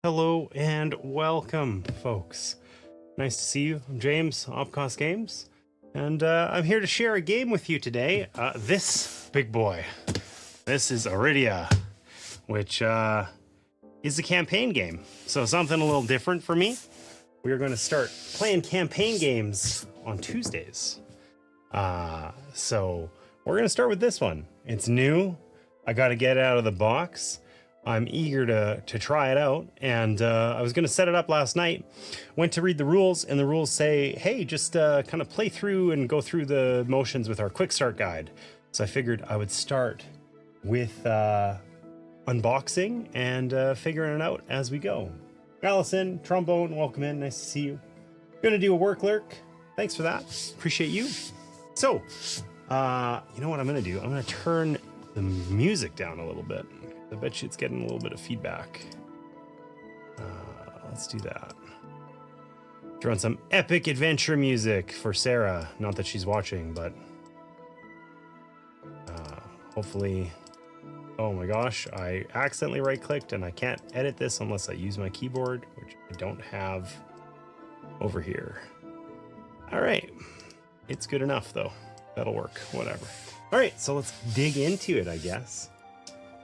Hello and welcome, folks. Nice to see you. I'm James, Opcos Games, and I'm here to share a game with you today. This big boy. This is Arydia, which is a campaign game. So something a little different for me. We are going to start playing campaign games on Tuesdays. So we're going to start with this one. It's new. I got to get it out of the box. I'm eager to try it out, and I was going to set it up last night. Went to read the rules, and the rules say, hey, just kind of play through and go through the motions with our quick start guide. So I figured I would start with unboxing and figuring it out as we go. Allison, trombone, welcome in. Nice to see you. Gonna do a work lurk. Thanks for that. Appreciate you. So, you know what I'm gonna do? I'm gonna turn the music down a little bit. I bet you it's getting a little bit of feedback. Let's do that. Throw on some epic adventure music for Sarah. Not that she's watching, but hopefully. Oh my gosh, I accidentally right-clicked and I can't edit this unless I use my keyboard, which I don't have over here. All right, it's good enough though. That'll work, whatever. All right, so let's dig into it, I guess.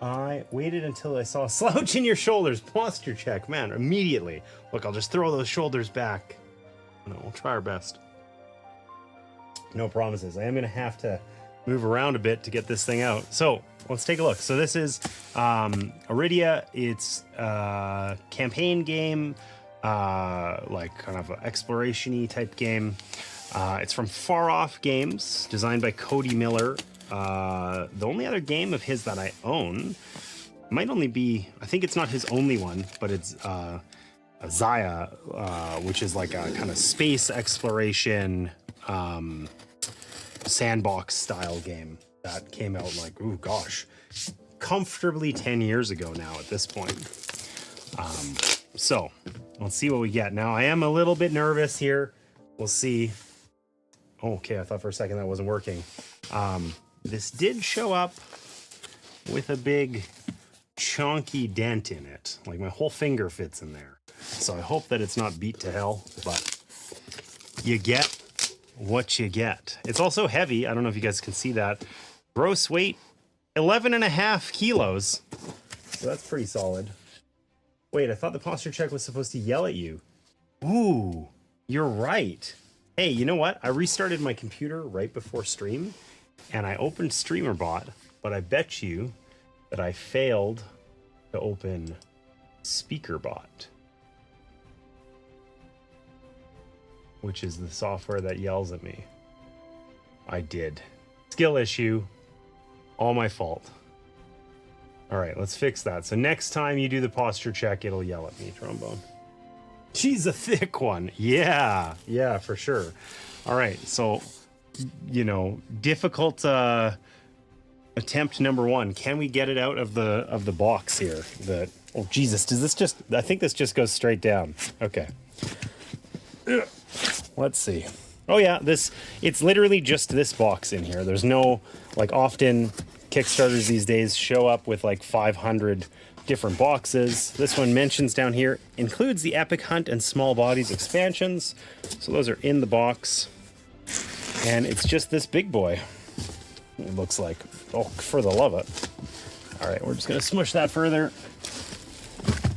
I waited until I saw a slouch in your shoulders. Posture check, man, immediately. Look, I'll just throw those shoulders back. No, we'll try our best. No promises. I am gonna have to move around a bit to get this thing out. So let's take a look. So this is Arydia. It's a campaign game, like kind of an exploration-y type game. It's from Far Off Games, designed by Cody Miller. The only other game of his that I own might only be, I think it's not his only one, but it's Zaya, which is like a kind of space exploration sandbox style game that came out like, oh gosh, comfortably 10 years ago now at this point. So let's see what we get. Now I am a little bit nervous here. We'll see. Oh, okay, I thought for a second that wasn't working. This did show up with a big chunky dent in it. Like my whole finger fits in there. So I hope that it's not beat to hell, but you get what you get. It's also heavy. I don't know if you guys can see that. Gross weight, 11.5 kilos. So that's pretty solid. Wait, I thought the posture check was supposed to yell at you. Ooh, you're right. Hey, you know what? I restarted my computer right before stream, and I opened StreamerBot, but I bet you that I failed to open SpeakerBot, which is the software that yells at me. I did. Skill issue. All my fault. All right, let's fix that. So next time you do the posture check, it'll yell at me, trombone. She's a thick one. Yeah, for sure. All right, so, you know, difficult attempt number one. Can we get it out of the box here? Oh Jesus, does this just? I think this just goes straight down. Okay. Let's see. Oh yeah, it's literally just this box in here. There's no, like, often Kickstarters these days show up with like 500 different boxes. This one mentions down here, includes the Epic Hunt and Small Bodies expansions. So those are in the box. And it's just this big boy. It looks like. Oh, for the love of it. All right, we're just gonna smush that further.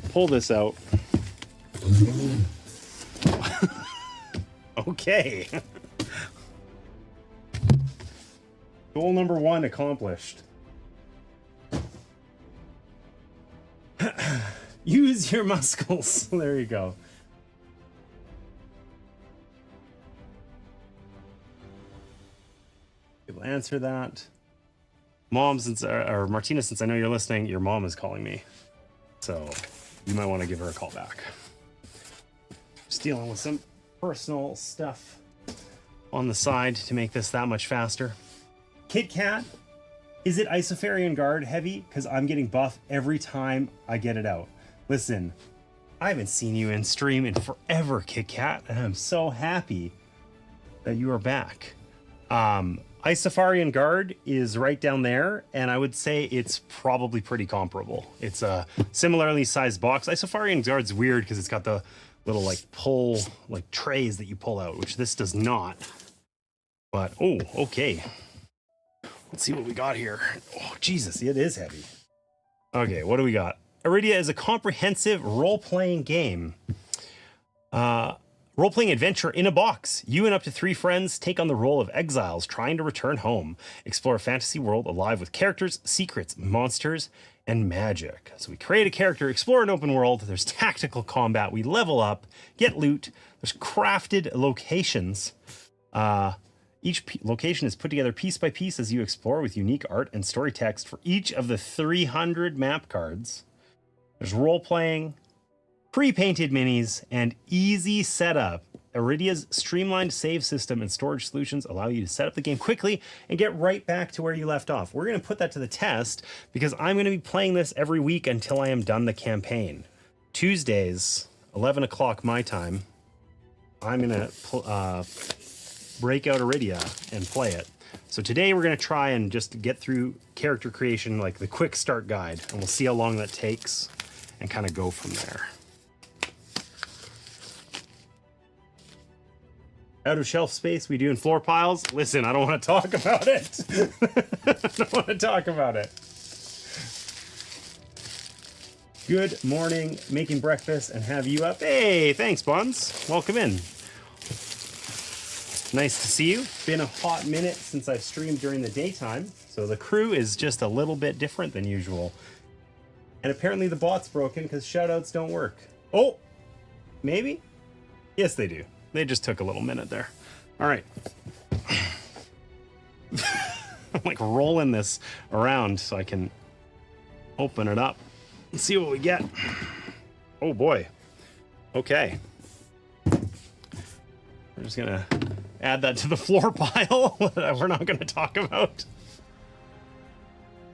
Pull this out. Okay. Goal number one accomplished. Use your muscles. There you go. We'll answer that. Mom, or Martina, since I know you're listening, your mom is calling me. So you might want to give her a call back. Just dealing with some personal stuff on the side to make this that much faster. Kit Kat, is it Isofarian Guard heavy? Because I'm getting buff every time I get it out. Listen, I haven't seen you in stream in forever, Kit Kat, and I'm so happy that you are back. Isafarian Guard is right down there, and I would say it's probably pretty comparable. It's a similarly sized box. Isafarian Guard's weird because it's got the little like pull, like trays that you pull out, which this does not. But, oh, okay. Let's see what we got here. Oh, Jesus, it is heavy. Okay, what do we got? Arydia is a comprehensive role-playing game. Role-playing adventure in a box. You and up to 3 friends take on the role of exiles trying to return home. Explore a fantasy world alive with characters, secrets, monsters, and magic. So we create a character, explore an open world. There's tactical combat. We level up, get loot. There's crafted locations. Each location is put together piece by piece as you explore with unique art and story text for each of the 300 map cards. There's role-playing, pre-painted minis, and easy setup. Arydia's streamlined save system and storage solutions allow you to set up the game quickly and get right back to where you left off. We're going to put that to the test because I'm going to be playing this every week until I am done the campaign. Tuesdays, 11 o'clock my time, I'm going to break out Arydia and play it. So today we're going to try and just get through character creation, like the quick start guide, and we'll see how long that takes and kind of go from there. Out of shelf space we do in floor piles. Listen, I don't want to talk about it. I don't want to talk about it. Good morning, making breakfast and have you up. Hey, thanks, Buns. Welcome in. Nice to see you. It's been a hot minute since I've streamed during the daytime, so the crew is just a little bit different than usual. And apparently the bot's broken because shoutouts don't work. Oh, maybe? Yes, they do. They just took a little minute there. All right. I'm like rolling this around so I can open it up and see what we get. Oh boy. Okay. We're just gonna add that to the floor pile that we're not gonna talk about.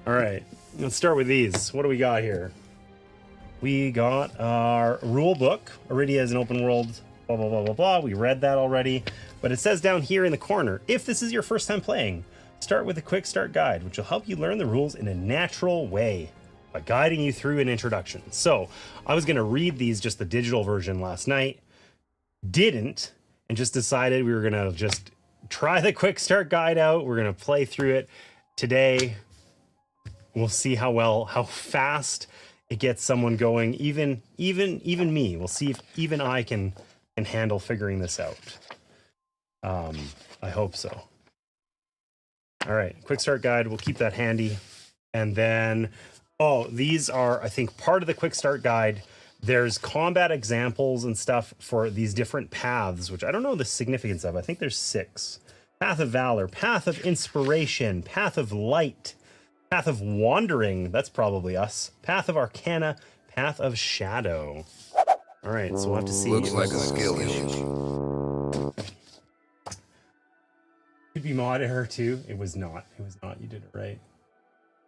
All right, let's start with these. What do we got here? We got our rule book. Arydia is an open world, blah, blah, blah, blah, blah. We read that already, but it says down here in the corner, if this is your first time playing, start with a quick start guide, which will help you learn the rules in a natural way by guiding you through an introduction. So I was gonna read these, just the digital version last night, didn't, and just decided we were gonna just try the quick start guide out. We're gonna play through it today. We'll see how fast it gets someone going. Even me. We'll see if even I can handle figuring this out. I hope so. All right, quick start guide. We'll keep that handy. And then, oh, these are, I think, part of the quick start guide. There's combat examples and stuff for these different paths, which I don't know the significance of. I think there's 6. Path of Valor, Path of Inspiration, Path of Light, Path of Wandering, that's probably us, Path of Arcana, Path of Shadow. All right, so we'll have to see. Looks like a skill issue. Could be mod error too. It was not. It was not. You did it right.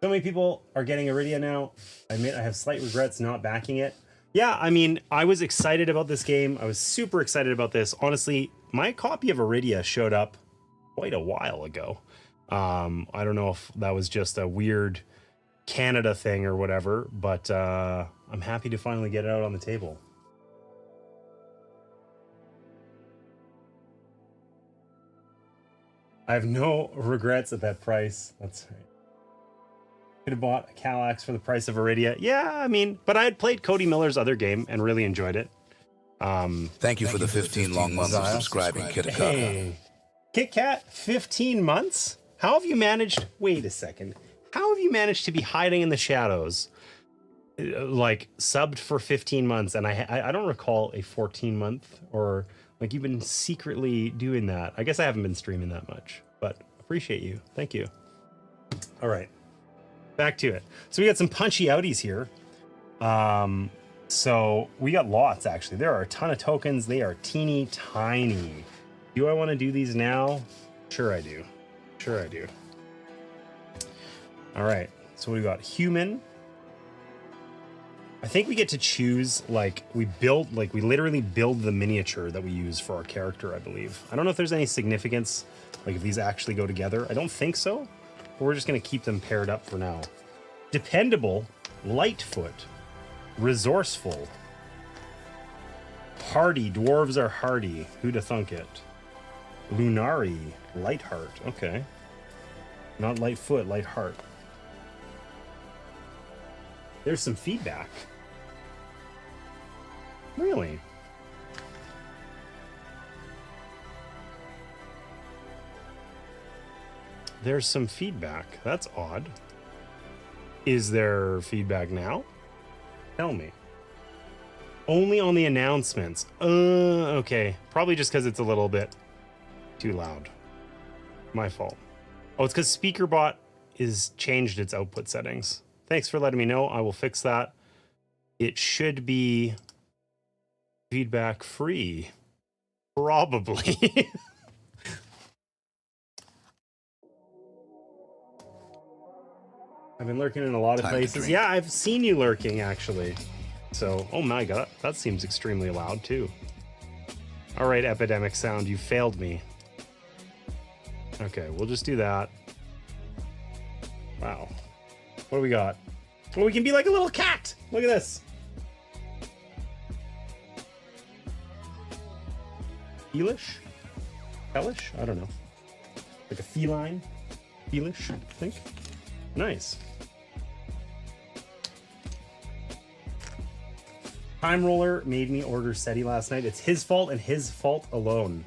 So many people are getting Arydia now. I admit I have slight regrets not backing it. Yeah, I mean, I was excited about this game. I was super excited about this. Honestly, my copy of Arydia showed up quite a while ago. I don't know if that was just a weird Canada thing or whatever, but I'm happy to finally get it out on the table. I have no regrets at that price. That's right. Could have bought a Calax for the price of Arydia. Yeah, I mean, but I had played Cody Miller's other game and really enjoyed it. Thank you for the 15 long months of subscribing, Kit Kat. Hey, Kit Kat, 15 months? How have you managed? Wait a second. How have you managed to be hiding in the shadows, like subbed for 15 months? And I don't recall a 14-month, or like you've been secretly doing that. I guess I haven't been streaming that much, but appreciate you. Thank you. All right. Back to it. So we got some punchy outies here. So we got lots, actually. There are a ton of tokens. They are teeny tiny. Do I want to do these now? Sure I do. Sure I do. All right. So we got human. I think we get to choose, like, we literally build the miniature that we use for our character, I believe. I don't know if there's any significance, like if these actually go together. I don't think so, but we're just going to keep them paired up for now. Dependable, Lightfoot, resourceful, hardy, dwarves are hardy. Who'da thunk it? Lunari, Lightheart, okay. Not Lightfoot, Lightheart. There's some feedback. Really? There's some feedback. That's odd. Is there feedback now? Tell me. Only on the announcements. Okay. Probably just because it's a little bit too loud. My fault. Oh, it's because SpeakerBot is changed its output settings. Thanks for letting me know. I will fix that. It should be feedback free. Probably. I've been lurking in a lot of places. Yeah, I've seen you lurking, actually. So, oh my god, that seems extremely loud, too. All right, Epidemic Sound, you failed me. Okay, we'll just do that. Wow. What do we got? Oh, we can be like a little cat! Look at this! Feelish? Hellish? I don't know. Like a feline? Feelish, I think. Nice. Time Roller made me order SETI last night. It's his fault and his fault alone.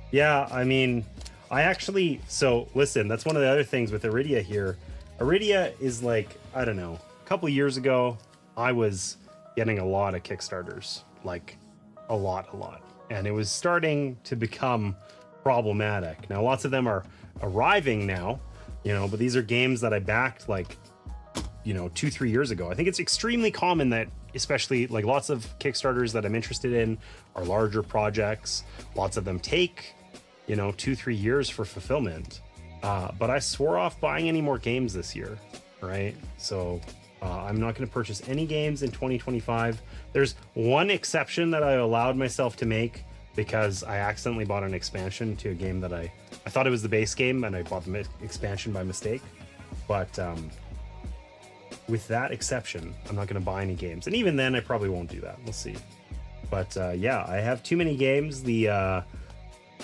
Yeah, I mean, I actually... So, listen, that's one of the other things with Arydia here. Arydia is like, I don't know, a couple years ago, I was getting a lot of Kickstarters. Like, a lot. And it was starting to become problematic. Now, lots of them are arriving now, you know, but these are games that I backed like, you know, 2-3 years ago. I think it's extremely common that, especially like lots of Kickstarters that I'm interested in are larger projects. Lots of them take, you know, 2-3 years for fulfillment. But I swore off buying any more games this year, right? So I'm not going to purchase any games in 2025. There's one exception that I allowed myself to make because I accidentally bought an expansion to a game that I thought it was the base game and I bought the expansion by mistake. But with that exception, I'm not going to buy any games. And even then, I probably won't do that. We'll see. But yeah, I have too many games. The,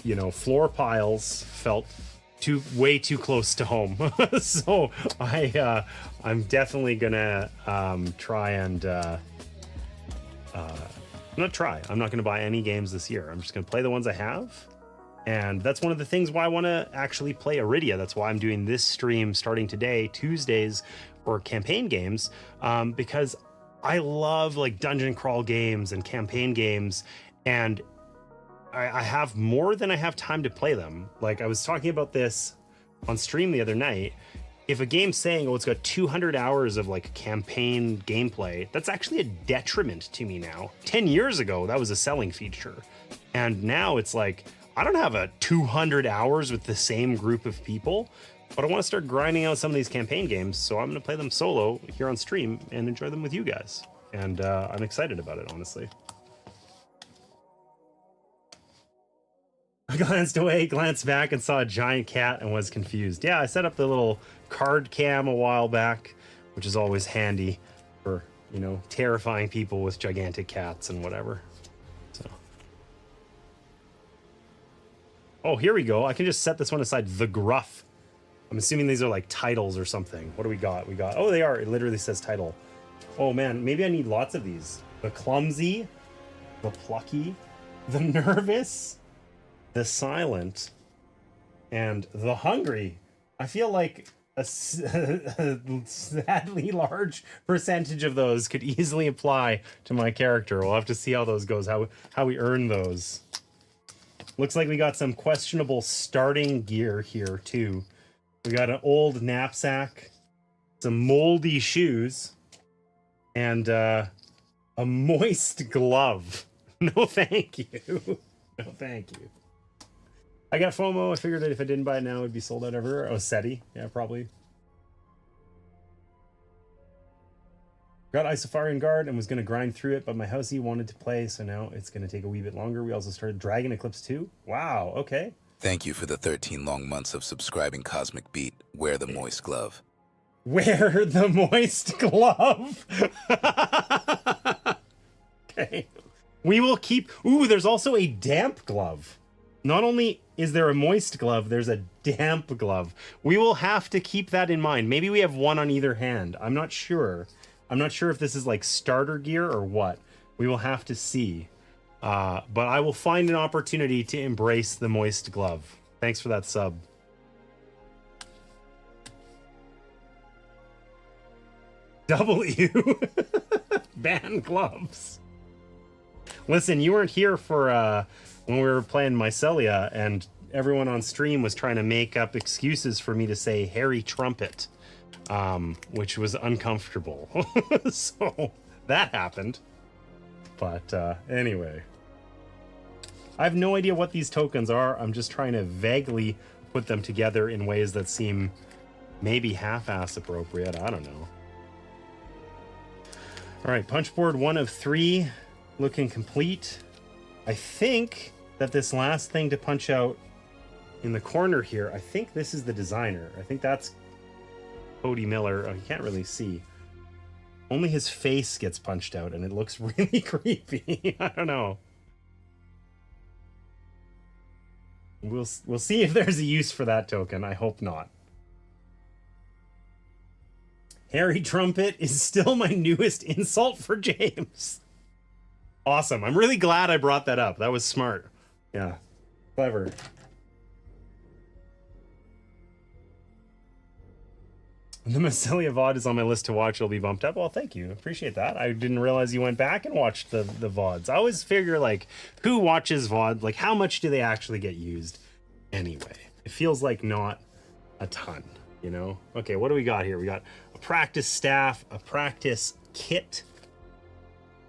you know, floor piles felt way too close to home. So I'm definitely gonna try and I'm not gonna buy any games this year. I'm just gonna play the ones I have, and that's one of the things why I want to actually play Arydia. That's why I'm doing this stream starting today, Tuesdays, for campaign games, because I love like dungeon crawl games and campaign games, and I have more than I have time to play them. Like I was talking about this on stream the other night. If a game's saying, oh, it's got 200 hours of like campaign gameplay, that's actually a detriment to me now. 10 years ago, that was a selling feature. And now it's like, I don't have a 200 hours with the same group of people, but I want to start grinding out some of these campaign games. So I'm going to play them solo here on stream and enjoy them with you guys. And I'm excited about it, honestly. I glanced away, glanced back, and saw a giant cat and was confused. Yeah, I set up the little card cam a while back, which is always handy for, you know, terrifying people with gigantic cats and whatever. So. Oh, here we go. I can just set this one aside. The Gruff. I'm assuming these are like titles or something. What do we got? Oh, they are. It literally says title. Oh, man. Maybe I need lots of these. The Clumsy. The Plucky. The Nervous. The Silent, and the Hungry. I feel like a sadly large percentage of those could easily apply to my character. We'll have to see how those goes, how we earn those. Looks like we got some questionable starting gear here too. We got an old knapsack, some moldy shoes, and a moist glove. No thank you. No thank you. I got FOMO. I figured that if I didn't buy it now, it would be sold out everywhere. Oh, SETI. Yeah, probably. Got Isofarian Guard and was going to grind through it, but my housey wanted to play, so now it's going to take a wee bit longer. We also started Dragon Eclipse 2. Wow, okay. Thank you for the 13 long months of subscribing, Cosmic Beat. Wear the moist glove. Wear the moist glove. Okay. We will keep... Ooh, there's also a damp glove. Not only is there a moist glove, there's a damp glove. We will have to keep that in mind. Maybe we have one on either hand. I'm not sure. I'm not sure if this is like starter gear or what. We will have to see. But I will find an opportunity to embrace the moist glove. Thanks for that sub. W. Ban gloves. Listen, you weren't here for when we were playing Mycelia and everyone on stream was trying to make up excuses for me to say Harry Trumpet, which was uncomfortable. So that happened. But anyway, I have no idea what these tokens are. I'm just trying to vaguely put them together in ways that seem maybe half-ass appropriate. I don't know. All right, punch board 1 of 3, looking complete. I think that this last thing to punch out in the corner here, I think this is the designer. I think that's Cody Miller. Oh, you can't really see. Only his face gets punched out, and it looks really creepy. I don't know. We'll see if there's a use for that token. I hope not. Harry Trumpet is still my newest insult for James. Awesome. I'm really glad I brought that up. That was smart. Yeah. Clever. The Mycelia VOD is on my list to watch. It'll be bumped up. Well, thank you. Appreciate that. I didn't realize you went back and watched the VODs. I always figure, like, who watches VOD? Like, how much do they actually get used anyway? It feels like not a ton, you know? Okay, what do we got here? We got a practice staff, a practice kit,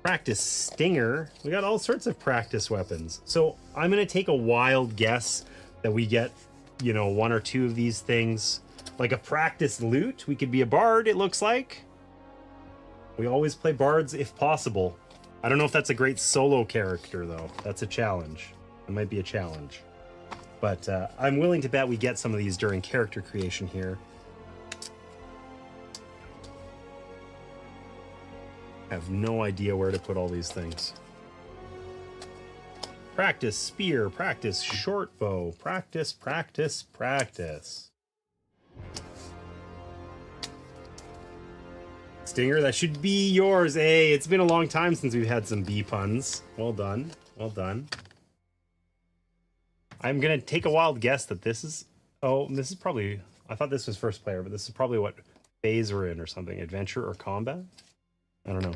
practice stinger. We got all sorts of practice weapons. So I'm going to take a wild guess that we get, you know, 1 or 2 of these things. Like a practice loot. We could be a bard, it looks like. We always play bards if possible. I don't know if that's a great solo character, though. That's a challenge. It might be a challenge. But I'm willing to bet we get some of these during character creation here. I have no idea where to put all these things. Practice spear, practice short bow, practice, practice, practice. Stinger, that should be yours. Hey, it's been a long time since we've had some bee puns. Well done. Well done. I'm going to take a wild guess that this is... Oh, this is probably... I thought this was first player, but this is probably what phase we're in or something. Adventure or combat? I don't know.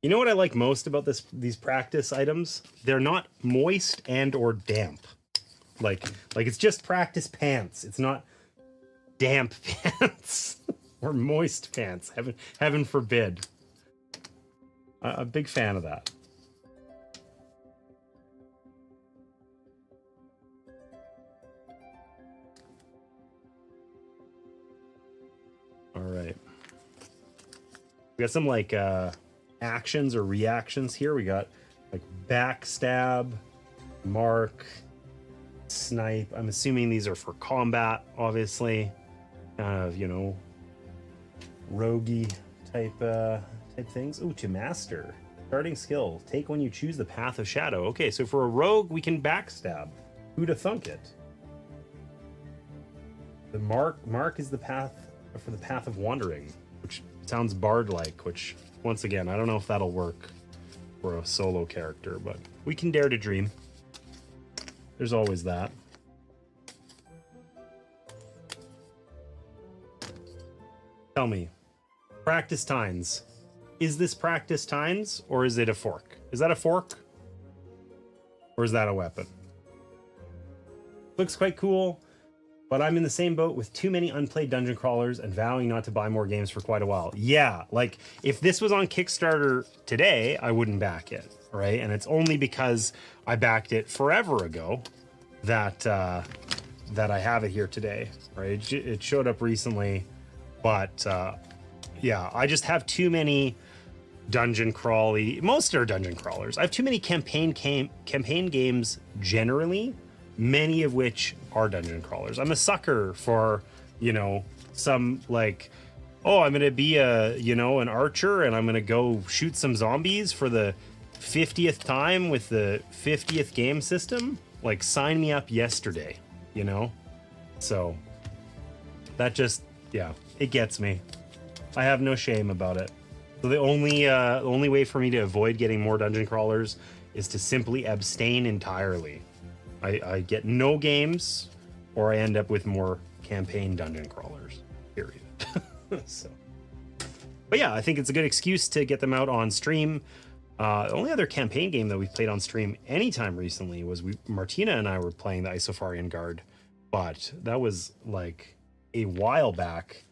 You know what I like most about these practice items? They're not moist and or damp. Like it's just practice pants. It's not damp pants or moist pants. Heaven forbid. A big fan of that. All right. We got some like actions or reactions here. We got like backstab, mark, snipe. I'm assuming these are for combat, obviously. Kind of, you know, roguey type things. Ooh, to master. Starting skill. Take when you choose the path of shadow. Okay, so for a rogue, we can backstab. Who'd have thunk it? The mark is the path for the path of wandering, which sounds bard-like, which, once again, I don't know if that'll work for a solo character, but we can dare to dream. There's always that. Tell me, practice tines. Is this practice tines or is it a fork? Is that a fork? Or is that a weapon? Looks quite cool, but I'm in the same boat with too many unplayed dungeon crawlers and vowing not to buy more games for quite a while. Yeah, like if this was on Kickstarter today, I wouldn't back it, right? And it's only because I backed it forever ago that that I have it here today, right? It showed up recently. But yeah, I just have too many dungeon crawly. Most are dungeon crawlers. I have too many campaign games generally, many of which are dungeon crawlers. I'm a sucker for, you know, some like, oh, I'm gonna be a, you know, an archer and I'm gonna go shoot some zombies for the 50th time with the 50th game system. Like, sign me up yesterday, you know? So that just, yeah, it gets me. I have no shame about it. So the only way for me to avoid getting more dungeon crawlers is to simply abstain entirely. I get no games, or I end up with more campaign dungeon crawlers, period. So, but yeah, I think it's a good excuse to get them out on stream. The only other campaign game that we've played on stream anytime recently was Martina and I were playing the Isofarian Guard, but that was like a while back.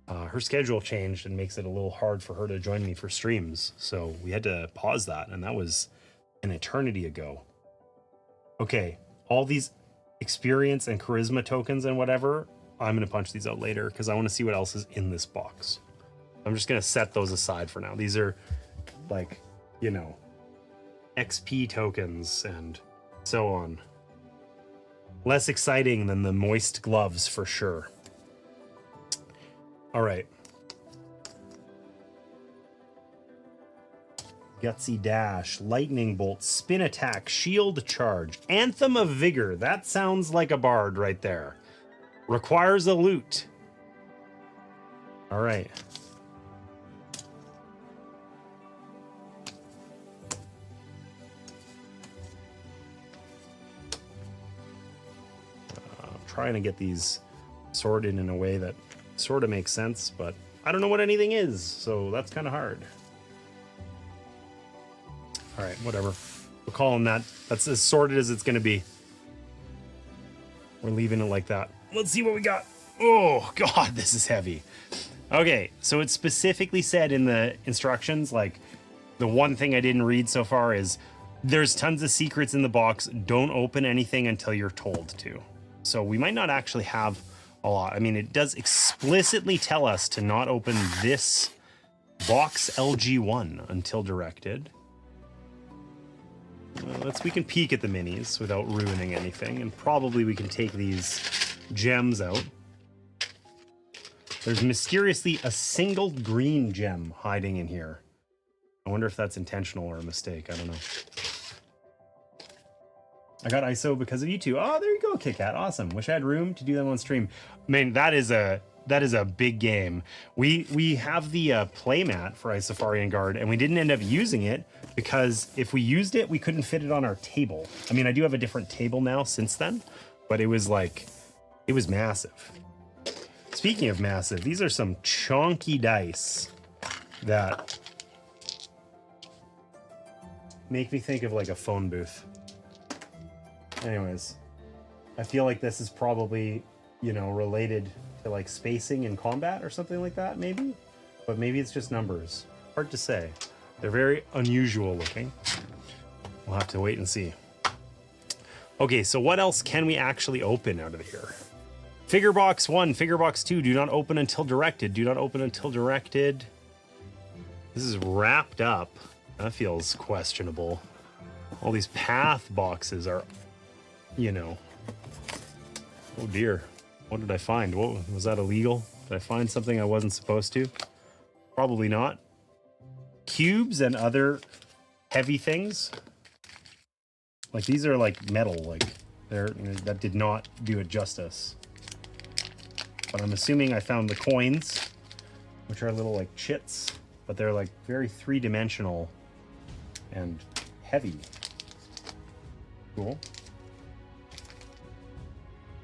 Her schedule changed and makes it a little hard for her to join me for streams, so we had to pause that, and that was an eternity ago. Okay, all these experience and charisma tokens and whatever, I'm gonna punch these out later because I want to see what else is in this box. I'm just gonna set those aside for now. These are like, you know, XP tokens and so on. Less exciting than the moist gloves for sure. All right. Gutsy Dash, Lightning Bolt, Spin Attack, Shield Charge, Anthem of Vigor. That sounds like a bard right there. Requires a loot. All right. Trying to get these sorted in a way that sort of makes sense, but I don't know what anything is, so that's kind of hard. All right, whatever. We'll call them that. That's as sorted as it's going to be. We're leaving it like that. Let's see what we got. Oh, God, this is heavy. Okay, so it specifically said in the instructions, like, the one thing I didn't read so far is there's tons of secrets in the box. Don't open anything until you're told to. So we might not actually have a lot. I mean, it does explicitly tell us to not open this box LG1 until directed. We can peek at the minis without ruining anything, and probably we can take these gems out. There's mysteriously a single green gem hiding in here. I wonder if that's intentional or a mistake. I don't know. I got ISO because of you two. Oh, there you go, Kit Kat. Awesome. Wish I had room to do them on stream. I mean, that is a big game. We have the playmat for Isofarian Guard, and we didn't end up using it because if we used it, we couldn't fit it on our table. I mean, I do have a different table now since then, but it was massive. Speaking of massive, these are some chonky dice that make me think of like a phone booth. Anyways, I feel like this is probably, you know, related to like spacing in combat or something like that, maybe? But maybe it's just numbers. Hard to say. They're very unusual looking. We'll have to wait and see. Okay, so what else can we actually open out of here? Figure box 1, figure box 2, do not open until directed. Do not open until directed. This is wrapped up. That feels questionable. All these path boxes are, you know. Oh dear. What did I find? What was that illegal? Did I find something I wasn't supposed to? Probably not. Cubes and other heavy things. Like these are like metal, like that did not do it justice. But I'm assuming I found the coins, which are little like chits, but they're like very three-dimensional and heavy. Cool.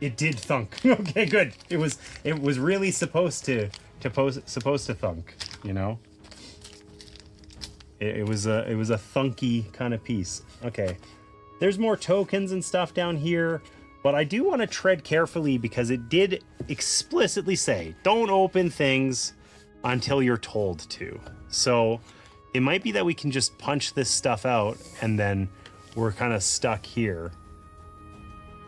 It did thunk. Okay, good. It was really supposed to thunk, you know? It was a thunky kind of piece. Okay. There's more tokens and stuff down here, but I do want to tread carefully because it did explicitly say, don't open things until you're told to. So it might be that we can just punch this stuff out and then we're kind of stuck here.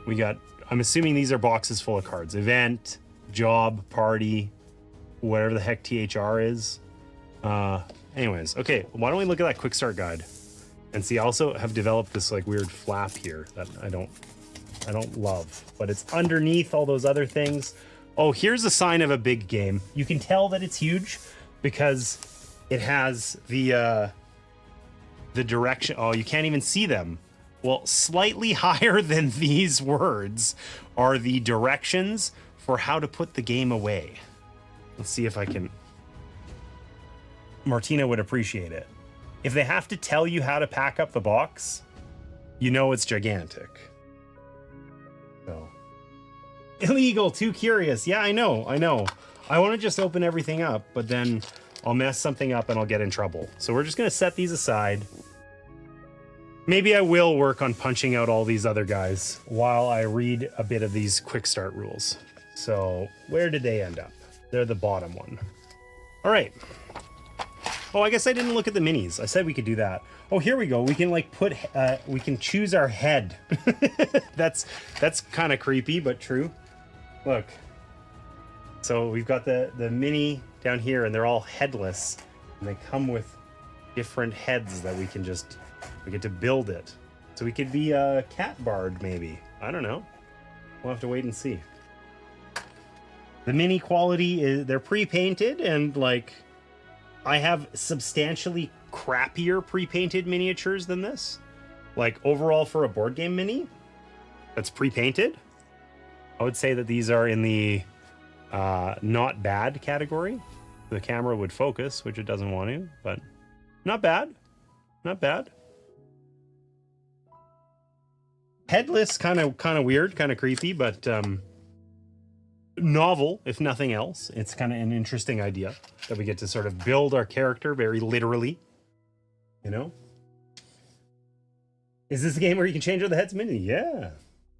I'm assuming these are boxes full of cards. Event, job, party, whatever the heck THR is. Anyways, okay, why don't we look at that quick start guide and see. I also have developed this like weird flap here that I don't love, but it's underneath all those other things. Oh, here's a sign of a big game. You can tell that it's huge because it has the direction. Oh, you can't even see them. Well, slightly higher than these words are the directions for how to put the game away. Let's see if I can. Martina would appreciate it. If they have to tell you how to pack up the box, you know it's gigantic. So, illegal, too curious. Yeah, I know. I want to just open everything up, but then I'll mess something up and I'll get in trouble. So we're just going to set these aside. Maybe I will work on punching out all these other guys while I read a bit of these quick start rules. So where did they end up? They're the bottom one. All right. Oh, I guess I didn't look at the minis. I said we could do that. Oh, here we go. We can like put, we can choose our head. That's kind of creepy, but true. Look. So we've got the mini down here and they're all headless and they come with different heads that we can just, we get to build it. So we could be a cat bard maybe. I don't know. We'll have to wait and see. The mini quality is, they're pre-painted and like, I have substantially crappier pre-painted miniatures than this. Like overall for a board game mini that's pre-painted, I would say that these are in the not bad category. The camera would focus, which it doesn't want to, but not bad. Not bad. Headless, kind of weird, kind of creepy, but novel, if nothing else. It's kind of an interesting idea that we get to sort of build our character very literally, you know? Is this a game where you can change out the heads mini? Yeah.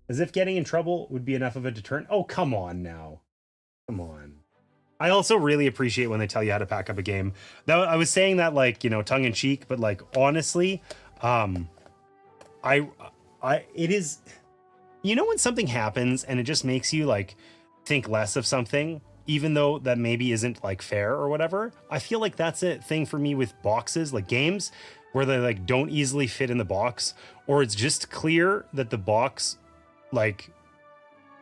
As if getting in trouble would be enough of a deterrent. Oh, come on now. Come on. I also really appreciate when they tell you how to pack up a game. Now, I was saying that like, you know, tongue in cheek, but like honestly, it is, you know, when something happens and it just makes you like think less of something, even though that maybe isn't like fair or whatever. I feel like that's a thing for me with boxes, like games where they like don't easily fit in the box, or it's just clear that the box, like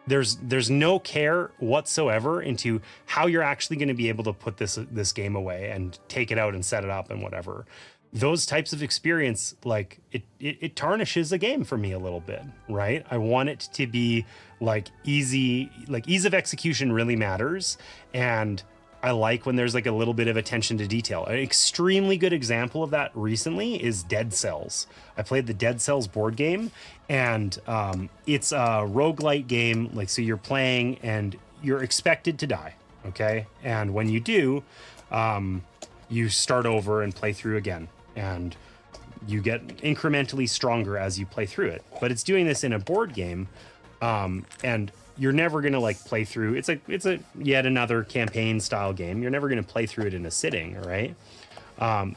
there's no care whatsoever into how you're actually going to be able to put this game away and take it out and set it up and whatever. Those types of experience, like it tarnishes a game for me a little bit, right? I want it to be like easy, like ease of execution really matters. And I like when there's like a little bit of attention to detail. An extremely good example of that recently is Dead Cells. I played the Dead Cells board game, and it's a roguelite game. Like, so you're playing and you're expected to die, okay? And when you do, you start over and play through again. And you get incrementally stronger as you play through it. But it's doing this in a board game, and you're never gonna like play through. It's a yet another campaign style game. You're never gonna play through it in a sitting, right?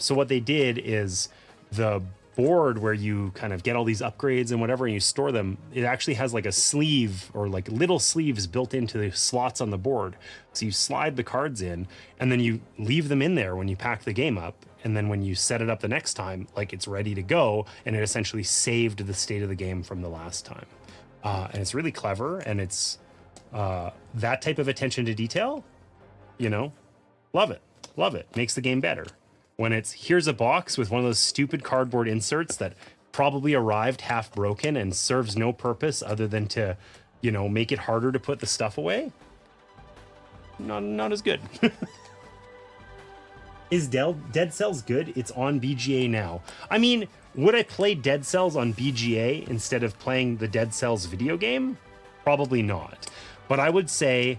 So what they did is the board where you kind of get all these upgrades and whatever, and you store them. It actually has like a sleeve or like little sleeves built into the slots on the board. So you slide the cards in, and then you leave them in there when you pack the game up. And then when you set it up the next time, like it's ready to go, and it essentially saved the state of the game from the last time. And it's really clever, and it's that type of attention to detail, you know, love it. Makes the game better. When it's, here's a box with one of those stupid cardboard inserts that probably arrived half broken and serves no purpose other than to, you know, make it harder to put the stuff away. Not as good. Is Dead Cells good? It's on BGA now. I mean, would I play Dead Cells on BGA instead of playing the Dead Cells video game? Probably not. But I would say,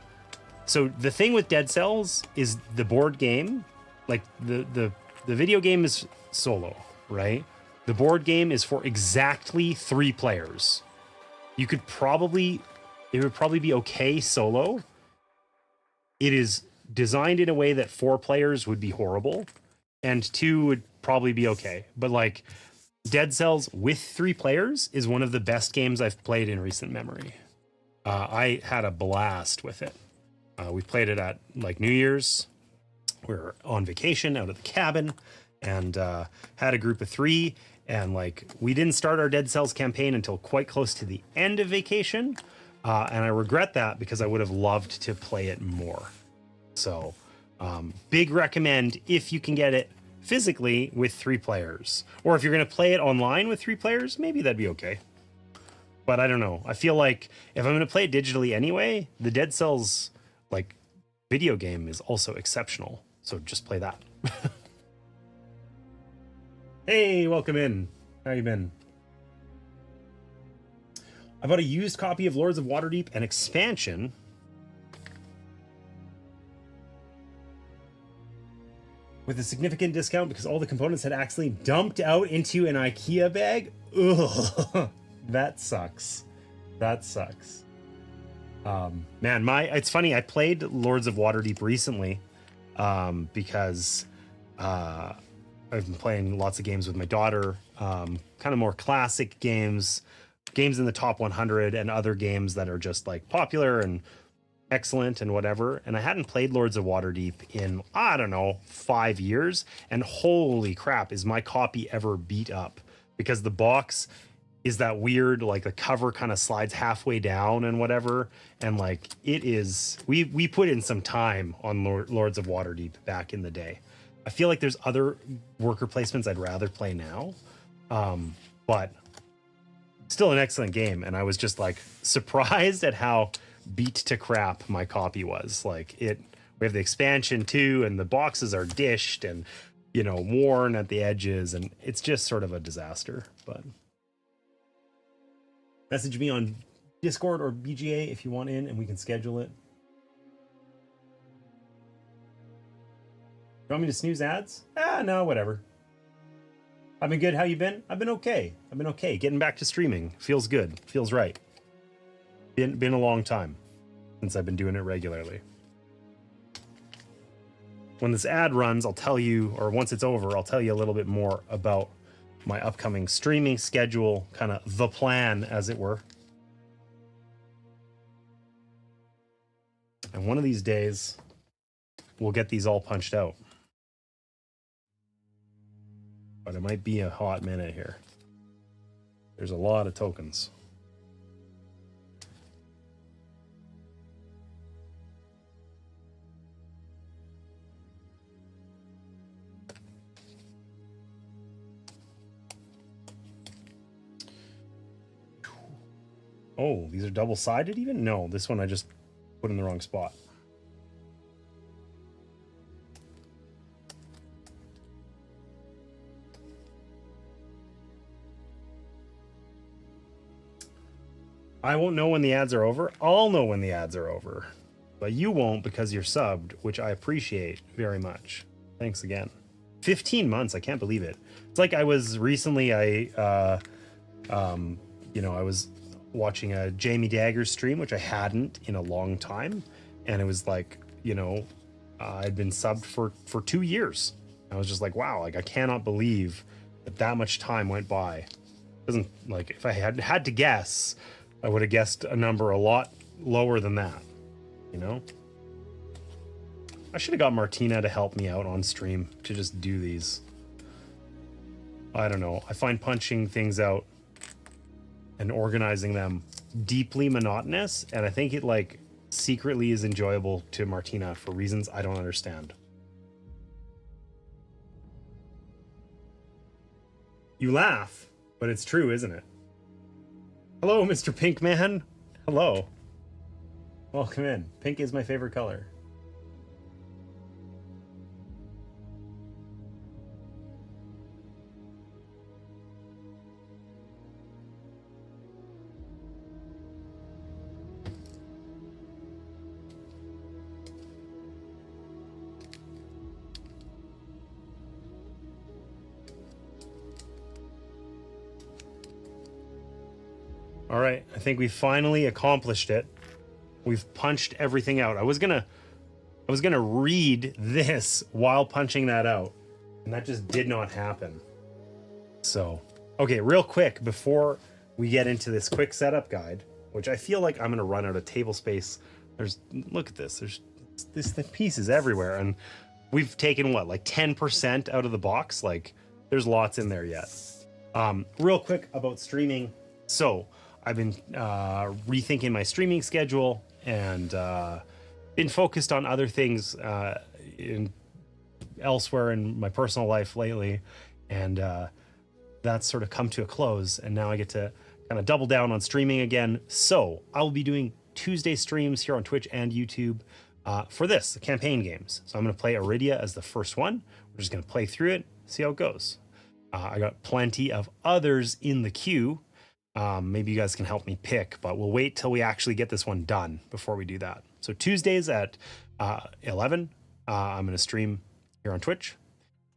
so the thing with Dead Cells is the board game, like the video game is solo, right? The board game is for exactly 3 players. You could probably, it would probably be okay solo. It is designed in a way that 4 players would be horrible and 2 would probably be okay. But like Dead Cells with 3 players is one of the best games I've played in recent memory. I had a blast with it. We played it at like New Year's we were on vacation out at the cabin and had a group of 3. And like, we didn't start our Dead Cells campaign until quite close to the end of vacation. And I regret that because I would have loved to play it more. So big recommend if you can get it physically with 3 players, or if you're going to play it online with 3 players, maybe that'd be okay. But I don't know. I feel like if I'm going to play it digitally anyway, the Dead Cells like video game is also exceptional. So just play that. Hey, welcome in. How you been? I bought a used copy of Lords of Waterdeep, an expansion. With a significant discount because all the components had accidentally dumped out into an IKEA bag. Ugh, that sucks. That sucks. Man, it's funny. I played Lords of Waterdeep recently because I've been playing lots of games with my daughter, kind of more classic games in the top 100 and other games that are just like popular and excellent and whatever. And I hadn't played Lords of Waterdeep in, I don't know, 5 years. And holy crap, is my copy ever beat up, because the box is that weird, like the cover kind of slides halfway down and whatever. And like, it is, we put in some time on Lords of Waterdeep back in the day. I feel like there's other worker placements I'd rather play now. But still an excellent game. And I was just like surprised at how beat to crap my copy was. Like we have the expansion too, and the boxes are dished and, you know, worn at the edges, and it's just sort of a disaster. But message me on Discord or BGA if you want in, and we can schedule it. You want me to snooze ads? No, whatever. I've been good. How you been? I've been okay. Getting back to streaming. Feels good. Feels right. Been a long time since I've been doing it regularly. When this ad runs, I'll tell you, or once it's over, I'll tell you a little bit more about my upcoming streaming schedule, kind of the plan, as it were. And one of these days, we'll get these all punched out. But it might be a hot minute here. There's a lot of tokens. Oh, these are double-sided even? No, this one I just put in the wrong spot. I won't know when the ads are over. I'll know when the ads are over. But you won't because you're subbed, which I appreciate very much. Thanks again. 15 months, I can't believe it. It's like I was recently, I was watching a Jamie Daggers stream, which I hadn't in a long time. And it was like, you know, I'd been subbed for 2 years. I was just like, wow, like I cannot believe that much time went by. Doesn't, like, if I had to guess, I would have guessed a number a lot lower than that, you know? I should have got Martina to help me out on stream to just do these. I don't know. I find punching things out and organizing them deeply monotonous, and I think it like secretly is enjoyable to Martina for reasons I don't understand. You laugh, but it's true, isn't it? Hello, Mr. Pinkman. Hello. Welcome in. Pink is my favorite color. All right, I think we finally accomplished it. We've punched everything out. I was gonna read this while punching that out, and that just did not happen. So, okay, real quick before we get into this quick setup guide, which I feel like I'm gonna run out of table space. Look at this. There's the pieces everywhere, and we've taken what, like 10% out of the box. Like there's lots in there yet. Real quick about streaming. So I've been rethinking my streaming schedule and been focused on other things elsewhere in my personal life lately, and that's sort of come to a close, and now I get to kind of double down on streaming again. So I'll be doing Tuesday streams here on Twitch and YouTube for the campaign games. So I'm going to play Arydia as the first one. We're just going to play through it, see how it goes. I got plenty of others in the queue. Maybe you guys can help me pick, but we'll wait till we actually get this one done before we do that. So Tuesdays at 11, I'm going to stream here on Twitch,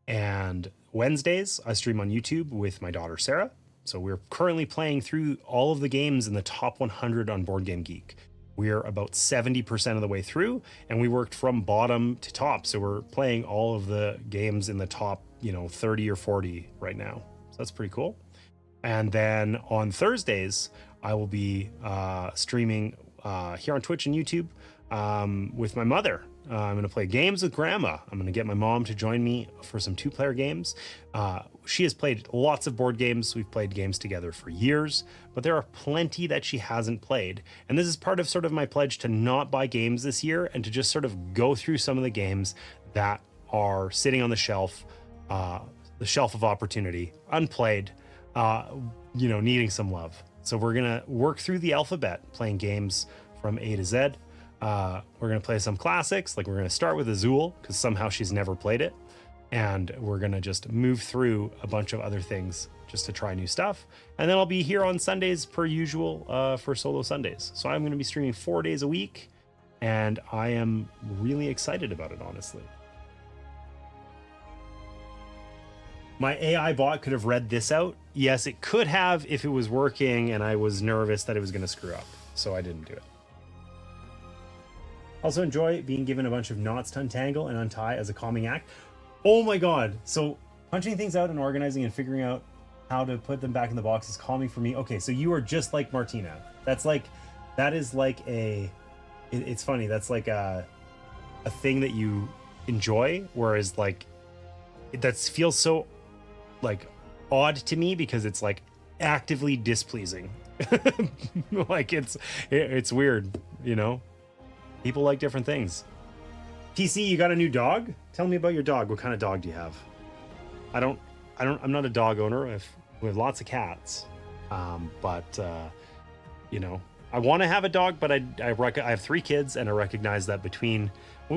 and Wednesdays I stream on YouTube with my daughter Sarah. So we're currently playing through all of the games in the top 100 on Board Game Geek. We're about 70% of the way through, and we worked from bottom to top. So we're playing all of the games in the top, 30 or 40 right now. So that's pretty cool. And then on Thursdays, I will be streaming here on Twitch and YouTube with my mother. I'm going to play games with Grandma. I'm going to get my mom to join me for some 2-player games. She has played lots of board games. We've played games together for years, but there are plenty that she hasn't played. And this is part of sort of my pledge to not buy games this year and to just sort of go through some of the games that are sitting on the shelf of opportunity, unplayed, needing some love. So we're going to work through the alphabet, playing games from A to Z. We're going to play some classics. Like we're going to start with Azul because somehow she's never played it. And we're going to just move through a bunch of other things just to try new stuff. And then I'll be here on Sundays per usual for Solo Sundays. So I'm going to be streaming 4 days a week. And I am really excited about it, honestly. My AI bot could have read this out. Yes, it could have if it was working and I was nervous that it was going to screw up. So I didn't do it. Also enjoy being given a bunch of knots to untangle and untie as a calming act. Oh my god. So punching things out and organizing and figuring out how to put them back in the box is calming for me. Okay, so you are just like Martina. That is like it's funny. That's like a thing that you enjoy, whereas like that feels so like odd to me because it's like actively displeasing. Like it's weird, People like different things. TC, you got a new dog? Tell me about your dog. What kind of dog do you have? I'm not a dog owner. We have lots of cats. But I want to have a dog, but I have 3 kids, and I recognize that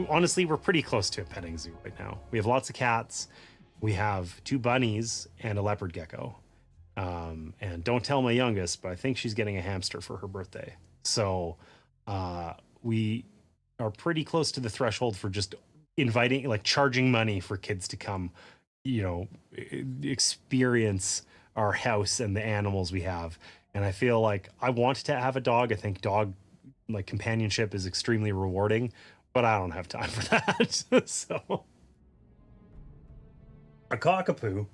honestly, we're pretty close to a petting zoo right now. We have lots of cats. We have 2 bunnies and a leopard gecko. And don't tell my youngest, but I think she's getting a hamster for her birthday. So we are pretty close to the threshold for just inviting, like charging money for kids to come, experience our house and the animals we have. And I feel like I want to have a dog. I think dog like companionship is extremely rewarding, but I don't have time for that. So a cockapoo.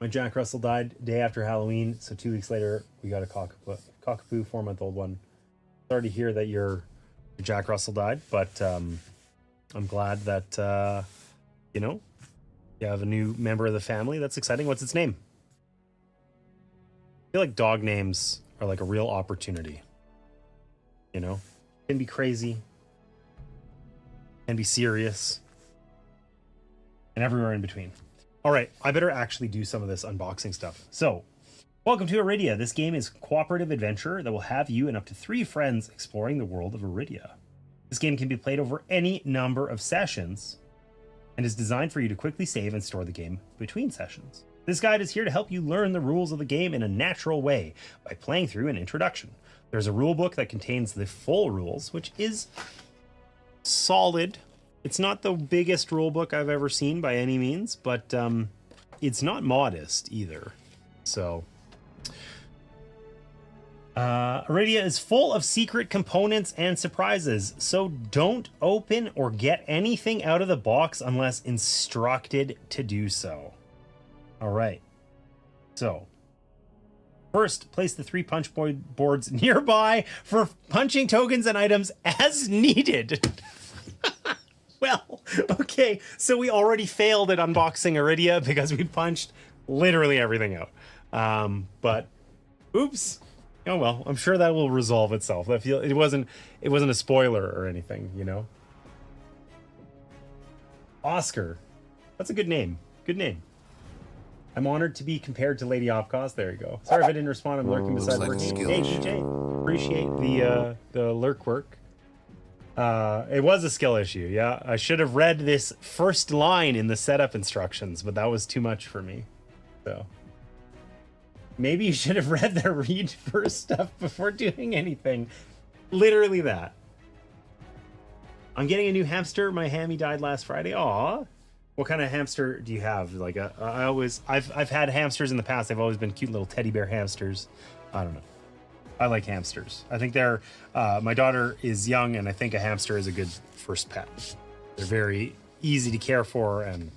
My Jack Russell died day after Halloween, so 2 weeks later we got a cockapoo, 4-month-old one. Sorry to hear that your Jack Russell died, but I'm glad that you have a new member of the family. That's exciting. What's its name? I feel like dog names are like a real opportunity. Can be crazy, can be serious, and everywhere in between. All right, I better actually do some of this unboxing stuff. So, welcome to Arydia. This game is cooperative adventure that will have you and up to 3 friends exploring the world of Arydia. This game can be played over any number of sessions and is designed for you to quickly save and store the game between sessions. This guide is here to help you learn the rules of the game in a natural way by playing through an introduction. There's a rule book that contains the full rules, which is solid. It's not the biggest rule book I've ever seen by any means, but it's not modest either. So Arydia is full of secret components and surprises, so don't open or get anything out of the box unless instructed to do so. All right. So first, place the 3 punch boards nearby for punching tokens and items as needed. Well, okay, so we already failed at unboxing Arydia because we punched literally everything out. But oops. Oh well, I'm sure that will resolve itself. I feel it wasn't a spoiler or anything, you know. Oscar. That's a good name. Good name. I'm honored to be compared to Lady Opcos. There you go. Sorry if I didn't respond. I'm lurking beside like working. skill Hey, issue. DJ. Appreciate the lurk work. It was a skill issue, yeah. I should have read this first line in the setup instructions, but that was too much for me. So maybe you should have read the read first stuff before doing anything. Literally that. I'm getting a new hamster. My hammy died last Friday. Aw. What kind of hamster do you have? Like I've had hamsters in the past. They've always been cute little teddy bear hamsters. I don't know. I like hamsters. I think they're, my daughter is young and I think a hamster is a good first pet. They're very easy to care for and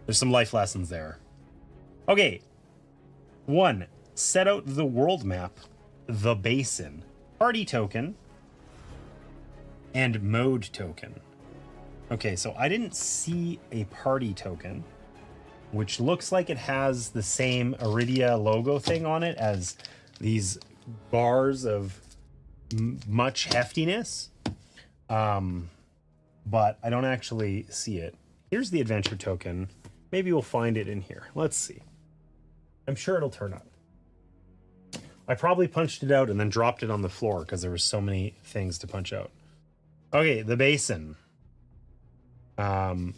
there's some life lessons there. Okay. 1, set out the world map, the basin, party token, and mode token. Okay, so I didn't see a party token, which looks like it has the same Arydia logo thing on it as these bars of much heftiness. But I don't actually see it. Here's the adventure token. Maybe we'll find it in here. Let's see. I'm sure it'll turn up. I probably punched it out and then dropped it on the floor because there were so many things to punch out. Okay, the basin.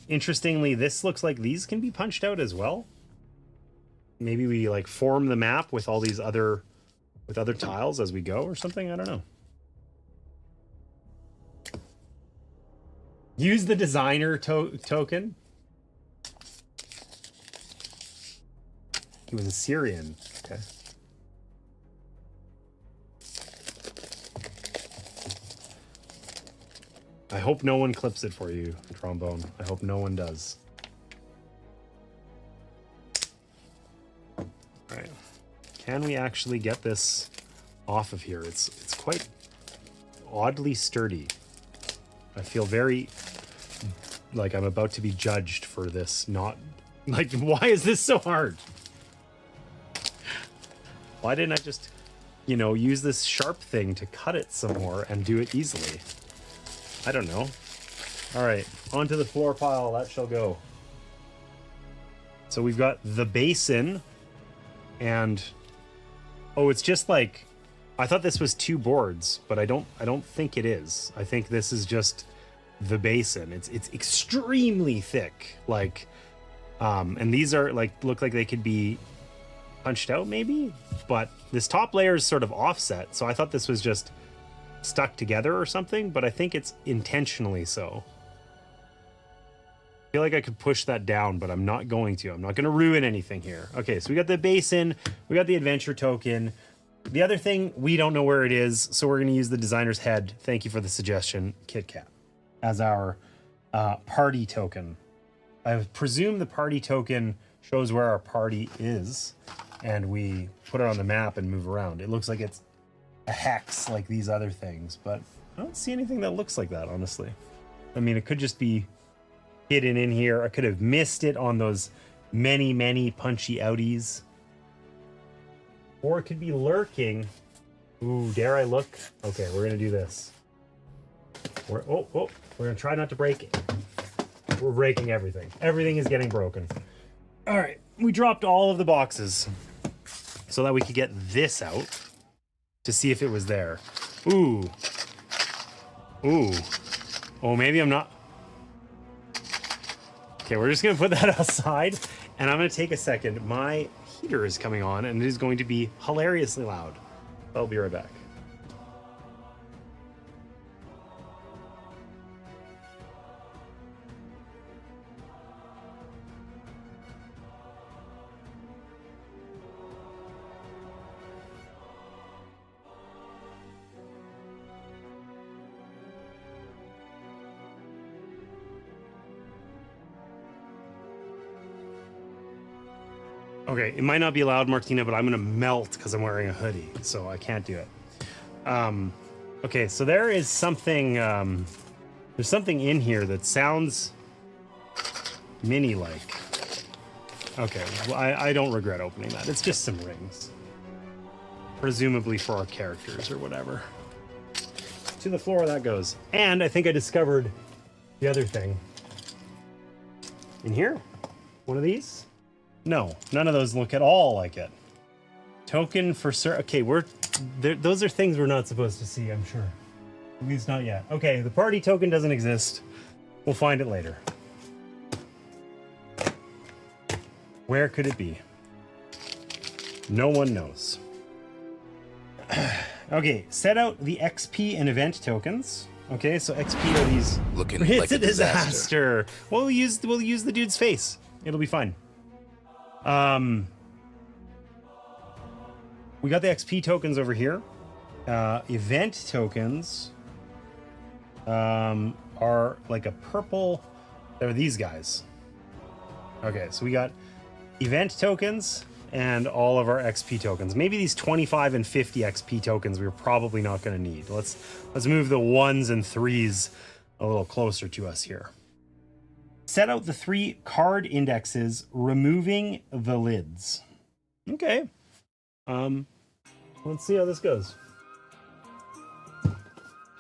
Interestingly, this looks like these can be punched out as well. Maybe we like form the map with all these other tiles as we go or something. I don't know. Use the designer token. He was a Syrian. Okay. I hope no one clips it for you, Trombone. I hope no one does. All right. Can we actually get this off of here? It's quite oddly sturdy. I feel very like I'm about to be judged for this. Not like, why is this so hard? Why didn't I just, you know, use this sharp thing to cut it some more and do it easily? I don't know. All right, onto the floor pile. That shall go. So we've got the basin, and oh, it's just like, I thought this was 2 boards, but I don't think it is. I think this is just the basin. It's extremely thick, like, and these are like look like they could be punched out maybe, but this top layer is sort of offset. So I thought this was just stuck together or something, but I think it's intentionally so. I feel like I could push that down, but I'm not going to. I'm not going to ruin anything here. Okay, so we got the basin, we got the adventure token. The other thing, we don't know where it is, so we're going to use the designer's head. Thank you for the suggestion, Kit Kat, as our party token. I presume the party token shows where our party is, and we put it on the map and move around. It looks like it's a hex like these other things, but I don't see anything that looks like that, honestly. I mean, it could just be hidden in here. I could have missed it on those many punchy outies, or it could be lurking. Ooh, dare I look? Okay, we're gonna do this. We're gonna try not to break it. We're breaking everything. Everything is getting broken. All right, we dropped all of the boxes so that we could get this out to see if it was there. Ooh. Oh, maybe I'm not. Okay, we're just gonna put that aside, and I'm gonna take a second. My heater is coming on, and it is going to be hilariously loud. I'll be right back. Okay, it might not be loud, Martina, but I'm gonna melt because I'm wearing a hoodie, so I can't do it. Okay, so there is something There's something in here that sounds mini-like. Okay, well, I don't regret opening that. It's just some rings. Presumably for our characters or whatever. To the floor that goes. And I think I discovered the other thing. In here? One of these? No, none of those look at all like it. Token for okay, those are things we're not supposed to see, I'm sure. At least not yet. Okay, the party token doesn't exist. We'll find it later. Where could it be? No one knows. Okay, set out the XP and event tokens. Okay, so XP are these. Looking it's like a a disaster. Well, we'll use the dude's face. It'll be fine. We got the XP tokens over here. Event tokens are like a purple. They're these guys. Okay, so we got event tokens and all of our XP tokens. Maybe these 25 and 50 XP tokens we're probably not going to need. Let's move the 1s and 3s a little closer to us here. Set out the 3 card indexes, removing the lids. Okay. Let's see how this goes.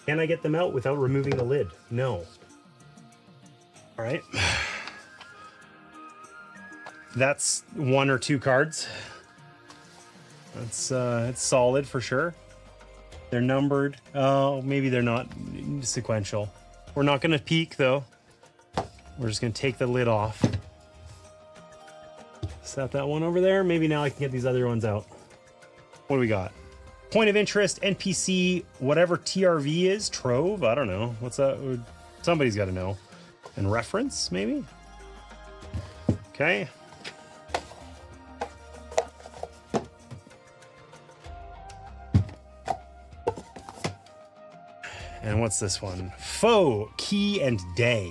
Can I get them out without removing the lid? No. All right. That's 1 or 2 cards. That's it's solid for sure. They're numbered. Oh, maybe they're not sequential. We're not going to peek though. We're just going to take the lid off. Set that one over there. Maybe now I can get these other ones out. What do we got? Point of interest, NPC, whatever TRV is, Trove. I don't know. What's that? Somebody's got to know. And reference, maybe? Okay. And what's this one? Foe, key, and day.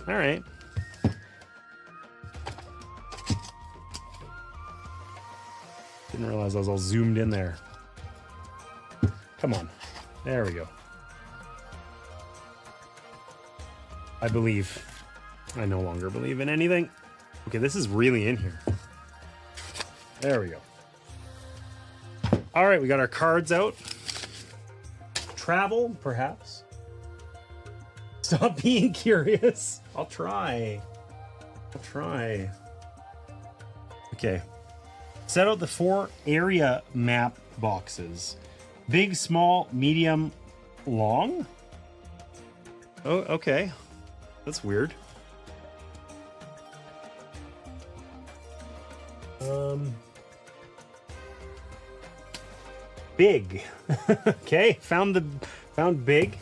All right. Didn't realize I was all zoomed in there. Come on. There we go. I believe. I no longer believe in anything. Okay, this is really in here. There we go. All right, we got our cards out. Travel, perhaps. Stop being curious. I'll try. Okay. Set out the 4 area map boxes. Big, small, medium, long? Oh, okay. That's weird. Big. Okay, found big.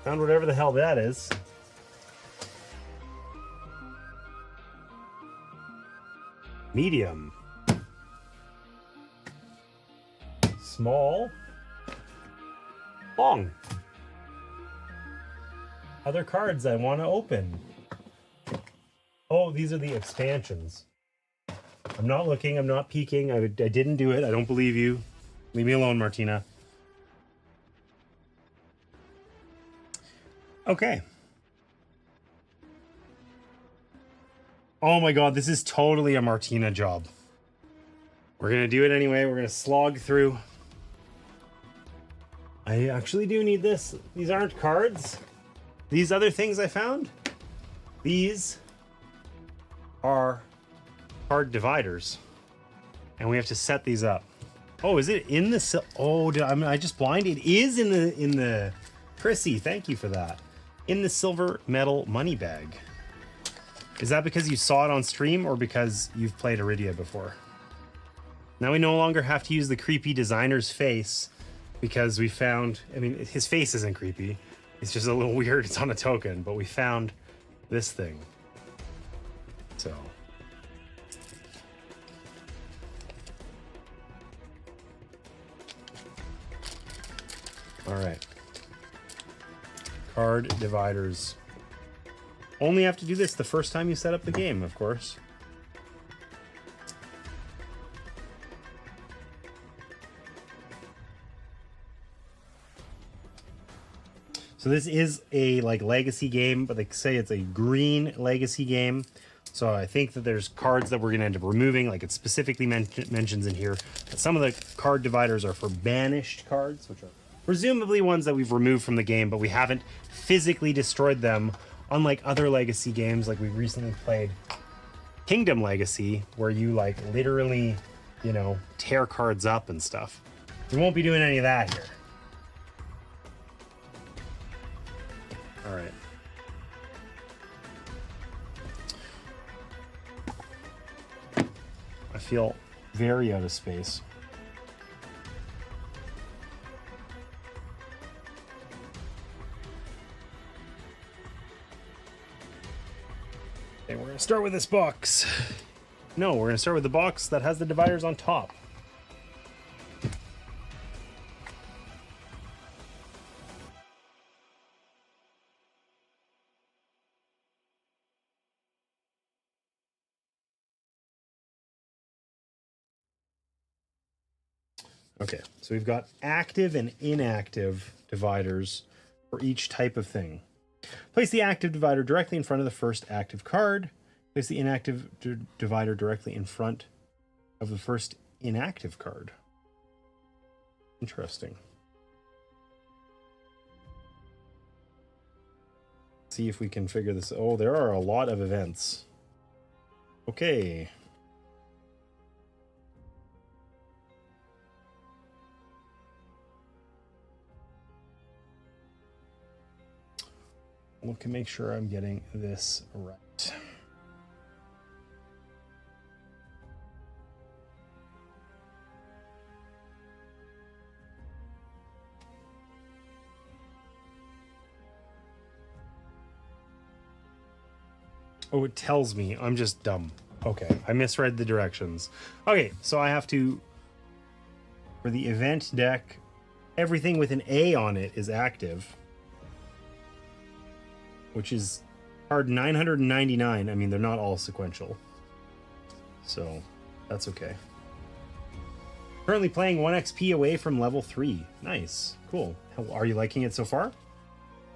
Found whatever the hell that is. Medium. Small. Long. Other cards I want to open. Oh, these are the expansions. I'm not looking. I'm not peeking. I didn't do it. I don't believe you. Leave me alone, Martina. Okay. Oh my god, this is totally a Martina job. We're going to do it anyway. We're going to slog through. I actually do need this. These aren't cards. These other things I found. These are card dividers. And we have to set these up. Oh, is it in the... Oh, I just blinded. It is in the... Chrissy, thank you for that. In the silver metal money bag. Is that because you saw it on stream or because you've played Arydia before? Now we no longer have to use the creepy designer's face because we found... I mean, his face isn't creepy. It's just a little weird. It's on a token, but we found this thing. So... All right. Card dividers. Only have to do this the first time you set up the game, of course. So this is a like legacy game, but they say it's a green legacy game. So I think that there's cards that we're going to end up removing. Like it specifically mentions in here that some of the card dividers are for banished cards, which are presumably ones that we've removed from the game, but we haven't physically destroyed them. Unlike other legacy games, like we recently played Kingdom Legacy, where you like literally, you know, tear cards up and stuff. We won't be doing any of that here. All right. I feel very out of space. Okay, we're going to start with this box. No, we're going to start with the box that has the dividers on top. Okay, so we've got active and inactive dividers for each type of thing. Place the active divider directly in front of the first active card. Place the inactive divider directly in front of the first inactive card. Interesting. See if we can figure this. Oh, there are a lot of events. Okay. Look and make sure I'm getting this right. Oh, it tells me. I'm just dumb. Okay, I misread the directions. Okay, so I have to, for the event deck, everything with an A on it is active, which is card 999. I mean, they're not all sequential, so that's okay. Currently playing 1 XP away from level 3. Nice, cool. Are you liking it so far?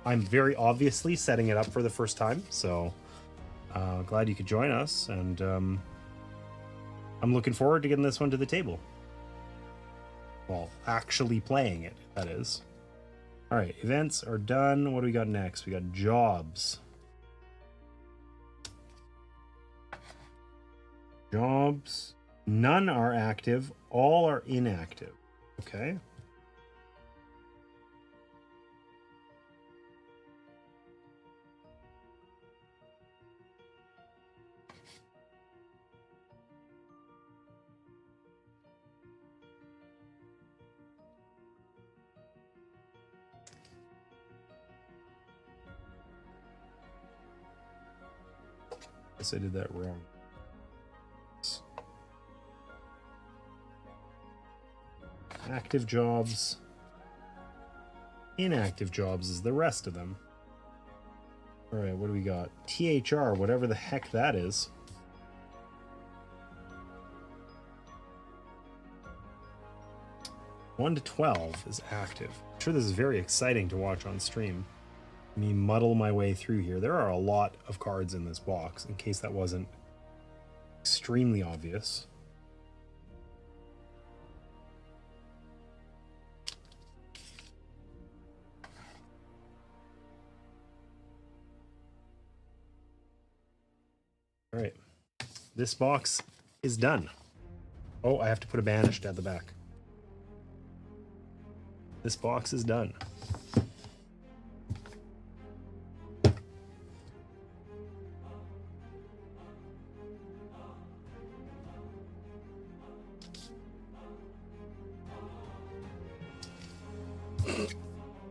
I'm very obviously setting it up for the first time, so glad you could join us, and I'm looking forward to getting this one to the table. Well, actually playing it, that is. All right, events are done. What do we got next? We got jobs. Jobs. None are active. All are inactive. Okay. Guess I did that wrong. Active jobs. Inactive jobs is the rest of them. All right, what do we got? THR, whatever the heck that is. One to 12 is active. I'm sure this is very exciting to watch on stream. Me muddle my way through here. There are a lot of cards in this box, in case that wasn't extremely obvious. All right, this box is done. Oh, I have to put a banished at the back. This box is done.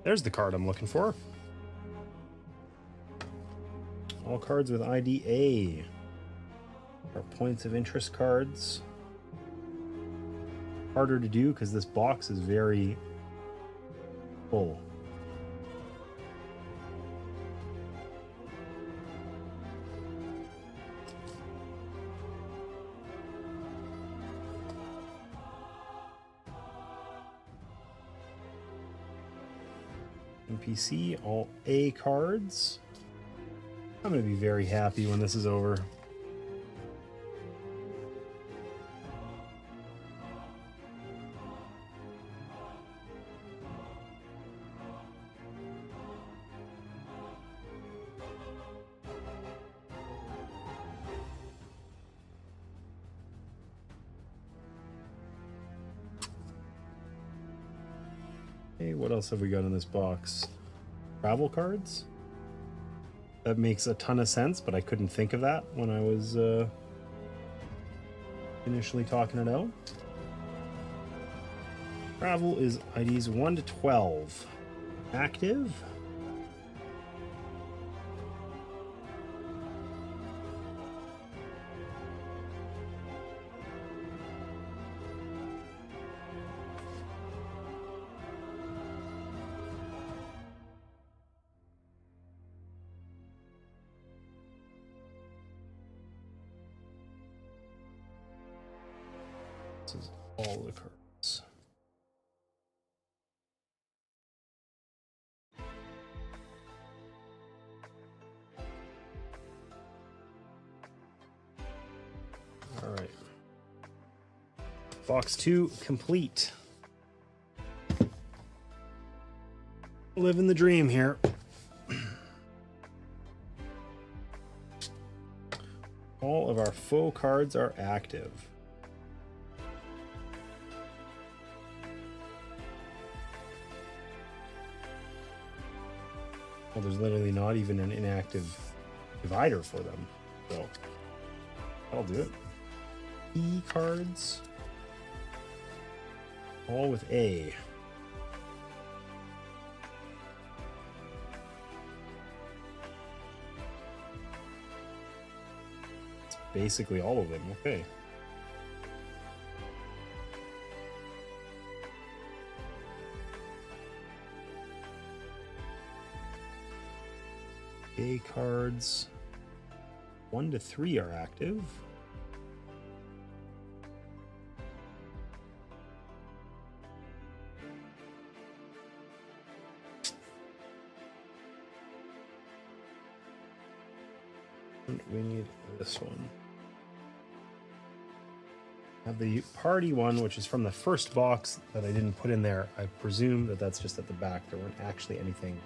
There's the card I'm looking for. All cards with ID A are points of interest cards. Harder to do because this box is very full. NPC, all A cards. I'm going to be very happy when this is over. Okay, what else have we got in this box? Travel cards? That makes a ton of sense, but I couldn't think of that when I was initially talking it out. Travel is IDs 1 to 12. Active. This is all the cards. All right. Box 2 complete. Living the dream here. All of our faux cards are active. Well, there's literally not even an inactive divider for them. So that'll do it. E cards. All with A. It's basically all of them. Okay. A cards 1 to 3 are active. And we need this one. I have the party one, which is from the first box that I didn't put in there. I presume that that's just at the back. There weren't actually anything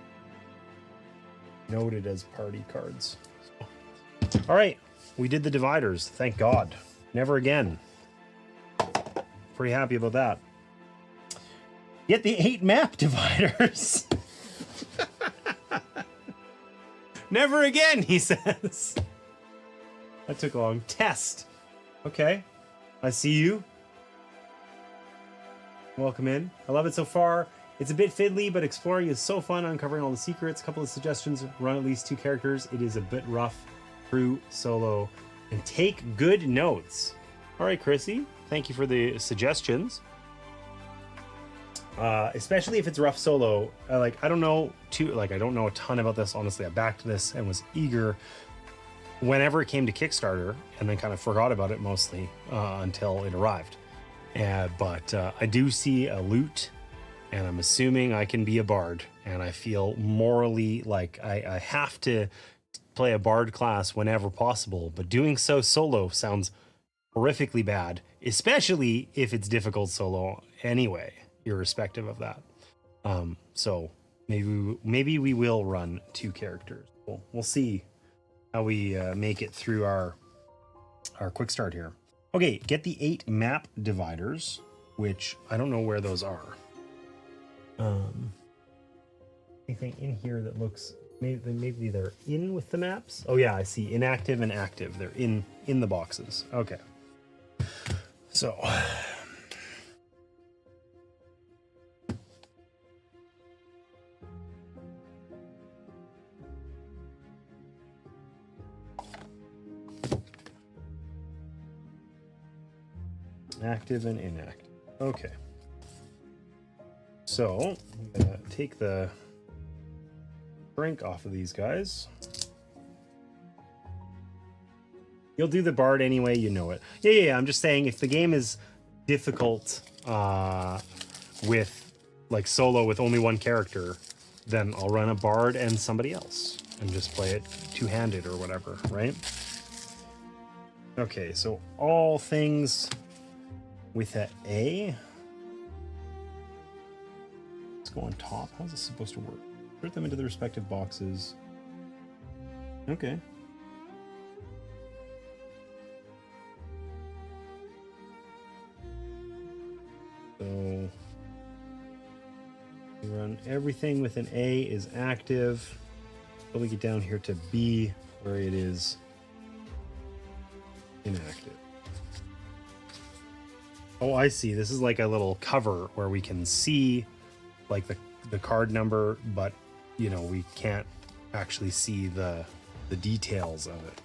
noted as party cards. So. All right, we did the dividers. Thank God. Never again. Pretty happy about that. Get the 8 map dividers. Never again, he says. That took long. Test. Okay, I see you. Welcome in. I love it so far. It's a bit fiddly, but exploring is so fun, uncovering all the secrets. A couple of suggestions: run at least 2 characters. It is a bit rough. Crew, solo, and take good notes. All right, Chrissy, thank you for the suggestions. Especially if it's rough solo. I don't know a ton about this, honestly. I backed this and was eager whenever it came to Kickstarter, and then kind of forgot about it mostly until it arrived. But I do see a loot, and I'm assuming I can be a bard, and I feel morally like I have to play a bard class whenever possible, but doing so solo sounds horrifically bad, especially if it's difficult solo anyway, irrespective of that. So maybe we will run 2 characters. We'll see how we make it through our quick start here. Okay, get the 8 map dividers, which I don't know where those are. Anything in here that looks maybe they're in with the maps? Oh yeah, I see inactive and active. They're in the boxes. Okay. So active and inactive. Okay. So I'm gonna take the drink off of these guys. You'll do the bard anyway, you know it. Yeah. I'm just saying, if the game is difficult with like solo with only 1 character, then I'll run a bard and somebody else and just play it two-handed or whatever, right? Okay, so all things with an A. Let's go on top. How's this supposed to work? Put them into the respective boxes. Okay. So we run everything with an A is active. Till we get down here to B, where it is inactive. Oh, I see. This is like a little cover where we can see like the card number, but you know, we can't actually see the details of it.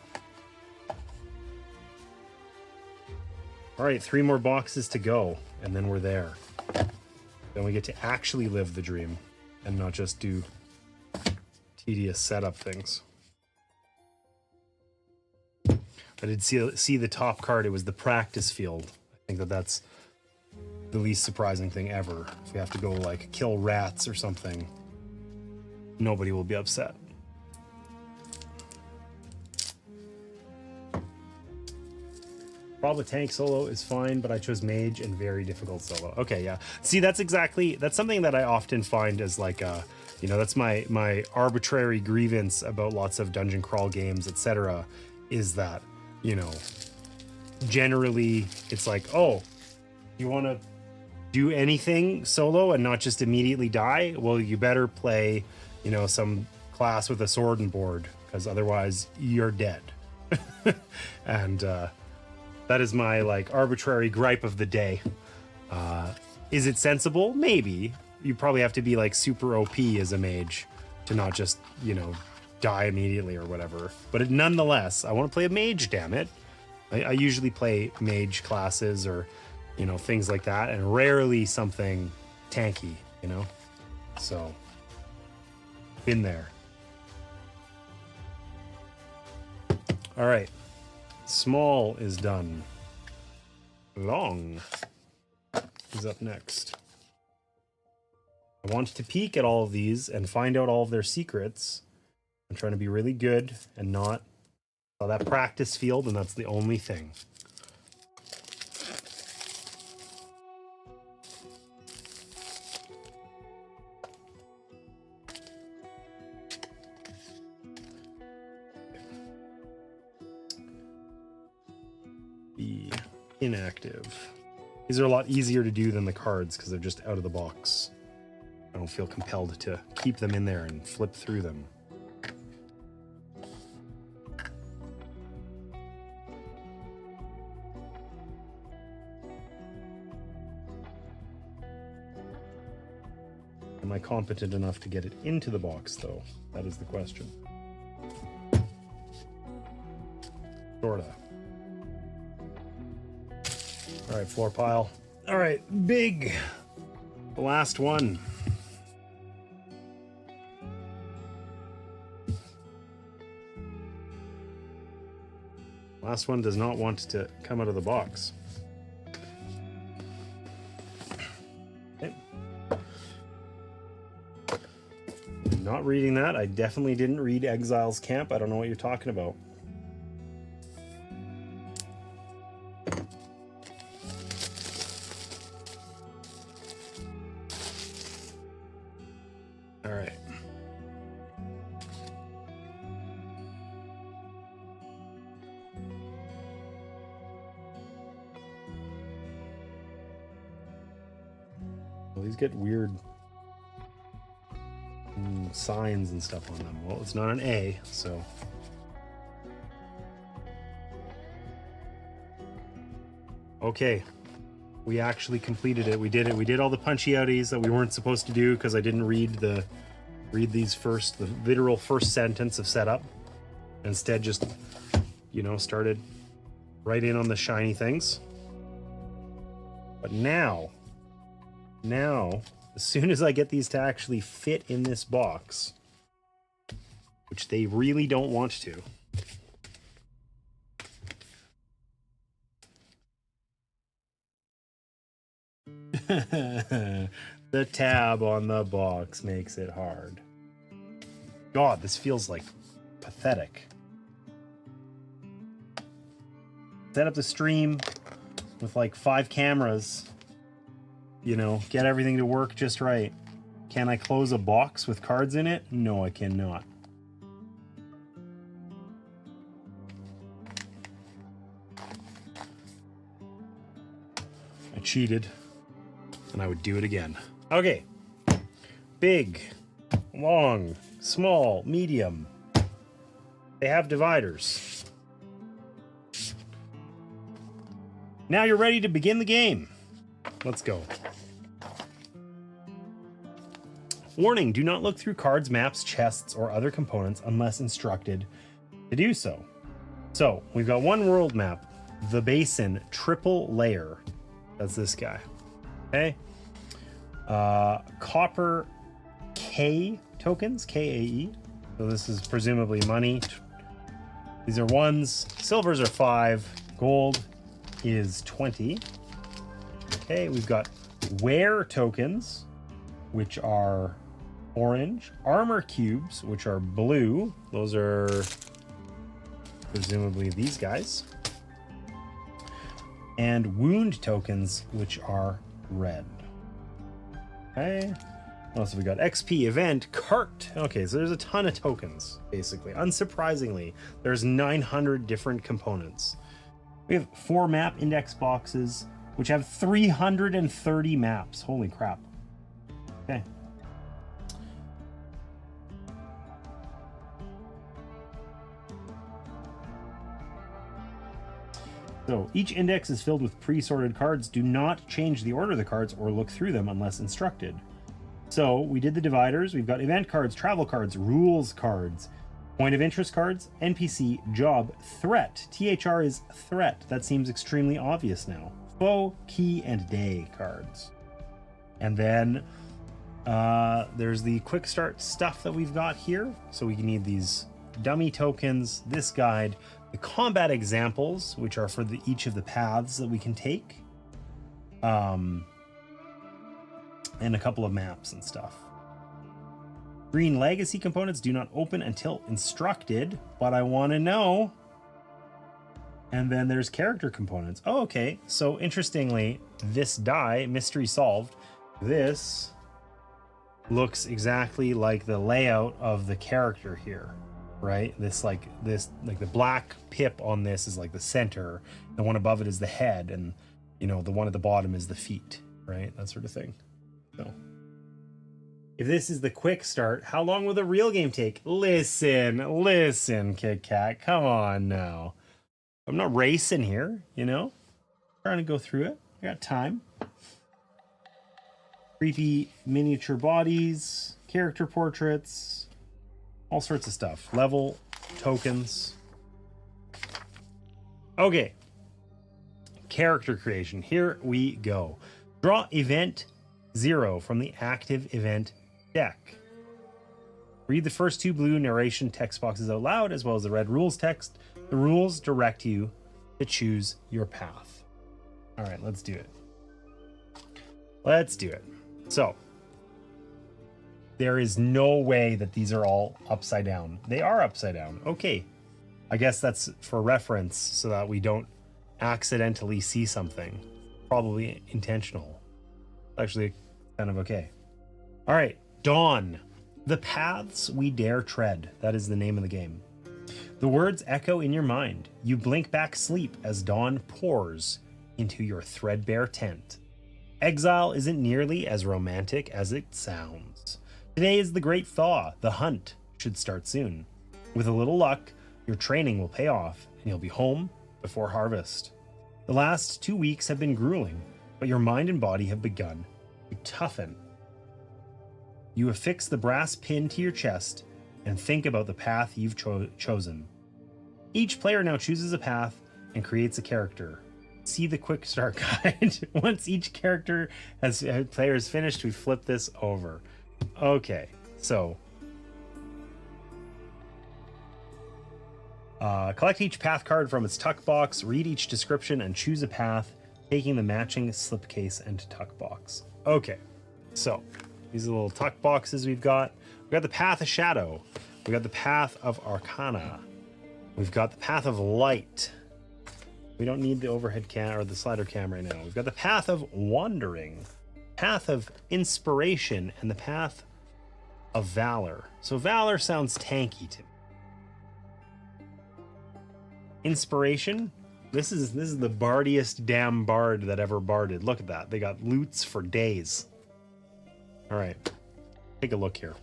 All right, 3 more boxes to go, and then we're there. Then we get to actually live the dream and not just do tedious setup things. I did see the top card. It was the practice field. I think that's the least surprising thing ever. If we have to go like kill rats or something, nobody will be upset. Probably tank solo is fine, but I chose mage and very difficult solo. Okay, yeah. See, that's something that I often find as like you know, that's my arbitrary grievance about lots of dungeon crawl games, etc. is that, you know, generally it's like, oh, you want to do anything solo and not just immediately die? Well, you better play, you know, some class with a sword and board, because otherwise you're dead. And that is my like arbitrary gripe of the day. Is it sensible? Maybe. You probably have to be like super OP as a mage to not just, you know, die immediately or whatever. But nonetheless, I want to play a mage, damn it. I usually play mage classes or, you know, things like that, and rarely something tanky, you know? So, been there. All right. Small is done. Long is up next. I want to peek at all of these and find out all of their secrets. I'm trying to be really good and not that practice field, and that's the only thing. Be inactive. These are a lot easier to do than the cards because they're just out of the box. I don't feel compelled to keep them in there and flip through them. Am I competent enough to get it into the box, though? That is the question. Sorta. All right, floor pile. All right, big. The last one. Last one does not want to come out of the box. Okay. Not reading that. I definitely didn't read Exile's Camp. I don't know what you're talking about. All right. Well, these get weird signs and stuff on them. Well, it's not an A, so. Okay. We actually completed it. We did it. We did all the punchy outies that we weren't supposed to do because I didn't read the literal first sentence of setup. Instead, just, you know, started right in on the shiny things. But now, as soon as I get these to actually fit in this box, which they really don't want to, the tab on the box makes it hard. God, this feels like pathetic. Set up the stream with like 5 cameras, you know, get everything to work just right. Can I close a box with cards in it? No, I cannot. I cheated, and I would do it again. Okay. Big, long, small, medium. They have dividers. Now you're ready to begin the game. Let's go. Warning, do not look through cards, maps, chests, or other components unless instructed to do so. So, we've got one world map, the Basin Triple Layer. That's this guy. Okay. Copper K tokens, KAE. So this is presumably money. These are 1s. Silvers are 5. Gold is 20. Okay, we've got wear tokens, which are orange. Armor cubes, which are blue. Those are presumably these guys. And wound tokens, which are red. Okay. What else have we got? XP event cart. Okay, so there's a ton of tokens, basically. Unsurprisingly, there's 900 different components. We have 4 map index boxes, which have 330 maps. Holy crap. Okay. So each index is filled with pre-sorted cards. Do not change the order of the cards or look through them unless instructed. So we did the dividers. We've got event cards, travel cards, rules cards, point of interest cards, NPC, job, threat. THR is threat. That seems extremely obvious now. Foe, key, and day cards. And then there's the quick start stuff that we've got here. So we need these dummy tokens, this guide, the combat examples, which are for each of the paths that we can take, and a couple of maps and stuff. Green legacy components do not open until instructed, but I want to know. And then there's character components. Oh, okay. So interestingly, this die, mystery solved, this looks exactly like the layout of the character here. Right, this like the black pip on this is like the center, the one above it is the head, and you know the one at the bottom is the feet, right? That sort of thing. So if this is the quick start, how long will the real game take? Listen, Kit Kat, come on now. I'm not racing here, you know. I'm trying to go through it. I got time. Creepy miniature bodies, character portraits. All sorts of stuff. Level, tokens. Okay. Character creation. Here we go. Draw event 0 from the active event deck. Read the first 2 blue narration text boxes out loud, as well as the red rules text. The rules direct you to choose your path. All right, let's do it. Let's do it. So, there is no way that these are all upside down. They are upside down. Okay. I guess that's for reference so that we don't accidentally see something. Probably intentional. Actually, kind of okay. All right. Dawn. The paths we dare tread. That is the name of the game. The words echo in your mind. You blink back sleep as dawn pours into your threadbare tent. Exile isn't nearly as romantic as it sounds. Today is the great thaw. The hunt should start soon. With a little luck, your training will pay off and you'll be home before harvest. The last 2 weeks have been grueling, but your mind and body have begun to toughen. You affix the brass pin to your chest and think about the path you've chosen. Each player now chooses a path and creates a character. See the quick start guide. Once each player has finished, we flip this over. Okay, so collect each path card from its tuck box, read each description, and choose a path, taking the matching slipcase and tuck box. Okay, so these are the little tuck boxes we've got. We've got the Path of Shadow. We got the Path of Arcana. We've got the Path of Light. We don't need the overhead cam or the slider cam right now. We've got the Path of Wandering, Path of Inspiration, and the Path of Valor. So Valor sounds tanky to me. Inspiration. This is the bardiest damn bard that ever barded. Look at that. They got loots for days. All right. Take a look here.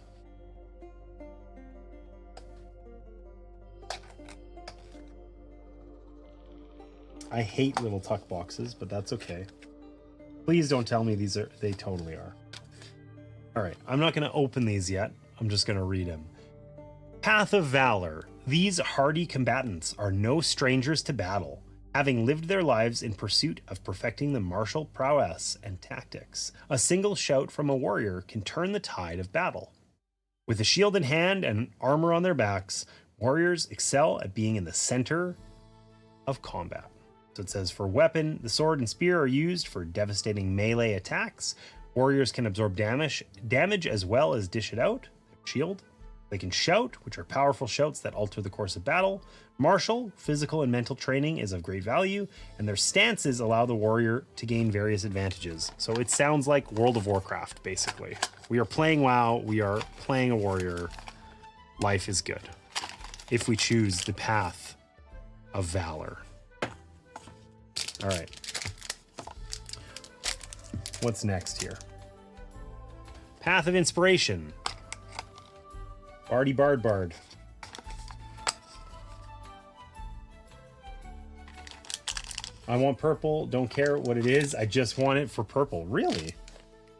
I hate little tuck boxes, but that's okay. Please don't tell me these are, they totally are. All right, I'm not going to open these yet. I'm just going to read them. Path of Valor. These hardy combatants are no strangers to battle, having lived their lives in pursuit of perfecting the martial prowess and tactics. A single shout from a warrior can turn the tide of battle. With a shield in hand and armor on their backs, warriors excel at being in the center of combat. So it says, for weapon, the sword and spear are used for devastating melee attacks. Warriors can absorb damage as well as dish it out. Shield. They can shout, which are powerful shouts that alter the course of battle. Martial, physical and mental training is of great value, and their stances allow the warrior to gain various advantages. So it sounds like World of Warcraft, basically. We are playing WoW, we are playing a warrior. Life is good. If we choose the Path of Valor. All right. What's next here? Path of Inspiration. Bardy Bard. I want purple. Don't care what it is. I just want it for purple. Really?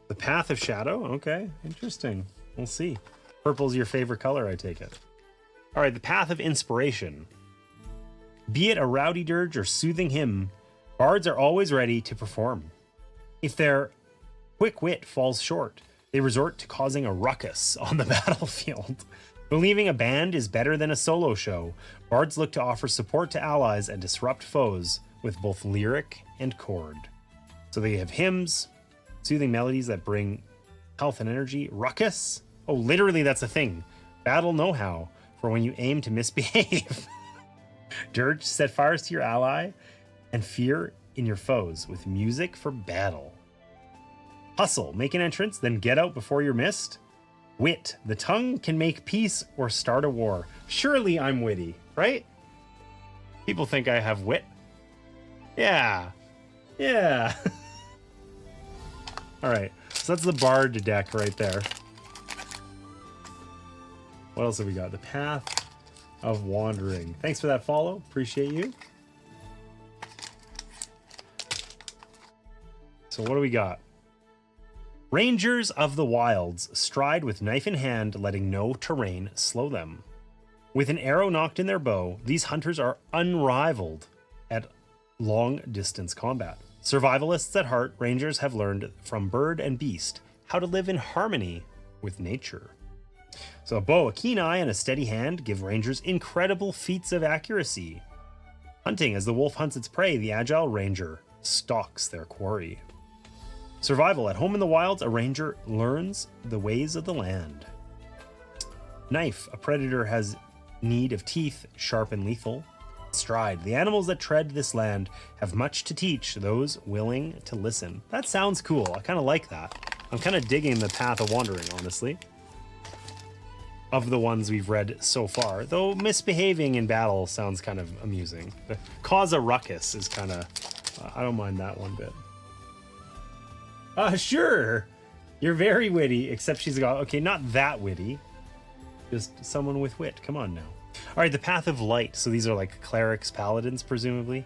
The Path of Shadow? Okay. Interesting. We'll see. Purple's your favorite color, I take it. All right. The Path of Inspiration. Be it a rowdy dirge or soothing hymn, bards are always ready to perform. If their quick wit falls short, they resort to causing a ruckus on the battlefield. Believing a band is better than a solo show, bards look to offer support to allies and disrupt foes with both lyric and chord. So they have hymns, soothing melodies that bring health and energy. Ruckus? Oh, literally that's a thing. Battle know-how for when you aim to misbehave. Dirge, set fires to your ally and fear in your foes with music for battle. Hustle, make an entrance, then get out before you're missed. Wit, the tongue can make peace or start a war. Surely I'm witty, right? People think I have wit. Yeah. All right, so that's the Bard deck right there. What else have we got? The Path of Wandering. Thanks for that follow. Appreciate you. So what do we got? Rangers of the Wilds stride with knife in hand, letting no terrain slow them. With an arrow knocked in their bow, these hunters are unrivaled at long-distance combat. Survivalists at heart, Rangers have learned from bird and beast how to live in harmony with nature. So a bow, a keen eye, and a steady hand give Rangers incredible feats of accuracy. Hunting, as the wolf hunts its prey, the agile Ranger stalks their quarry. Survival, at home in the wilds, a ranger learns the ways of the land. Knife, a predator has need of teeth, sharp and lethal. Stride, the animals that tread this land have much to teach those willing to listen. That sounds cool. I kind of like that. I'm kind of digging the Path of Wandering, honestly. Of the ones we've read so far, though misbehaving in battle sounds kind of amusing. Cause a ruckus is kind of, I don't mind that one bit. Sure. You're very witty, except she's got, okay, not that witty. Just someone with wit. Come on now. All right, the Path of Light. So these are like clerics, paladins, presumably.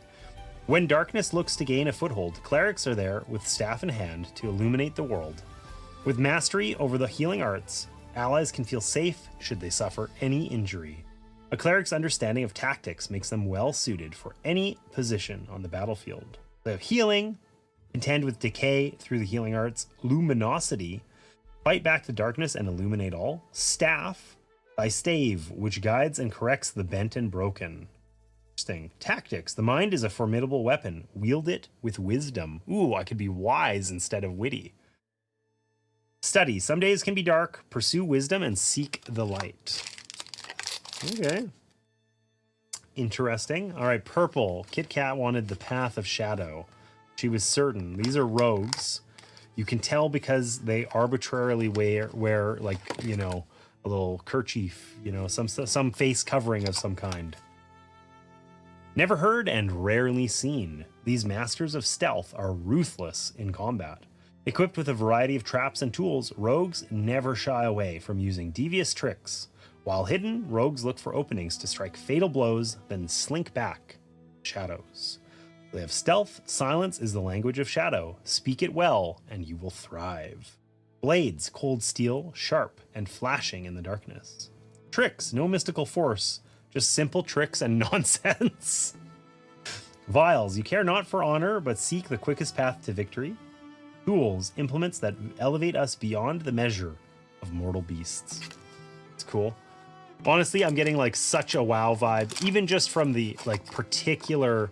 When darkness looks to gain a foothold, clerics are there with staff in hand to illuminate the world. With mastery over the healing arts, allies can feel safe should they suffer any injury. A cleric's understanding of tactics makes them well suited for any position on the battlefield. They have healing, contend with decay through the healing arts. Luminosity, fight back the darkness and illuminate all. Staff, thy stave, which guides and corrects the bent and broken. Interesting. Tactics, the mind is a formidable weapon. Wield it with wisdom. Ooh, I could be wise instead of witty. Study, some days can be dark. Pursue wisdom and seek the light. Okay. Interesting. All right, purple. Kit Kat wanted the Path of Shadow. She was certain. These are rogues. You can tell because they arbitrarily wear like, you know, a little kerchief, you know, some face covering of some kind. Never heard and rarely seen. These masters of stealth are ruthless in combat. Equipped with a variety of traps and tools, rogues never shy away from using devious tricks. While hidden, rogues look for openings to strike fatal blows, then slink back. Shadows. They have stealth. Silence is the language of shadow. Speak it well, and you will thrive. Blades, cold steel, sharp and flashing in the darkness. Tricks, no mystical force, just simple tricks and nonsense. Vials, you care not for honor, but seek the quickest path to victory. Tools, implements that elevate us beyond the measure of mortal beasts. It's cool. Honestly, I'm getting like such a WoW vibe, even just from the like particular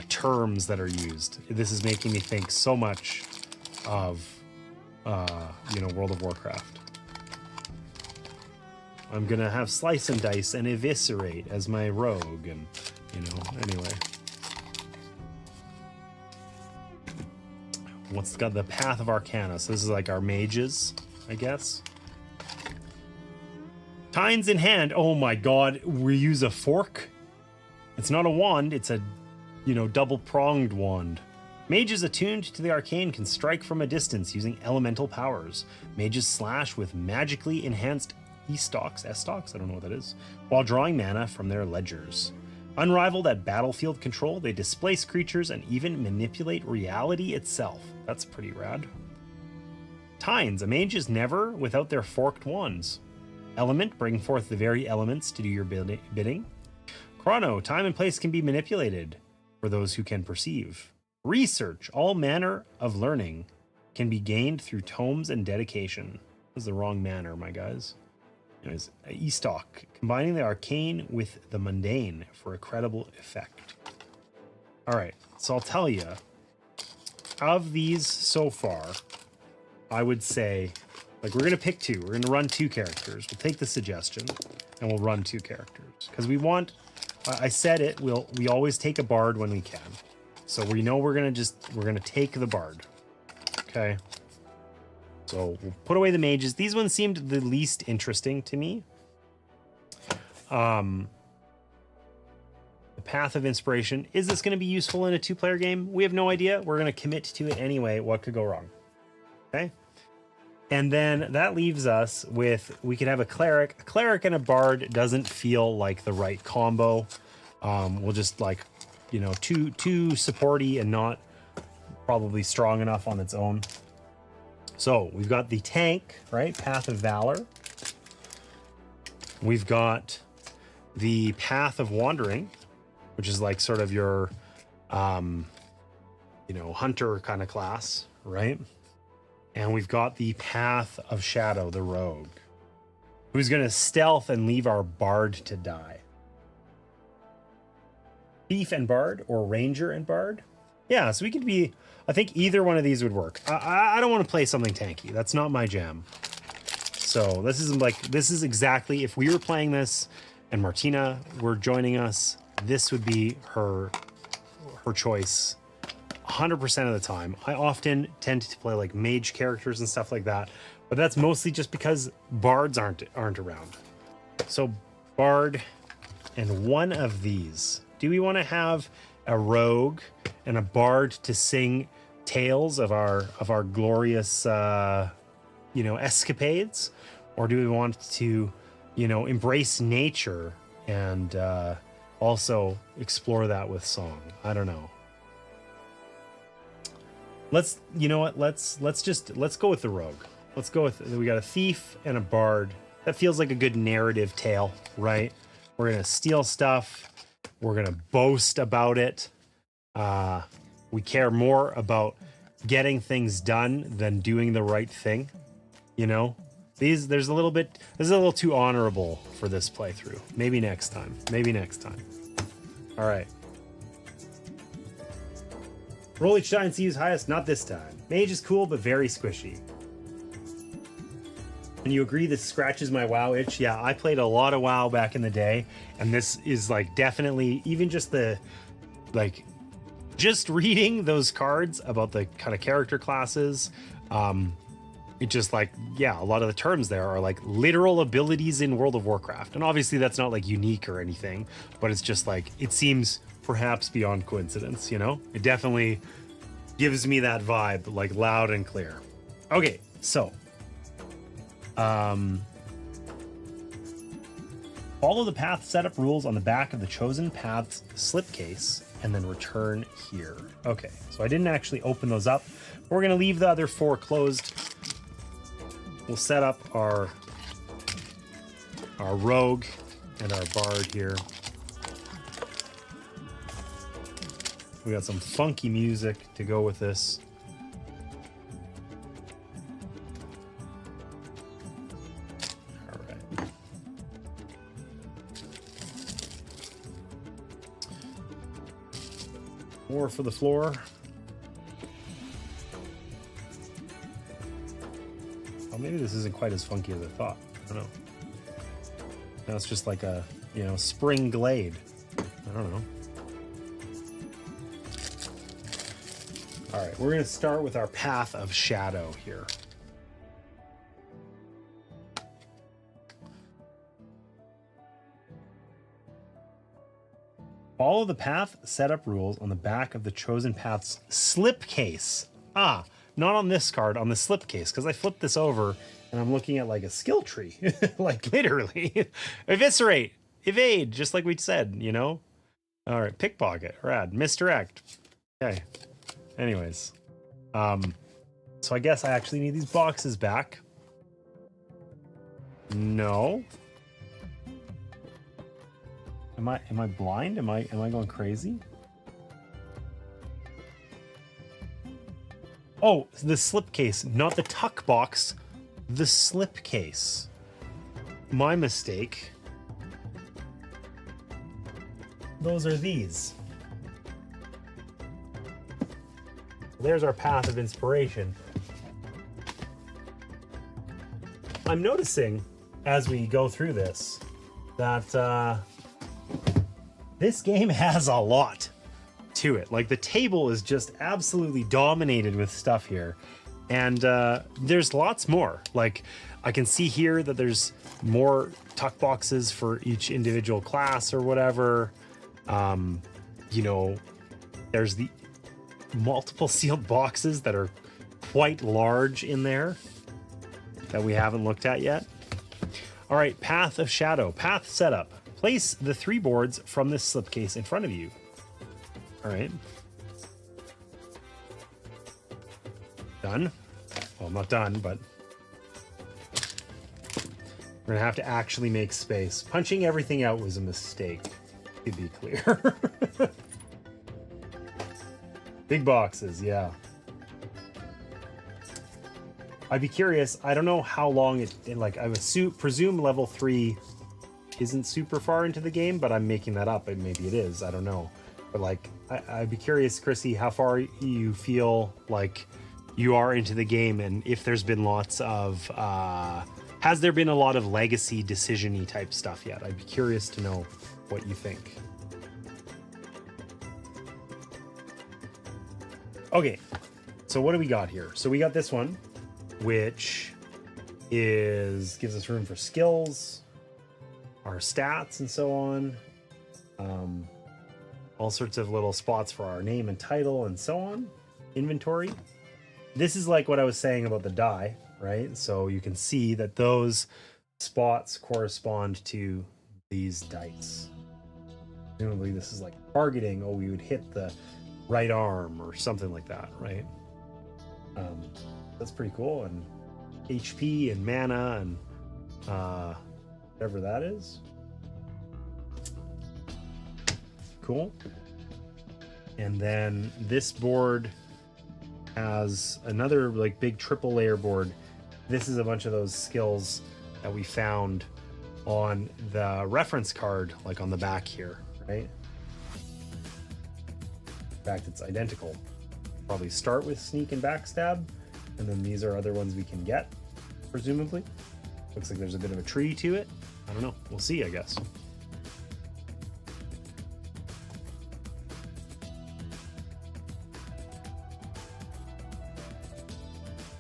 terms that are used. This is making me think so much of, you know, World of Warcraft. I'm gonna have slice and dice and eviscerate as my rogue, and you know, anyway. What's got the Path of Arcana? So this is like our mages, I guess. Tines in hand. Oh my god, we use a fork. It's not a wand, it's a, you know, double-pronged wand. Mages attuned to the arcane can strike from a distance using elemental powers. Mages slash with magically enhanced E-stocks, S-stocks, I don't know what that is, while drawing mana from their ledgers. Unrivaled at battlefield control, they displace creatures and even manipulate reality itself. That's pretty rad. Tines, a mage is never without their forked wands. Element, bring forth the very elements to do your bidding. Chrono, time and place can be manipulated for those who can perceive. Research, all manner of learning can be gained through tomes and dedication. This is the wrong manner, my guys. Anyways, E-stock, combining the arcane with the mundane for a credible effect. All right, so I'll tell you, of these so far, I would say, like, we're gonna pick two. We're gonna run two characters. We'll take the suggestion, and we'll run two characters because we want. I said it. We always take a bard when we can, so we know we're gonna take the bard. Okay. So we'll put away the mages. These ones seemed the least interesting to me. The Path of Inspiration. Is this going to be useful in a two-player game? We have no idea. We're going to commit to it anyway. What could go wrong? Okay. And then that leaves us with, we could have a cleric. A cleric and a bard doesn't feel like the right combo. We'll just like, you know, too supporty and not probably strong enough on its own. So we've got the tank, right? Path of Valor. We've got the Path of Wandering, which is like sort of your, you know, hunter kind of class, right? And we've got the Path of Shadow, the rogue, who's going to stealth and leave our bard to die. Thief and bard, or ranger and bard. Yeah, so we could be, I think either one of these would work. I don't want to play something tanky. That's not my jam. So this is exactly, if we were playing this and Martina were joining us, this would be her choice 100% of the time. I often tend to play like mage characters and stuff like that, but that's mostly just because bards aren't around. So bard and one of these. Do we want to have a rogue and a bard to sing tales of our glorious you know, escapades, or do we want to, you know, embrace nature and also explore that with song? I don't know. Let's, you know what, let's go with the rogue. Let's go with, we got a thief and a bard. That feels like a good narrative tale, right? We're gonna steal stuff, we're gonna boast about it. We care more about getting things done than doing the right thing. You know, this is a little too honorable for this playthrough. Maybe next time. All right. Roll each die and see who's highest. Not this time. Mage is cool, but very squishy. And you agree this scratches my WoW itch? Yeah, I played a lot of WoW back in the day, and this is like definitely even just the like just reading those cards about the kind of character classes. It just like, yeah, a lot of the terms there are like literal abilities in World of Warcraft. And obviously that's not like unique or anything, but it's just like, it seems perhaps beyond coincidence, you know? It definitely gives me that vibe, like loud and clear. Okay, so follow the path setup rules on the back of the chosen path's slipcase and then return here. Okay, so I didn't actually open those up. We're gonna leave the other 4 closed. We'll set up our rogue and our bard here. We got some funky music to go with this. All right. More for the floor. Oh, maybe this isn't quite as funky as I thought. I don't know. Now it's just like a, you know, spring glade. I don't know. All right, we're going to start with our Path of Shadow here. Follow the path setup rules on the back of the chosen path's slipcase. Ah, not on this card, on the slipcase, because I flipped this over and I'm looking at like a skill tree, like literally. Eviscerate, evade, just like we said, you know? All right, pickpocket, rad, misdirect. Okay, anyways. So I guess I actually need these boxes back. No. Am I blind? Am I going crazy? Oh, the slipcase, not the tuck box, the slipcase. My mistake. Those are these. There's our path of inspiration. I'm noticing as we go through this that this game has a lot to it. Like the table is just absolutely dominated with stuff here. And there's lots more. Like I can see here that there's more tuck boxes for each individual class or whatever. You know, there's the multiple sealed boxes that are quite large in there that we haven't looked at yet. All right, Path of Shadow, path setup. Place the 3 boards from this slipcase in front of you. All right. Done. Well, I'm not done, but we're gonna have to actually make space. Punching everything out was a mistake, to be clear. Big boxes, yeah. I'd be curious. I don't know how long it like I would presume level 3 isn't super far into the game, but I'm making that up. Maybe it is. I don't know. But like, I'd be curious, Chrissy, how far you feel like you are into the game, and if there's been lots of, has there been a lot of legacy decision-y type stuff yet? I'd be curious to know what you think. Okay, so what do we got here? So we got this one, which gives us room for skills, our stats, and so on. All sorts of little spots for our name and title and so on. Inventory. This is like what I was saying about the die, right? So you can see that those spots correspond to these dice. Presumably this is like targeting. Oh, we would hit the right arm or something like that, right? That's pretty cool. And HP and mana and whatever that is. Cool. And then this board has another like big triple layer board. This is a bunch of those skills that we found on the reference card, like on the back here, right? In fact, it's identical. Probably start with sneak and backstab, and then these are other ones we can get, presumably. Looks like there's a bit of a tree to it. I don't know. We'll see, I guess.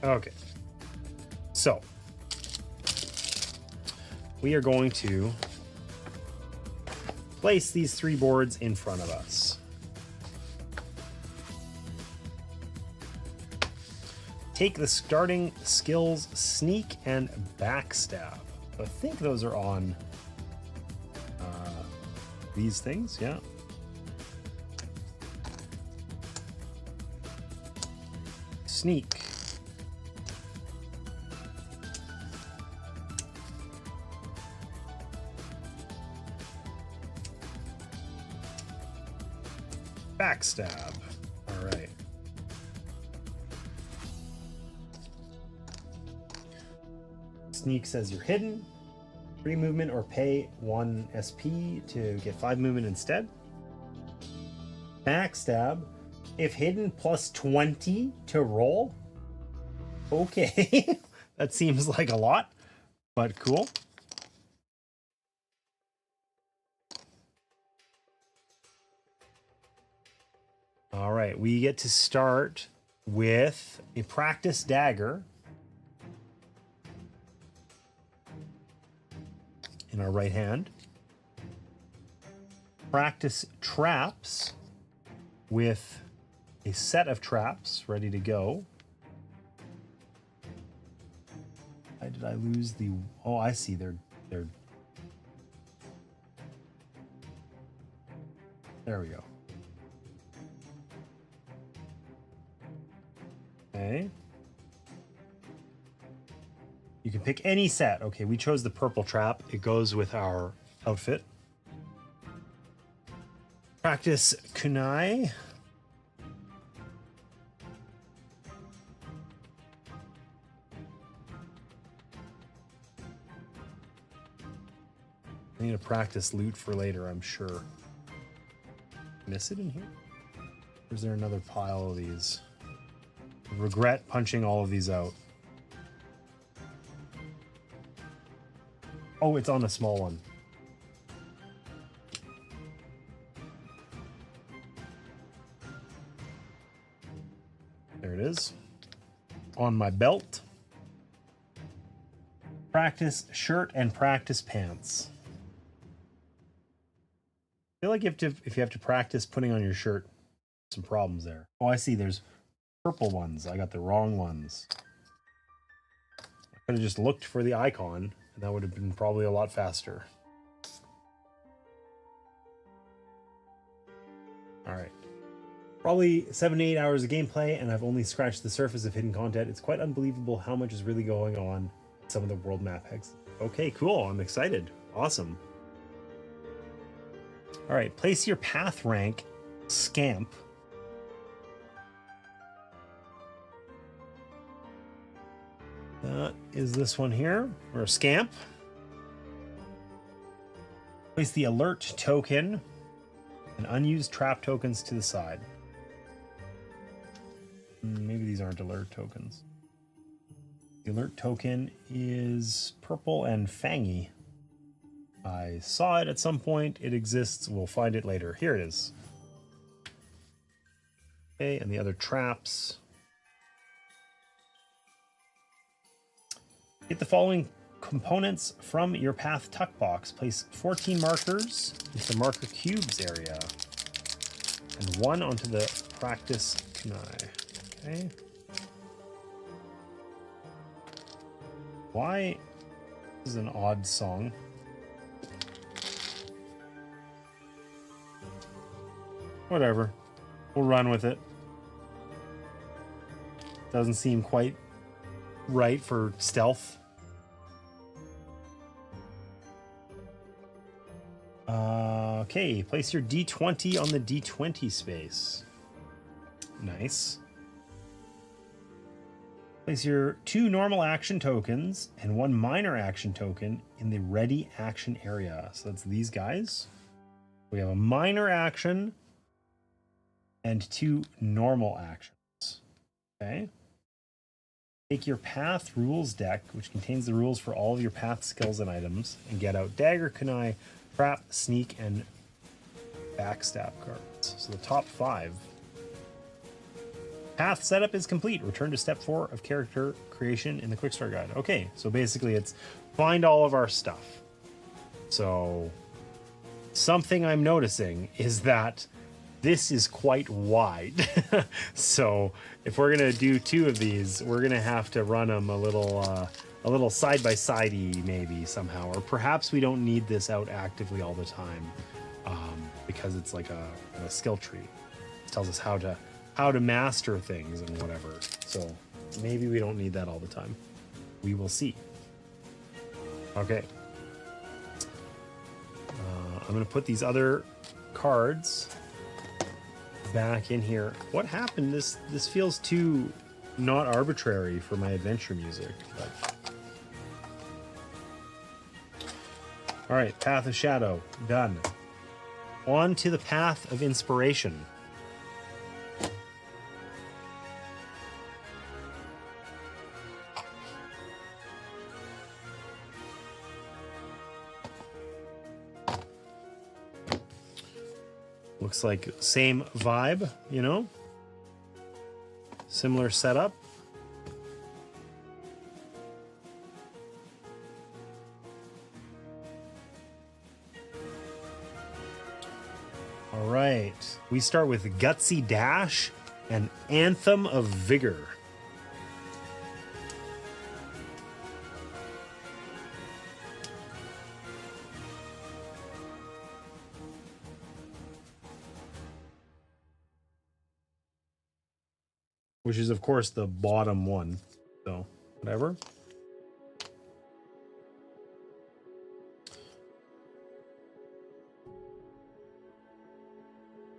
Okay. So we are going to place these 3 boards in front of us. Take the starting skills Sneak and Backstab. I think those are on these things, yeah. Sneak. Backstab. All right. Sneak says you're hidden. Free movement or pay 1 SP to get 5 movement instead. Backstab. If hidden, plus 20 to roll. Okay. That seems like a lot, but cool. All right, we get to start with a practice dagger in our right hand. Practice traps with a set of traps ready to go. Why did I lose the... Oh, I see. They're... There we go. Okay. You can pick any set. Okay, we chose the purple trap. It goes with our outfit. Practice kunai. I need to practice loot for later, I'm sure. Miss it in here? Or is there another pile of these? I regret punching all of these out. Oh, it's on a small one. There it is. On my belt. Practice shirt and practice pants. I feel like if you have to practice putting on your shirt, some problems there. Oh, I see. There's purple ones. I got the wrong ones. I could have just looked for the icon, and that would have been probably a lot faster. All right. Probably 7 to 8 hours of gameplay, and I've only scratched the surface of hidden content. It's quite unbelievable how much is really going on in some of the world map hexes. Okay, cool. I'm excited. Awesome. All right, place your path rank, Scamp. That is this one here, or Scamp. Place the alert token and unused trap tokens to the side. Maybe these aren't alert tokens. The alert token is purple and fangy. I saw it at some point. It exists. We'll find it later. Here it is. Okay, and the other traps. Get the following components from your path tuck box. Place 14 markers into the marker cubes area. And 1 onto the practice kunai. Okay. Why? This is an odd song. Whatever. We'll run with it. Doesn't seem quite right for stealth. Okay, place your D20 on the D20 space. Nice. Place your 2 normal action tokens and 1 minor action token in the ready action area. So that's these guys. We have a minor action and 2 normal actions. Okay. Take your path rules deck, which contains the rules for all of your path skills and items, and get out dagger, kunai, trap, sneak, and backstab cards. So the top 5. Path setup is complete. Return to step 4 of character creation in the quick start guide. Okay, so basically it's find all of our stuff. So something I'm noticing is that this is quite wide. So if we're gonna do 2 of these, we're gonna have to run them a little side by sidey maybe somehow, or perhaps we don't need this out actively all the time because it's like a skill tree. It tells us how to master things and whatever. So maybe we don't need that all the time. We will see. Okay. I'm gonna put these other cards back in here. What happened? This feels too not arbitrary for my adventure music. But... All right, Path of Shadow, done. On to the Path of Inspiration. Looks like same vibe, you know? Similar setup. All right. We start with Gutsy Dash and Anthem of Vigor. Which is, of course, the bottom one. So, whatever.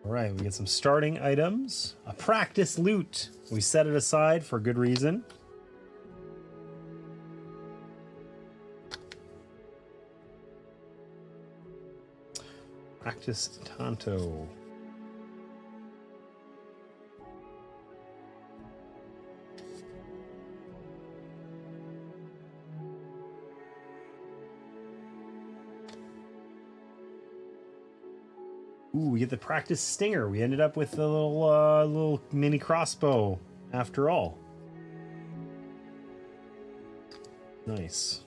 All right, we get some starting items. A practice loot. We set it aside for good reason. Practice Tanto. Ooh, we get the practice stinger. We ended up with a little mini crossbow after all. Nice.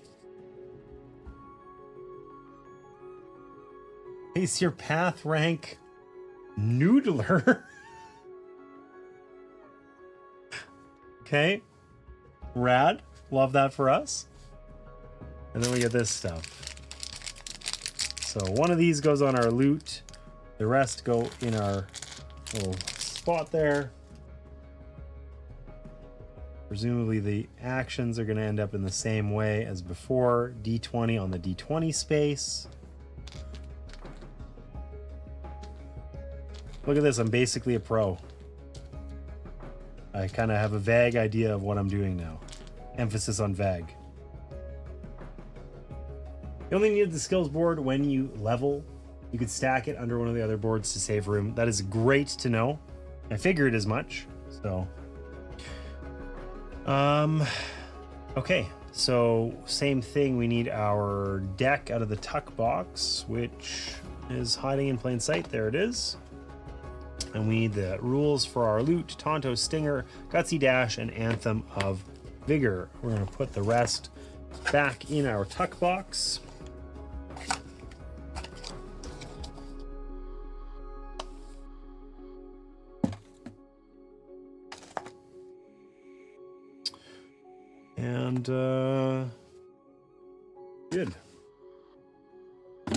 Base your path rank noodler. Okay. Rad. Love that for us. And then we get this stuff. So one of these goes on our loot. The rest go in our little spot there. Presumably the actions are going to end up in the same way as before. D20 on the D20 space. Look at this, I'm basically a pro. I kind of have a vague idea of what I'm doing now. Emphasis on vague. You only need the skills board when you level. You could stack it under one of the other boards to save room. That is great to know. I figured as much, so. Okay, so same thing. We need our deck out of the tuck box, which is hiding in plain sight. There it is. And we need the rules for our loot: Tonto, Stinger, Gutsy Dash, and Anthem of Vigor. We're going to put the rest back in our tuck box. And good.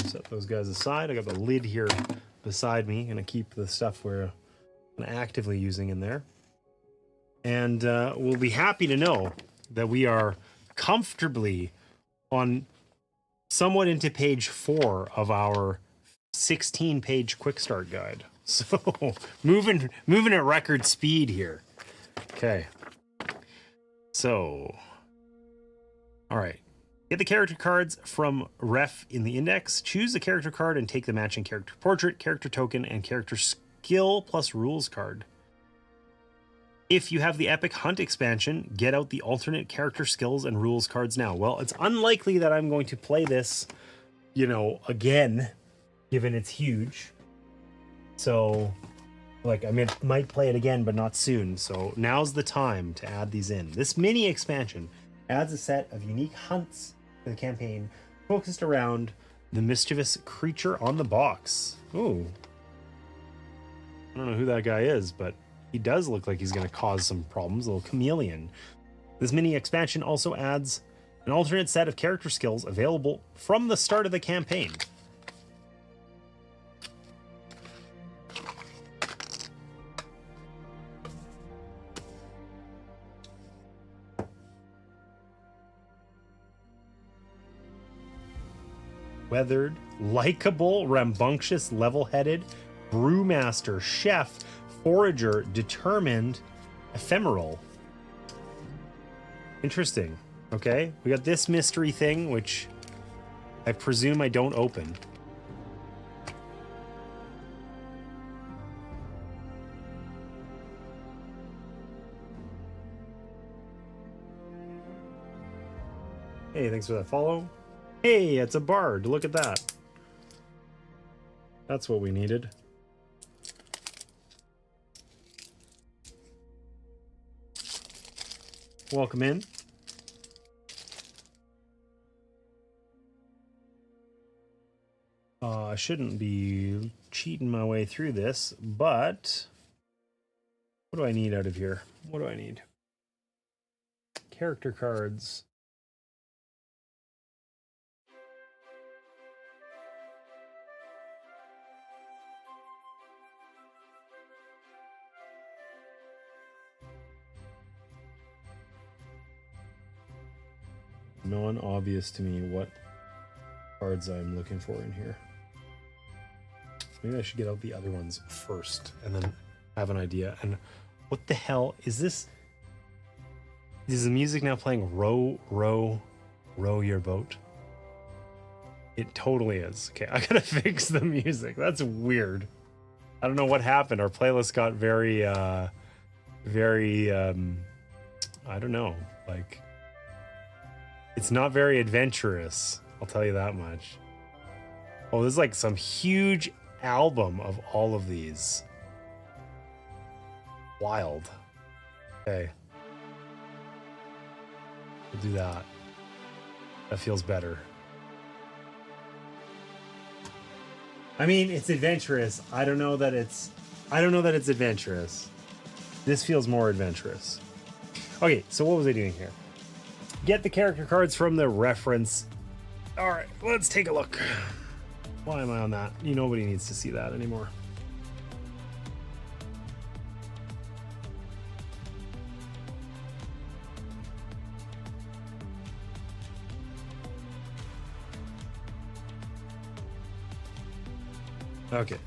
Set those guys aside. I got the lid here beside me. Gonna keep the stuff we're actively using in there. And we'll be happy to know that we are comfortably on somewhat into page 4 of our 16-page quick start guide. So moving at record speed here. Okay. So, all right. Get the character cards from ref in the index. Choose the character card and take the matching character portrait, character token, and character skill plus rules card. If you have the Epic Hunt expansion, get out the alternate character skills and rules cards now. Well, it's unlikely that I'm going to play this, you know, again, given it's huge. So, like, I might play it again, but not soon. So now's the time to add these in. This mini expansion adds a set of unique hunts to the campaign focused around the mischievous creature on the box. Ooh. I don't know who that guy is, but he does look like he's going to cause some problems, a little chameleon. This mini expansion also adds an alternate set of character skills available from the start of the campaign. Weathered, likable, rambunctious, level-headed, brewmaster, chef, forager, determined, ephemeral. Interesting. Okay, we got this mystery thing, which I presume I don't open. Hey, thanks for that follow. Hey, it's a bard. Look at that. That's what we needed. Welcome in. I shouldn't be cheating my way through this, but what do I need out of here? What do I need? Character cards. Non-obvious to me what cards I'm looking for in here. Maybe I should get out the other ones first and then have an idea. And what the hell is this? Is the music now playing row, row, row your boat? It totally is. Okay, I gotta fix the music. That's weird. I don't know what happened. Our playlist got very, I don't know, like, it's not very adventurous. I'll tell you that much. Oh, there's like some huge album of all of these. Wild. Okay. We'll do that. That feels better. I mean, it's adventurous. I don't know that it's adventurous. This feels more adventurous. Okay, so what was I doing here? Get the character cards from the reference. All right, let's take a look. Why am I on that? Nobody needs to see that anymore. Okay.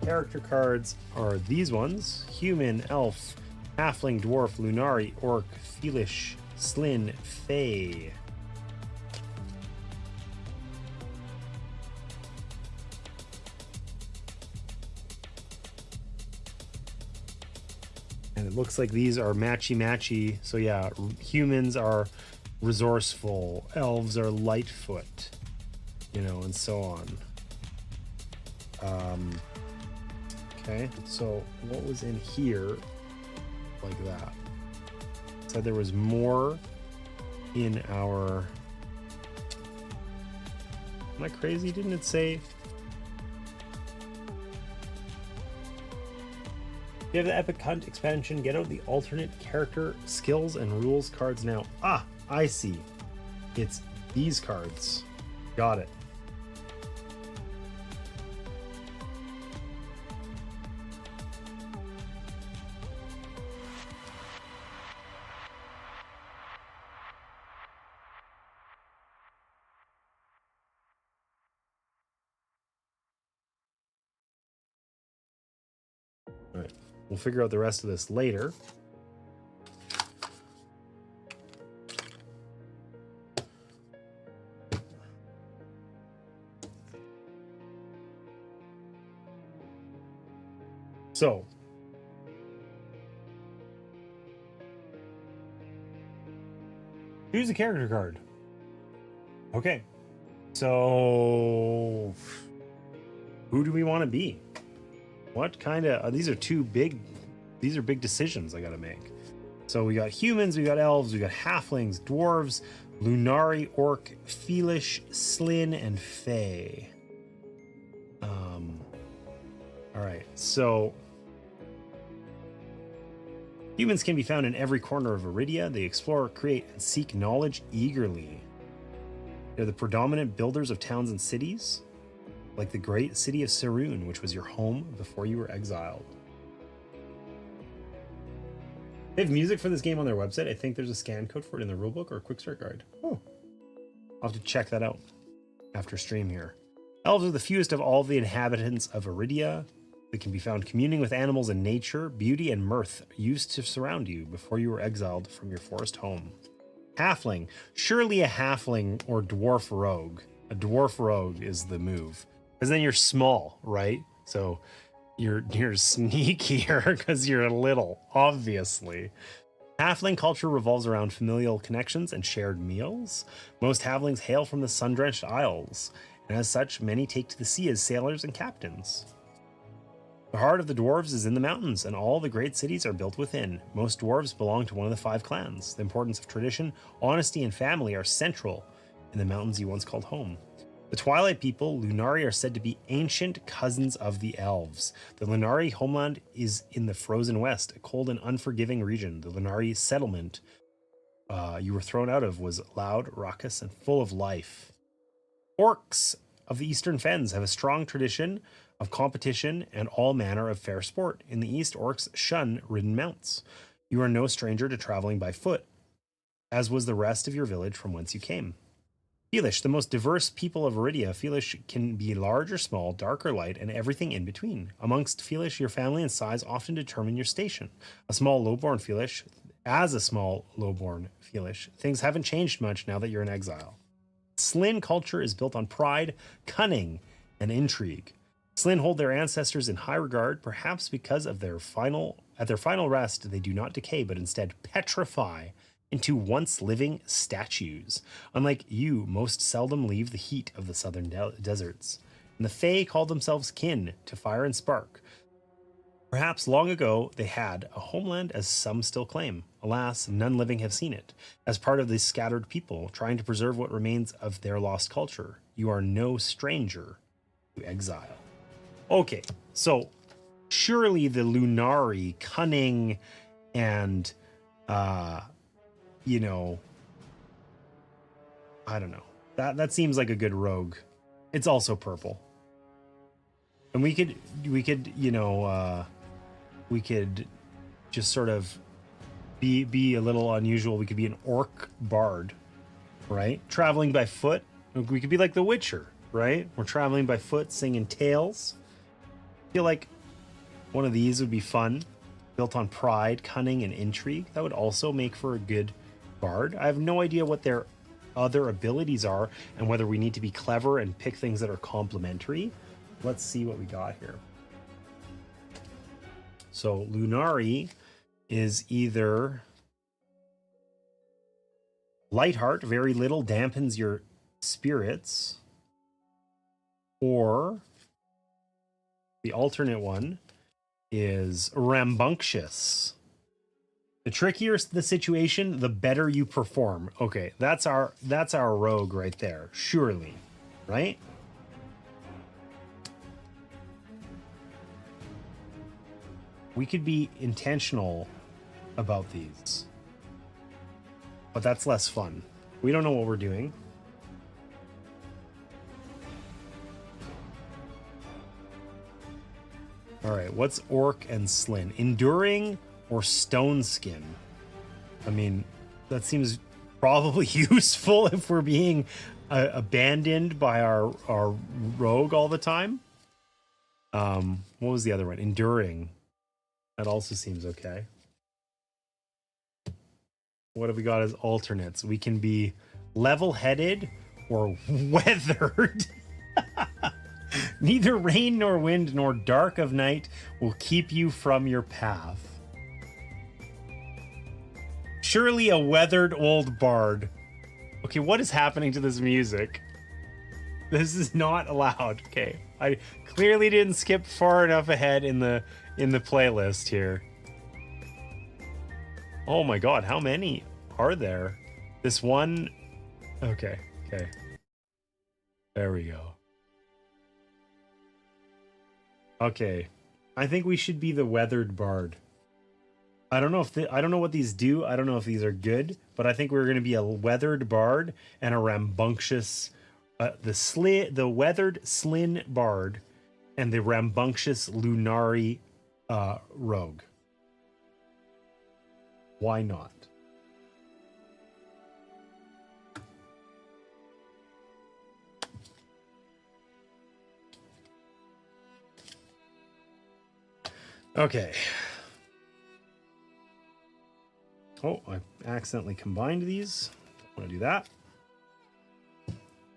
Character cards are these ones: human, elf, halfling, dwarf, lunari, orc, Felish, Slin, Fae. And it looks like these are matchy-matchy. So yeah, humans are resourceful, elves are lightfoot, and so on. Okay, so what was in here like that? Said there was more in our... Am I crazy? Didn't it say... If you have the Epic Hunt expansion, get out the alternate character skills and rules cards now. Ah, I see. It's these cards. Got it. All right, we'll figure out the rest of this later. So, Choose a character card. Okay. So who do we want to be? What kind of these are big decisions I gotta make. So we got humans, we got elves, we got halflings, dwarves, Lunari, orc, Feelish, Slin, and Fae. All right, so humans can be found in every corner of Arydia. They explore, create, and seek knowledge eagerly. They're the predominant builders of towns and cities, like the great city of Sarun, which was your home before you were exiled. They have music for this game on their website. I think there's a scan code for it in the rulebook or a quick start guide. Oh, I'll have to check that out after stream here. Elves are the fewest of all the inhabitants of Arydia. They can be found communing with animals and nature. Beauty and mirth used to surround you before you were exiled from your forest home. Halfling. Surely a halfling or dwarf rogue. A dwarf rogue is the move. Because then you're small, right? So you're sneakier because you're little, obviously. Halfling culture revolves around familial connections and shared meals. Most halflings hail from the sun-drenched isles, and as such, many take to the sea as sailors and captains. The heart of the dwarves is in the mountains, and all the great cities are built within. Most dwarves belong to one of the 5 clans. The importance of tradition, honesty, and family are central in the mountains you once called home. The Twilight people, Lunari, are said to be ancient cousins of the elves. The Lunari homeland is in the frozen west, a cold and unforgiving region. The Lunari settlement you were thrown out of was loud, raucous, and full of life. Orcs of the Eastern Fens have a strong tradition of competition and all manner of fair sport. In the east, orcs shun ridden mounts. You are no stranger to traveling by foot, as was the rest of your village from whence you came. Feelish, the most diverse people of Arydia. Feelish can be large or small, dark or light, and everything in between. Amongst Feelish, your family and size often determine your station. A small lowborn Feelish, things haven't changed much now that you're in exile. Slin culture is built on pride, cunning, and intrigue. Slin hold their ancestors in high regard, perhaps because of their final rest, they do not decay, but instead petrify into once living statues. Unlike you, most seldom leave the heat of the southern deserts. And the Fae call themselves kin to fire and spark. Perhaps long ago they had a homeland, as some still claim. Alas, none living have seen it. As part of these scattered people trying to preserve what remains of their lost culture, you are no stranger to exile. Okay, so surely the Lunari, cunning and, I don't know. That seems like a good rogue. It's also purple. And we could just sort of be a little unusual. We could be an orc bard, right? Traveling by foot. We could be like the Witcher, right? We're traveling by foot, singing tales. I feel like one of these would be fun. Built on pride, cunning, and intrigue. That would also make for a good bard. I have no idea what their other abilities are and whether we need to be clever and pick things that are complementary. Let's see what we got here. So Lunari is either Lightheart, very little, dampens your spirits, or the alternate one is Rambunctious. The trickier the situation, the better you perform. Okay, that's our rogue right there, surely, right? We could be intentional about these, but that's less fun. We don't know what we're doing. All right, what's Orc and Slin? Enduring or Stone Skin? I mean, that seems probably useful if we're being abandoned by our rogue all the time. What was the other one? Enduring. That also seems okay. What have we got as alternates? We can be level-headed or weathered. Neither rain nor wind nor dark of night will keep you from your path. Surely a weathered old bard Okay, what is happening to this music? This is not allowed. Okay, I clearly didn't skip far enough ahead in the playlist here. Oh my god, how many are there? This one. Okay, okay. There we go. Okay, I think we should be the weathered bard. I don't know if I don't know what these do. I don't know if these are good, but I think we're going to be a weathered bard and a rambunctious, the weathered Slin bard, and the rambunctious Lunari rogue. Why not? Okay. Oh, I accidentally combined these. Don't want to do that.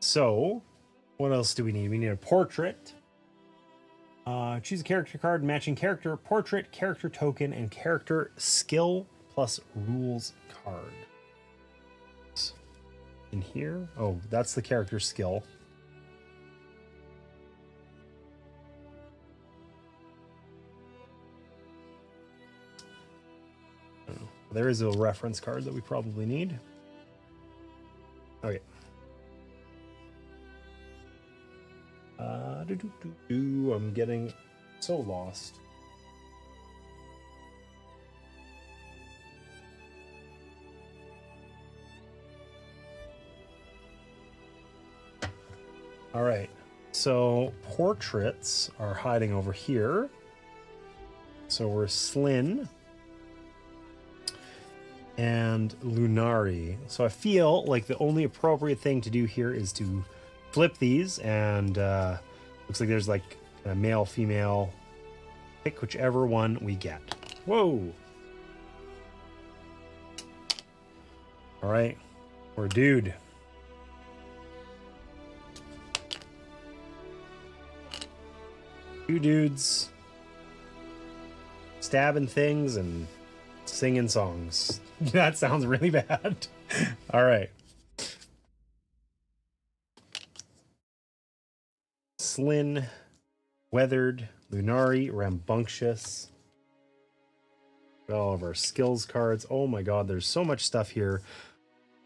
So, what else do we need? We need a portrait. Choose a character card, matching character, portrait, character token, and character skill plus rules card. In here? Oh, that's the character skill. There is a reference card that we probably need. Okay. I'm getting so lost. All right. So portraits are hiding over here. So we're Slin and Lunari. So I feel like the only appropriate thing to do here is to flip these, and looks like there's like a male, female. Pick whichever one we get. Whoa. All right. We're a dude. Two dudes stabbing things and singing songs. That sounds really bad. All right. Slin, weathered, Lunari, rambunctious. Got all of our skills cards. Oh my god, there's so much stuff here.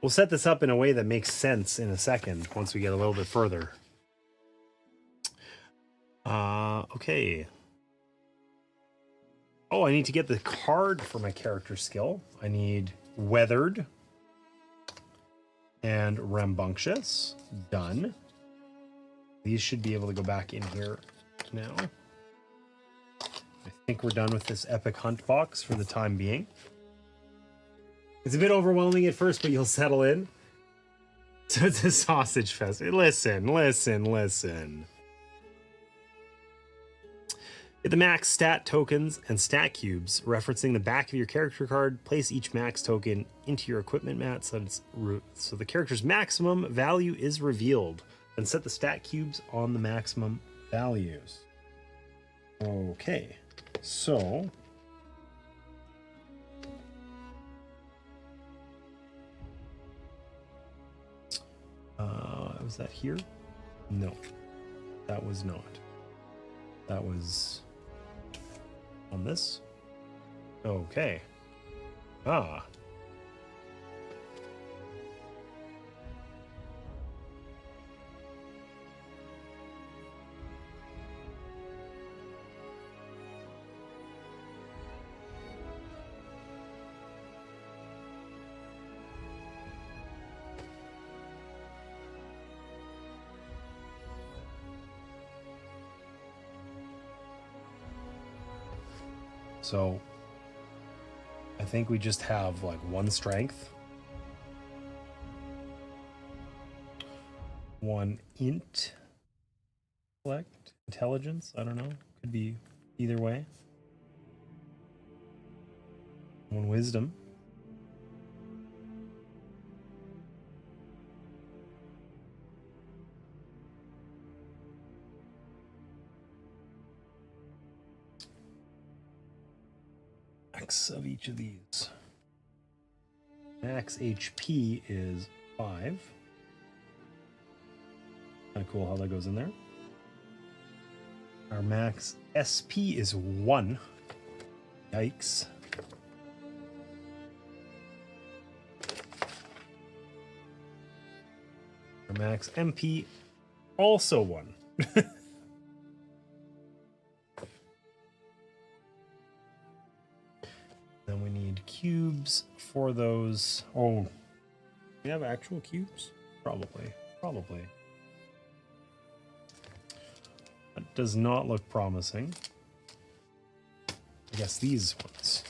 We'll set this up in a way that makes sense in a second once we get a little bit further. Okay. Oh, I need to get the card for my character skill. I need weathered and rambunctious. Done. These should be able to go back in here now. I think we're done with this epic hunt box for the time being. It's a bit overwhelming at first, but you'll settle in. So it's a sausage fest. Listen. Get the max stat tokens and stat cubes, referencing the back of your character card. Place each max token into your equipment mat so the character's maximum value is revealed. Then set the stat cubes on the maximum values. Okay, so was that here? No, that was not. That was on this. Okay. Ah. So I think we just have like one strength, one intelligence. I don't know. Could be either way. One wisdom. Of each of these. Max HP is 5. Kind of cool how that goes in there. Our max SP is 1. Yikes. Our max MP also 1. Then we need cubes for those. Oh, we have actual cubes? Probably. That does not look promising. I guess these ones.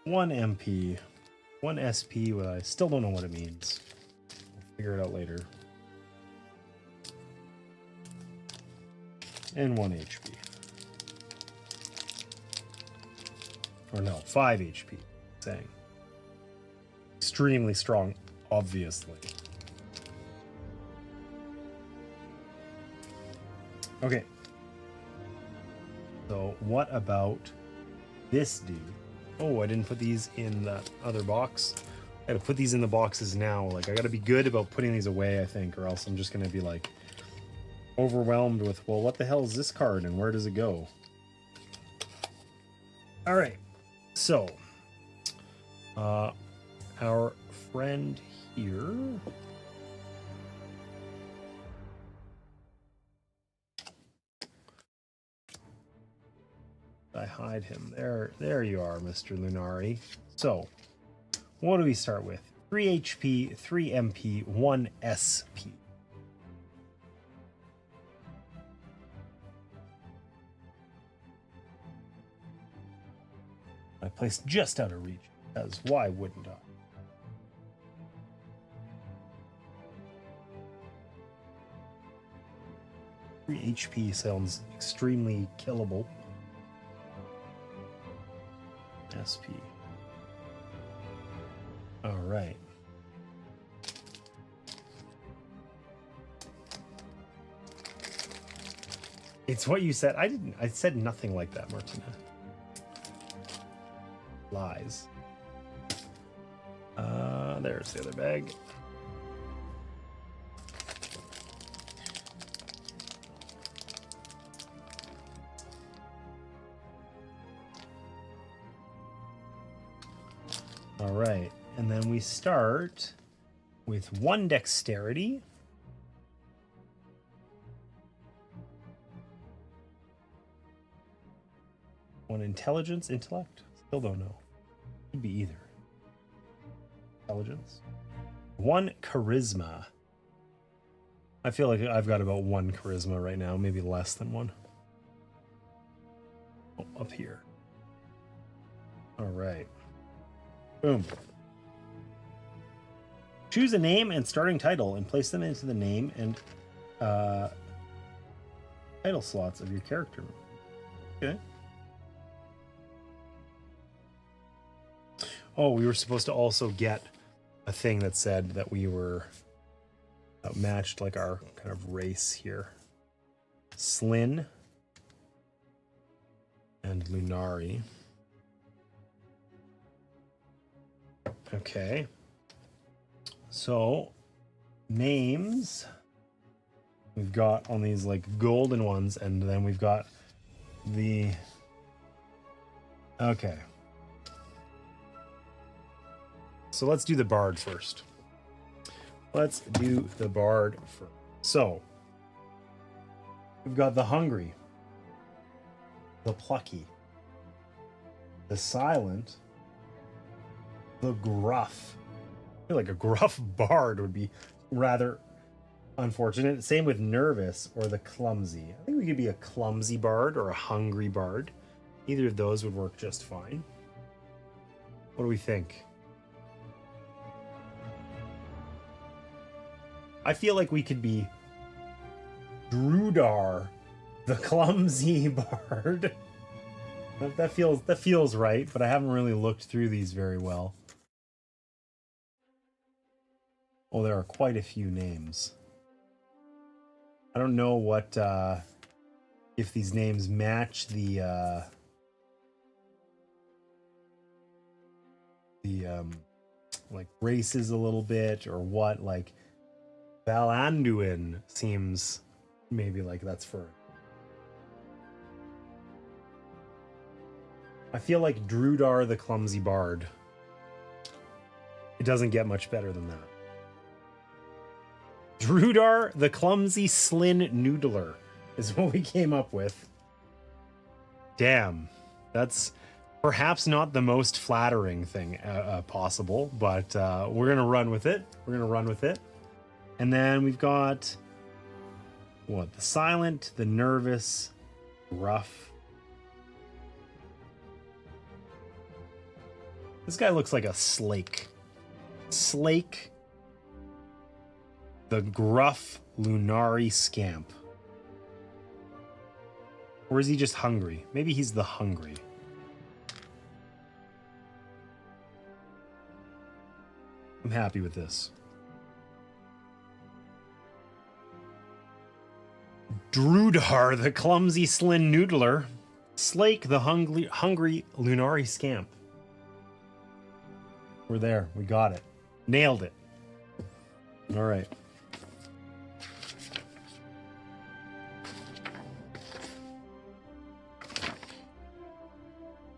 One MP, 1 SP, but I still don't know what it means. We'll figure it out later. And 1 HP. Or no, 5 HP. Saying. Extremely strong, obviously. Okay. So what about this dude? Oh, I didn't put these in the other box. I gotta put these in the boxes now. Like, I gotta be good about putting these away, I think, or else I'm just gonna be like overwhelmed with, well, what the hell is this card and where does it go? All right. So, our friend here. I hide him. There you are, Mr. Lunari. So, what do we start with? 3 HP, 3 MP, 1 SP. I placed just out of reach, because why wouldn't I? HP sounds extremely killable. SP. All right. It's what you said. I said nothing like that, Martina. Lies. There's the other bag. All right, and then we start with 1 dexterity. One intelligence, intellect? Still don't know. Could be either. Intelligence. 1 charisma. I feel like I've got about 1 charisma right now, maybe less than 1. Oh, up here. All right. Boom. Choose a name and starting title and place them into the name and title slots of your character. Okay. Oh, we were supposed to also get a thing that said that we were matched like our kind of race here. Slyn and Lunari. Okay. So, names. We've got on these like golden ones, and then we've got the... Okay. So let's do the bard first. Let's do the bard first. So, we've got the hungry, the plucky, the silent, the gruff. I feel like a gruff bard would be rather unfortunate. Same with nervous or the clumsy. I think we could be a clumsy bard or a hungry bard. Either of those would work just fine. What do we think? I feel like we could be Drudar, the clumsy bard. That feels right, but I haven't really looked through these very well. Oh, there are quite a few names. I don't know what if these names match the like races a little bit or what. Like Valanduin seems maybe like that's for. I feel like Drudar the Clumsy Bard. It doesn't get much better than that. Drudar the Clumsy Slin Noodler is what we came up with. Damn. That's perhaps not the most flattering thing possible, but we're going to run with it. We're going to run with it. And then we've got, what, the silent, the nervous, rough. This guy looks like a slake. Slake, the gruff Lunari scamp. Or is he just hungry? Maybe he's the hungry. I'm happy with this. Drudar, the clumsy Slin Noodler. Slake, the hungry Lunari scamp. We're there. We got it. Nailed it. All right.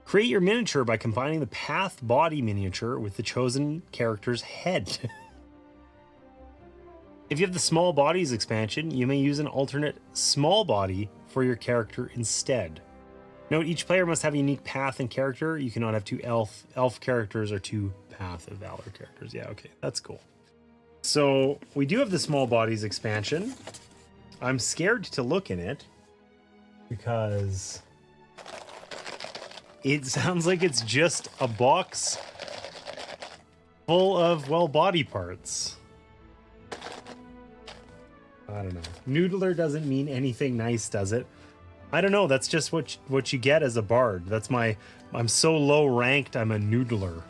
Create your miniature by combining the path body miniature with the chosen character's head. If you have the small bodies expansion, you may use an alternate small body for your character instead. Note, each player must have a unique path and character. You cannot have two elf characters or two Path of Valor characters. Yeah, okay, that's cool. So we do have the small bodies expansion. I'm scared to look in it because it sounds like it's just a box full of, well, body parts. I don't know. Noodler doesn't mean anything nice, does it? I don't know. That's just what you get as a bard. That's I'm so low ranked, I'm a noodler.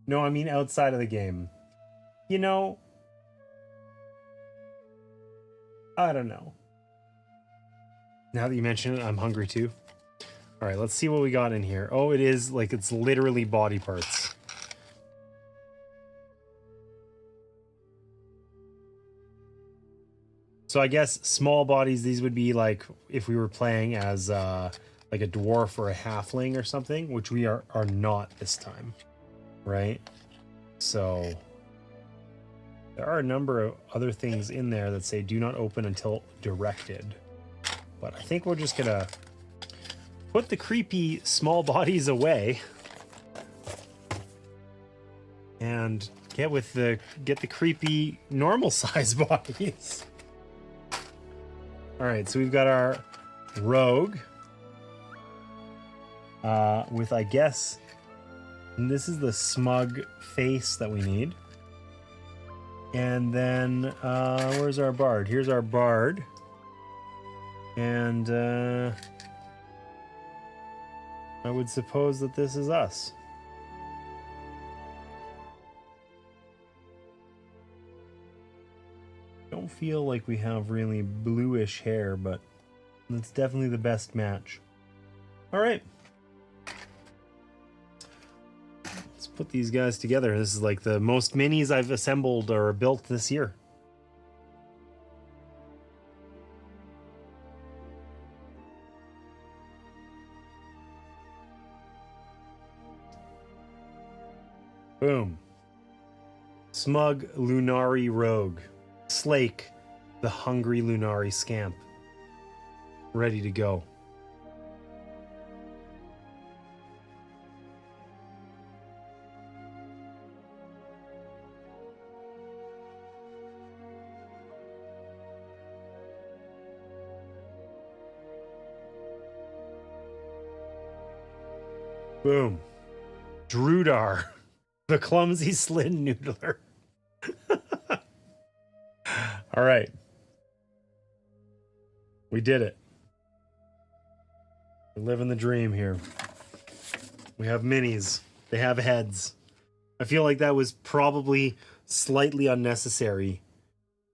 No, I mean outside of the game. You know, I don't know. Now that you mention it, I'm hungry too. All right, let's see what we got in here. Oh, it is like it's literally body parts. So I guess small bodies, these would be like if we were playing as like a dwarf or a halfling or something, which we are not this time, right? So there are a number of other things in there that say do not open until directed. But I think we're just gonna put the creepy small bodies away and get the creepy normal size bodies. All right, so we've got our rogue with, I guess, and this is the smug face that we need. And then where's our bard? Here's our bard. And I would suppose that this is us. Don't feel like we have really bluish hair, but that's definitely the best match. All right. Let's put these guys together. This is like the most minis I've assembled or built this year. Boom. Smug Lunari Rogue. Slake, the hungry Lunari scamp. Ready to go. Boom. Drudar, the clumsy Slin Noodler. All right. We did it. We're living the dream here. We have minis. They have heads. I feel like that was probably slightly unnecessary,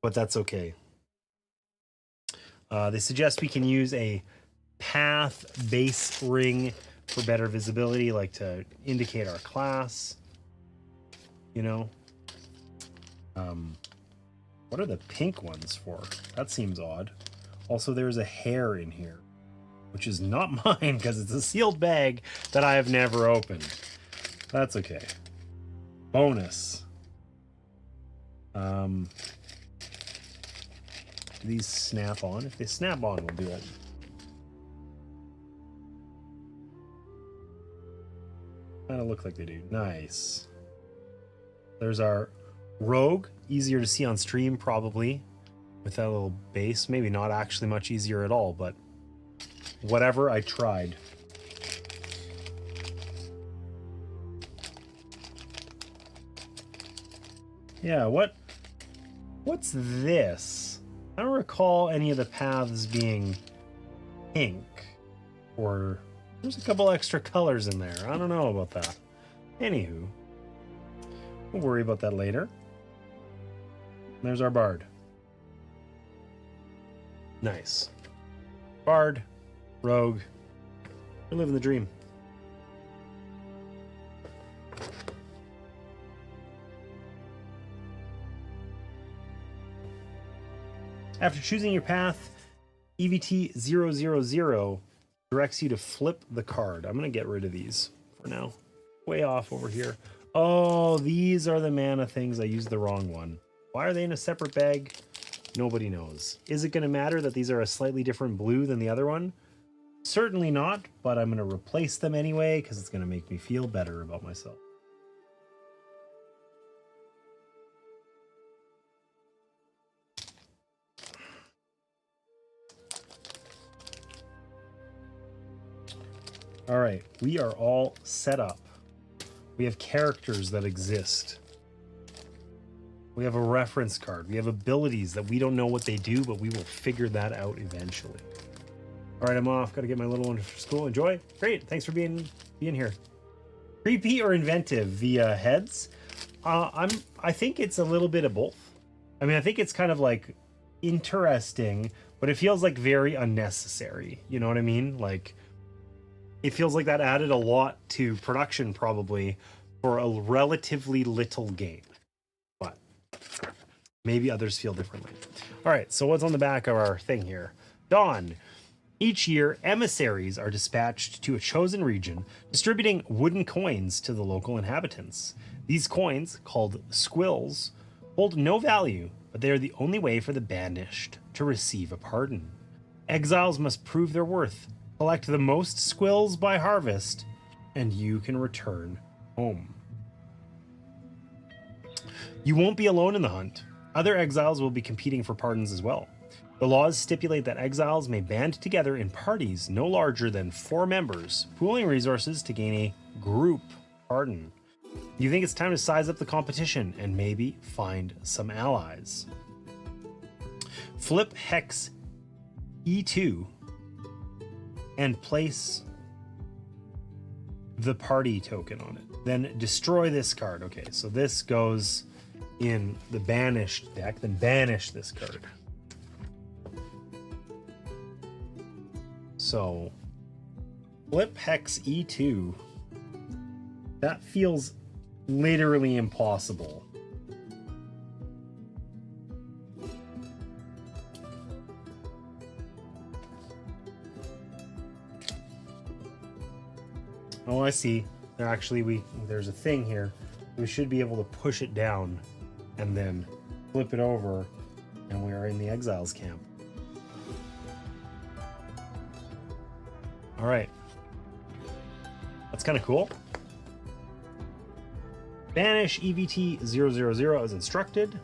but that's okay. They suggest we can use a path base ring for better visibility, like to indicate our class. You know? What are the pink ones for? That seems odd. Also, there's a hair in here, which is not mine because it's a sealed bag that I have never opened. That's okay. Bonus. Do these snap on? If they snap on, we'll do it. Kind of look like they do. Nice. There's our rogue. Easier to see on stream, probably, with that little base. Maybe not actually much easier at all, but whatever, I tried. Yeah, what's this? I don't recall any of the paths being pink, or there's a couple extra colors in there. I don't know about that. Anywho, we'll worry about that later. There's our bard. Nice. Bard, rogue, we're living the dream. After choosing your path, EVT 000 directs you to flip the card. I'm going to get rid of these for now. Way off over here. Oh, these are the mana things. I used the wrong one. Why are they in a separate bag? Nobody knows. Is it going to matter that these are a slightly different blue than the other one? Certainly not, but I'm going to replace them anyway because it's going to make me feel better about myself. All right, we are all set up. We have characters that exist. We have a reference card. We have abilities that we don't know what they do, but we will figure that out eventually. All right, I'm off. Got to get my little one for school. Enjoy. Great. Thanks for being here. Creepy or inventive via heads? I think it's a little bit of both. I mean, I think it's kind of like interesting, but it feels like very unnecessary. You know what I mean? Like, it feels like that added a lot to production probably for a relatively little game. But maybe others feel differently. All right, so what's on the back of our thing here? Dawn. Each year, emissaries are dispatched to a chosen region, distributing wooden coins to the local inhabitants. These coins, called squills, hold no value, but they are the only way for the banished to receive a pardon. Exiles must prove their worth. Collect the most squills by harvest, and you can return home. You won't be alone in the hunt. Other exiles will be competing for pardons as well. The laws stipulate that exiles may band together in parties no larger than 4 members, pooling resources to gain a group pardon. You think it's time to size up the competition and maybe find some allies. Flip Hex E2 and place the party token on it. Then destroy this card. Okay, so this goes in the banished deck. Then banish this card. So flip Hex E2. That feels literally impossible. Oh, I see. There's a thing here. We should be able to push it down and then flip it over, and we are in the exiles camp. All right. That's kind of cool. Banish EVT 000 as instructed.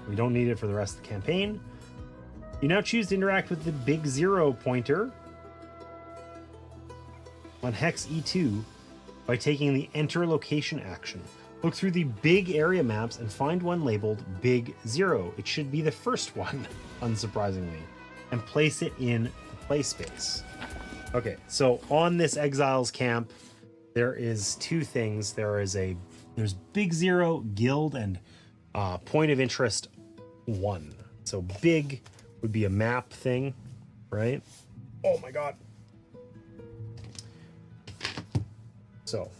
We don't need it for the rest of the campaign. You now choose to interact with the big 0 pointer on Hex E2 by taking the Enter Location action. Look through the big area maps and find one labeled Big 0. It should be the first one, unsurprisingly, and place it in the play space. Okay, so on this exiles camp, there is two things. There's Big Zero, Guild, and Point of Interest 1. So big would be a map thing, right? Oh my god. So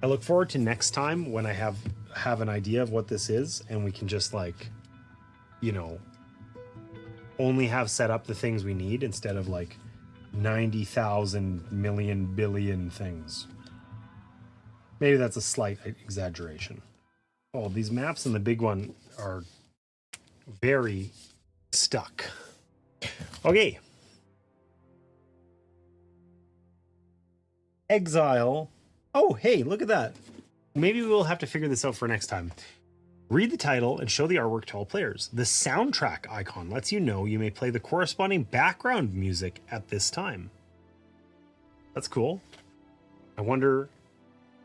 I look forward to next time when I have an idea of what this is, and we can just like, you know, only have set up the things we need instead of like 90,000 million billion things. Maybe that's a slight exaggeration. Oh, these maps in the big one are very stuck. Okay. Exile. Oh, hey, look at that. Maybe we'll have to figure this out for next time. Read the title and show the artwork to all players. The soundtrack icon lets you know you may play the corresponding background music at this time. That's cool. I wonder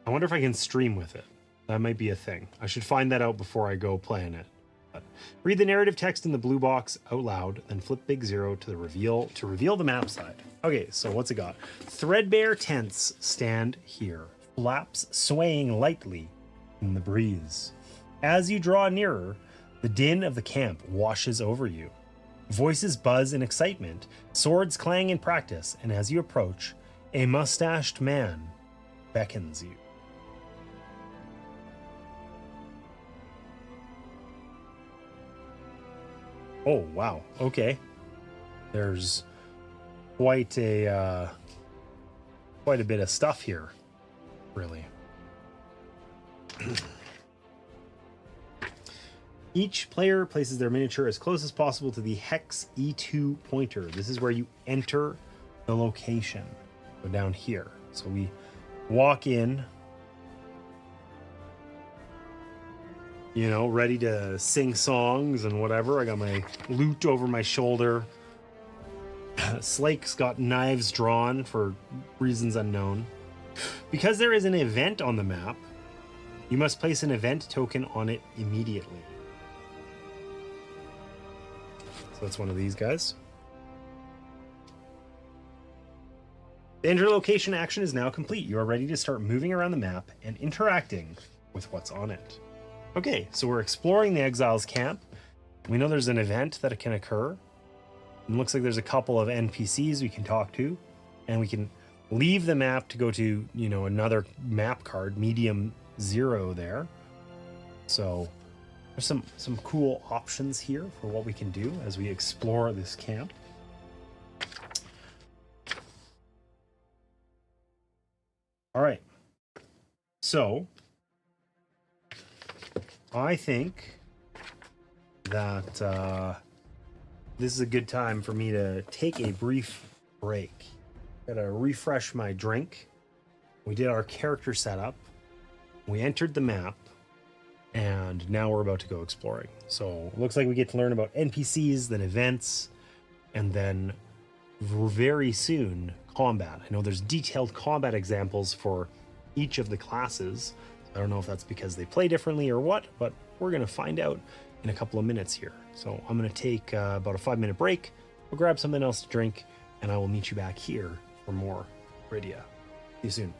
if I can stream with it. That might be a thing. I should find that out before I go playing it. But read the narrative text in the blue box out loud, then flip Big Zero to reveal the map side. Okay, so what's it got? Threadbare tents stand here, flaps swaying lightly in the breeze. As you draw nearer, the din of the camp washes over you. Voices buzz in excitement, swords clang in practice, and as you approach, a mustached man beckons you. Oh, wow. Okay. There's quite a bit of stuff here, really. Each player places their miniature as close as possible to the hex E2 pointer. This is where you enter the location. Go down here. So we walk in, you know, ready to sing songs and whatever. I got my loot over my shoulder. Slake's got knives drawn for reasons unknown. Because there is an event on the map, you must place an event token on it immediately. So that's one of these guys. The interlocation action is now complete. You are ready to start moving around the map and interacting with what's on it. Okay, so we're exploring the Exiles camp. We know there's an event that can occur. It looks like there's a couple of NPCs we can talk to, and we can leave the map to go to, you know, another map card, medium 0 there. So there's some cool options here for what we can do as we explore this camp. All right. So I think that this is a good time for me to take a brief break. Gotta refresh my drink. We did our character setup. We entered the map. And now we're about to go exploring. So it looks like we get to learn about NPCs, then events, and then very soon combat. I know there's detailed combat examples for each of the classes. I don't know if that's because they play differently or what, but we're going to find out in a couple of minutes here. So I'm going to take about a 5-minute break. We'll grab something else to drink, and I will meet you back here for more Arydia. See you soon.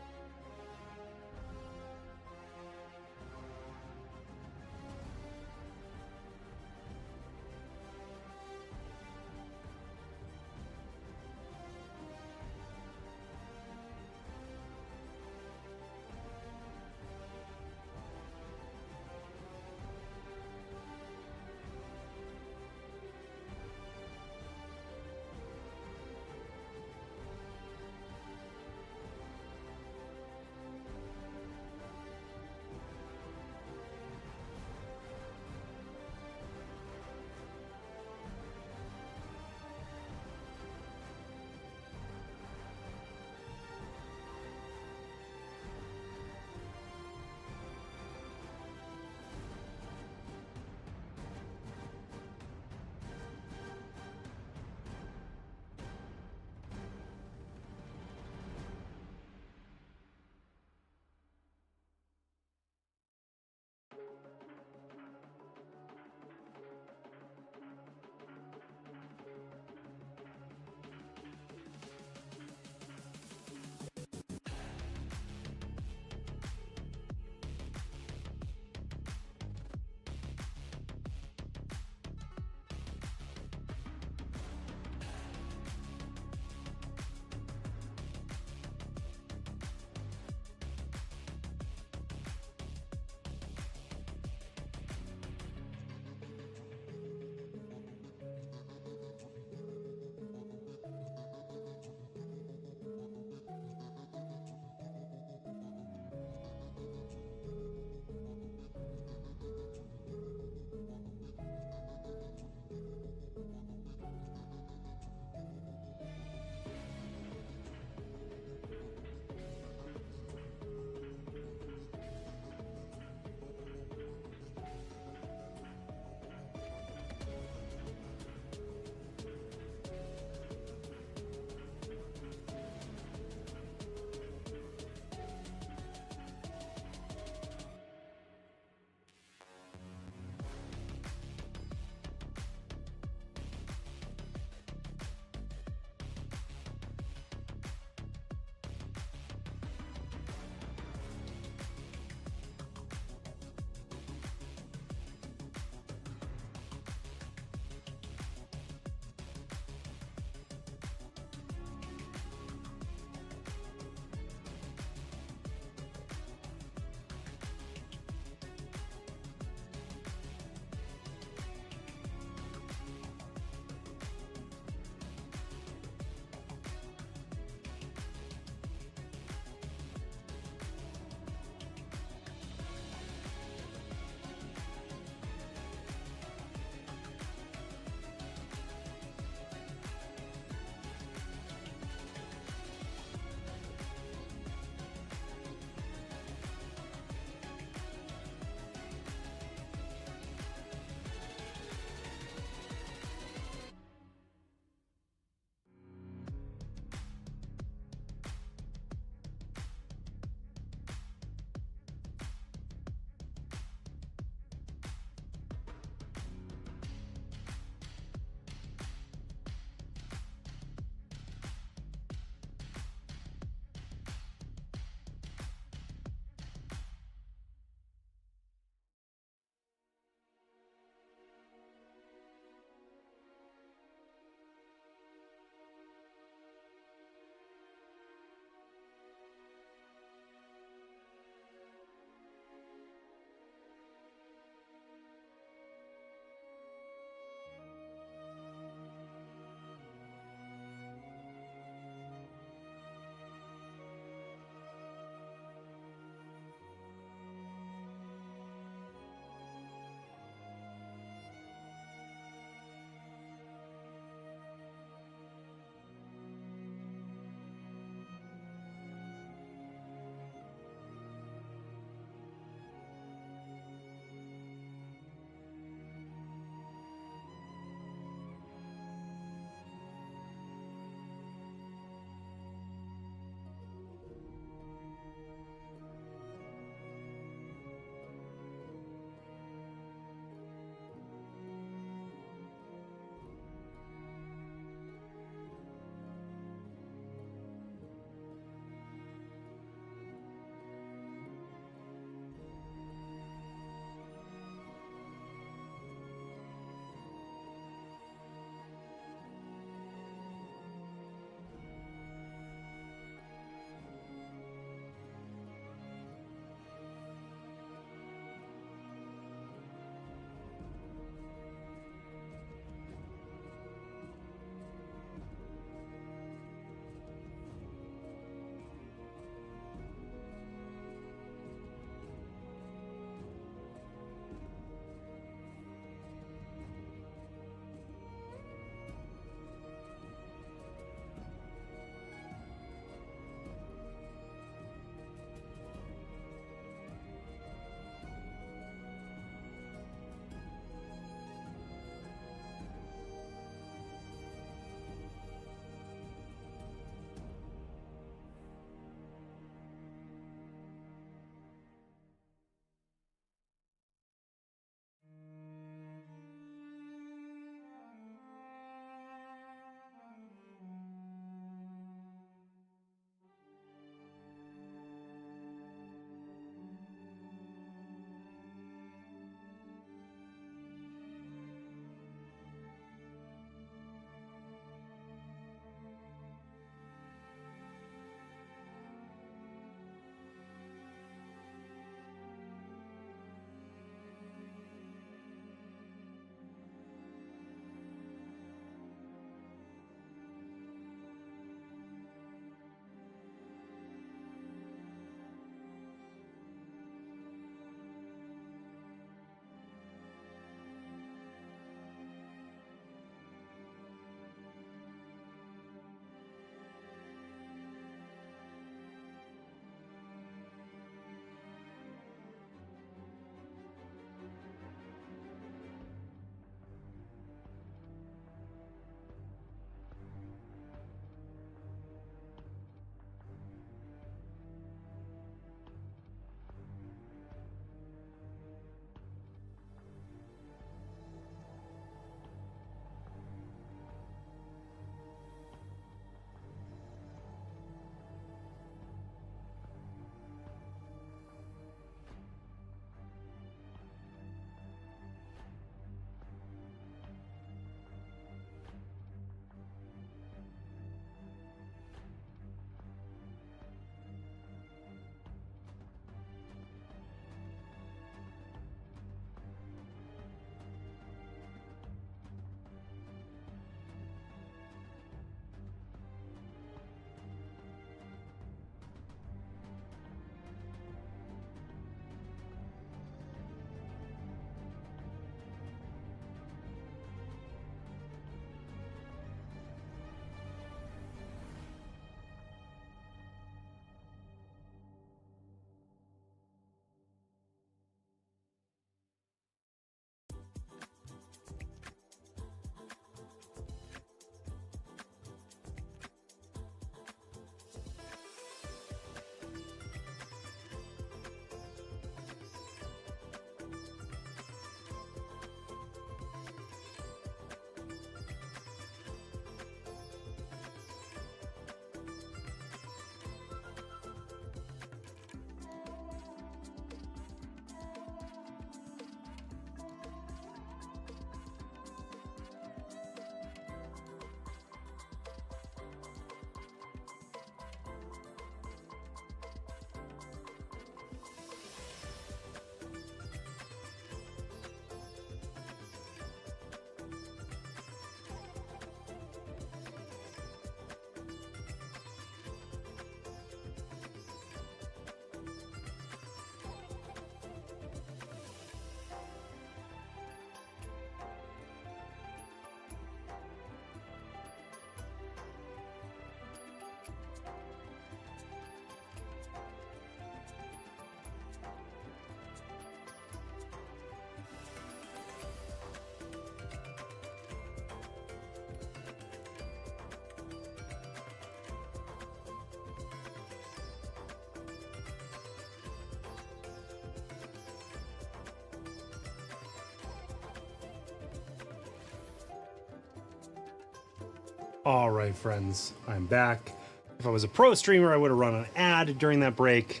All right, friends, I'm back. If I was a pro streamer, I would have run an ad during that break.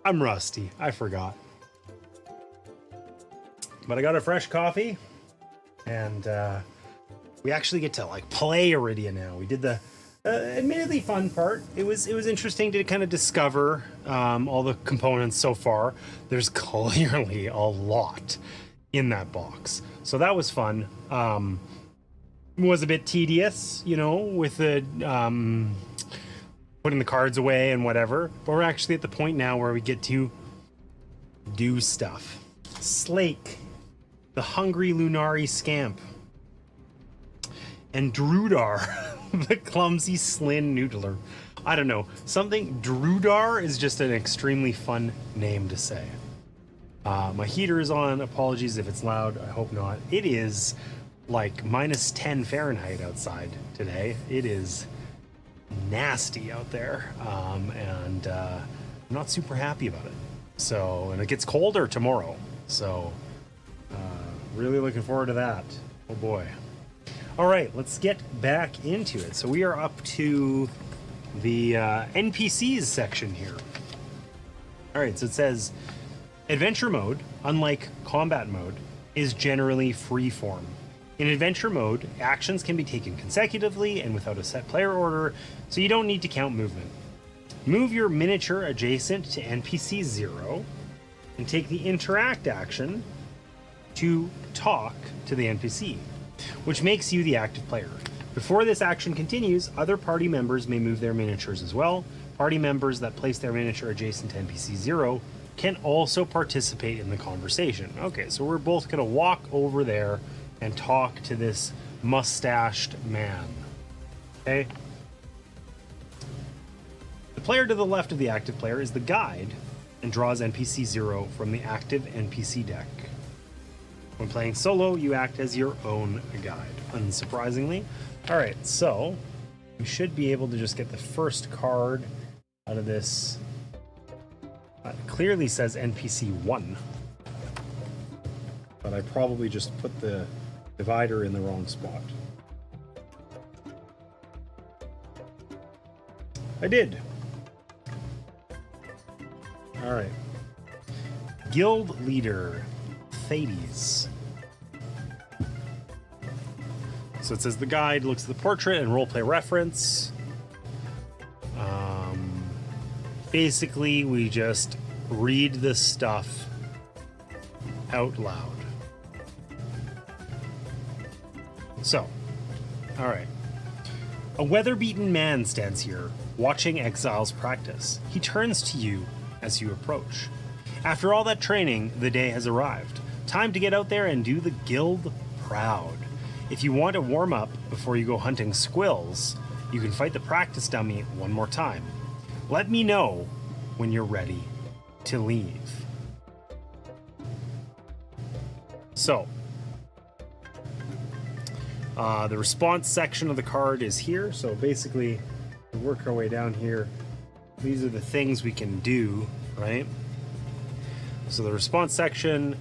I'm rusty. I forgot. But I got a fresh coffee, and we actually get to like play Arydia now. We did the admittedly fun part. It was interesting to kind of discover all the components so far. There's clearly a lot in that box, so that was fun. Was a bit tedious, you know, with the putting the cards away and whatever. But we're actually at the point now where we get to do stuff. Slake, the hungry Lunari scamp, and Drudar, the clumsy Slin noodler. I don't know, something. Drudar is just an extremely fun name to say. My heater is on. Apologies if it's loud. I hope not. It is like minus 10 Fahrenheit outside today. It is nasty out there, and I'm not super happy about it. So, and it gets colder tomorrow. So, really looking forward to that. Oh boy. All right, let's get back into it. So we are up to the NPCs section here. All right, so it says adventure mode, unlike combat mode, is generally free form. In adventure mode, actions can be taken consecutively and without a set player order, so you don't need to count movement. Move your miniature adjacent to NPC 0 and take the interact action to talk to the NPC, which makes you the active player. Before this action continues, other party members may move their miniatures as well. Party members that place their miniature adjacent to NPC 0 can also participate in the conversation. Okay, so we're both going to walk over there and talk to this mustached man. Okay? The player to the left of the active player is the guide and draws NPC 0 from the active NPC deck. When playing solo, you act as your own guide, unsurprisingly. All right, so we should be able to just get the first card out of this. It clearly says NPC 1, but I probably just put the divider in the wrong spot. I did. All right. Guild leader, Thades. So it says the guide looks at the portrait and roleplay reference. Basically, we just read this stuff out loud. So, all right. A weather-beaten man stands here, watching exiles practice. He turns to you as you approach. After all that training, the day has arrived. Time to get out there and do the guild proud. If you want to warm up before you go hunting squills, you can fight the practice dummy one more time. Let me know when you're ready to leave. So, the response section of the card is here. So basically, we work our way down here. These are the things we can do, right? So the response section,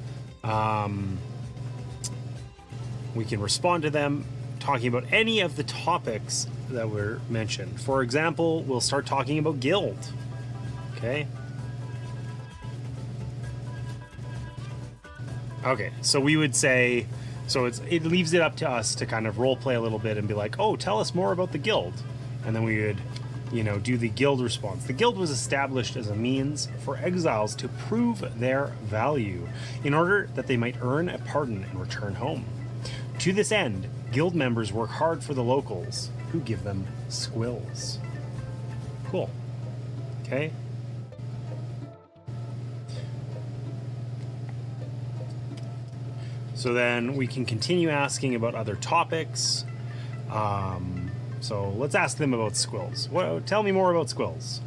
we can respond to them talking about any of the topics that were mentioned. For example, we'll start talking about guild. Okay. Okay, so we would say, so it leaves it up to us to kind of role play a little bit and be like, oh, tell us more about the guild. And then we would, you know, do the guild response. The guild was established as a means for exiles to prove their value in order that they might earn a pardon and return home. To this end, guild members work hard for the locals, who give them squills. Cool. Okay. So then we can continue asking about other topics. So let's ask them about squills. Tell me more about squills.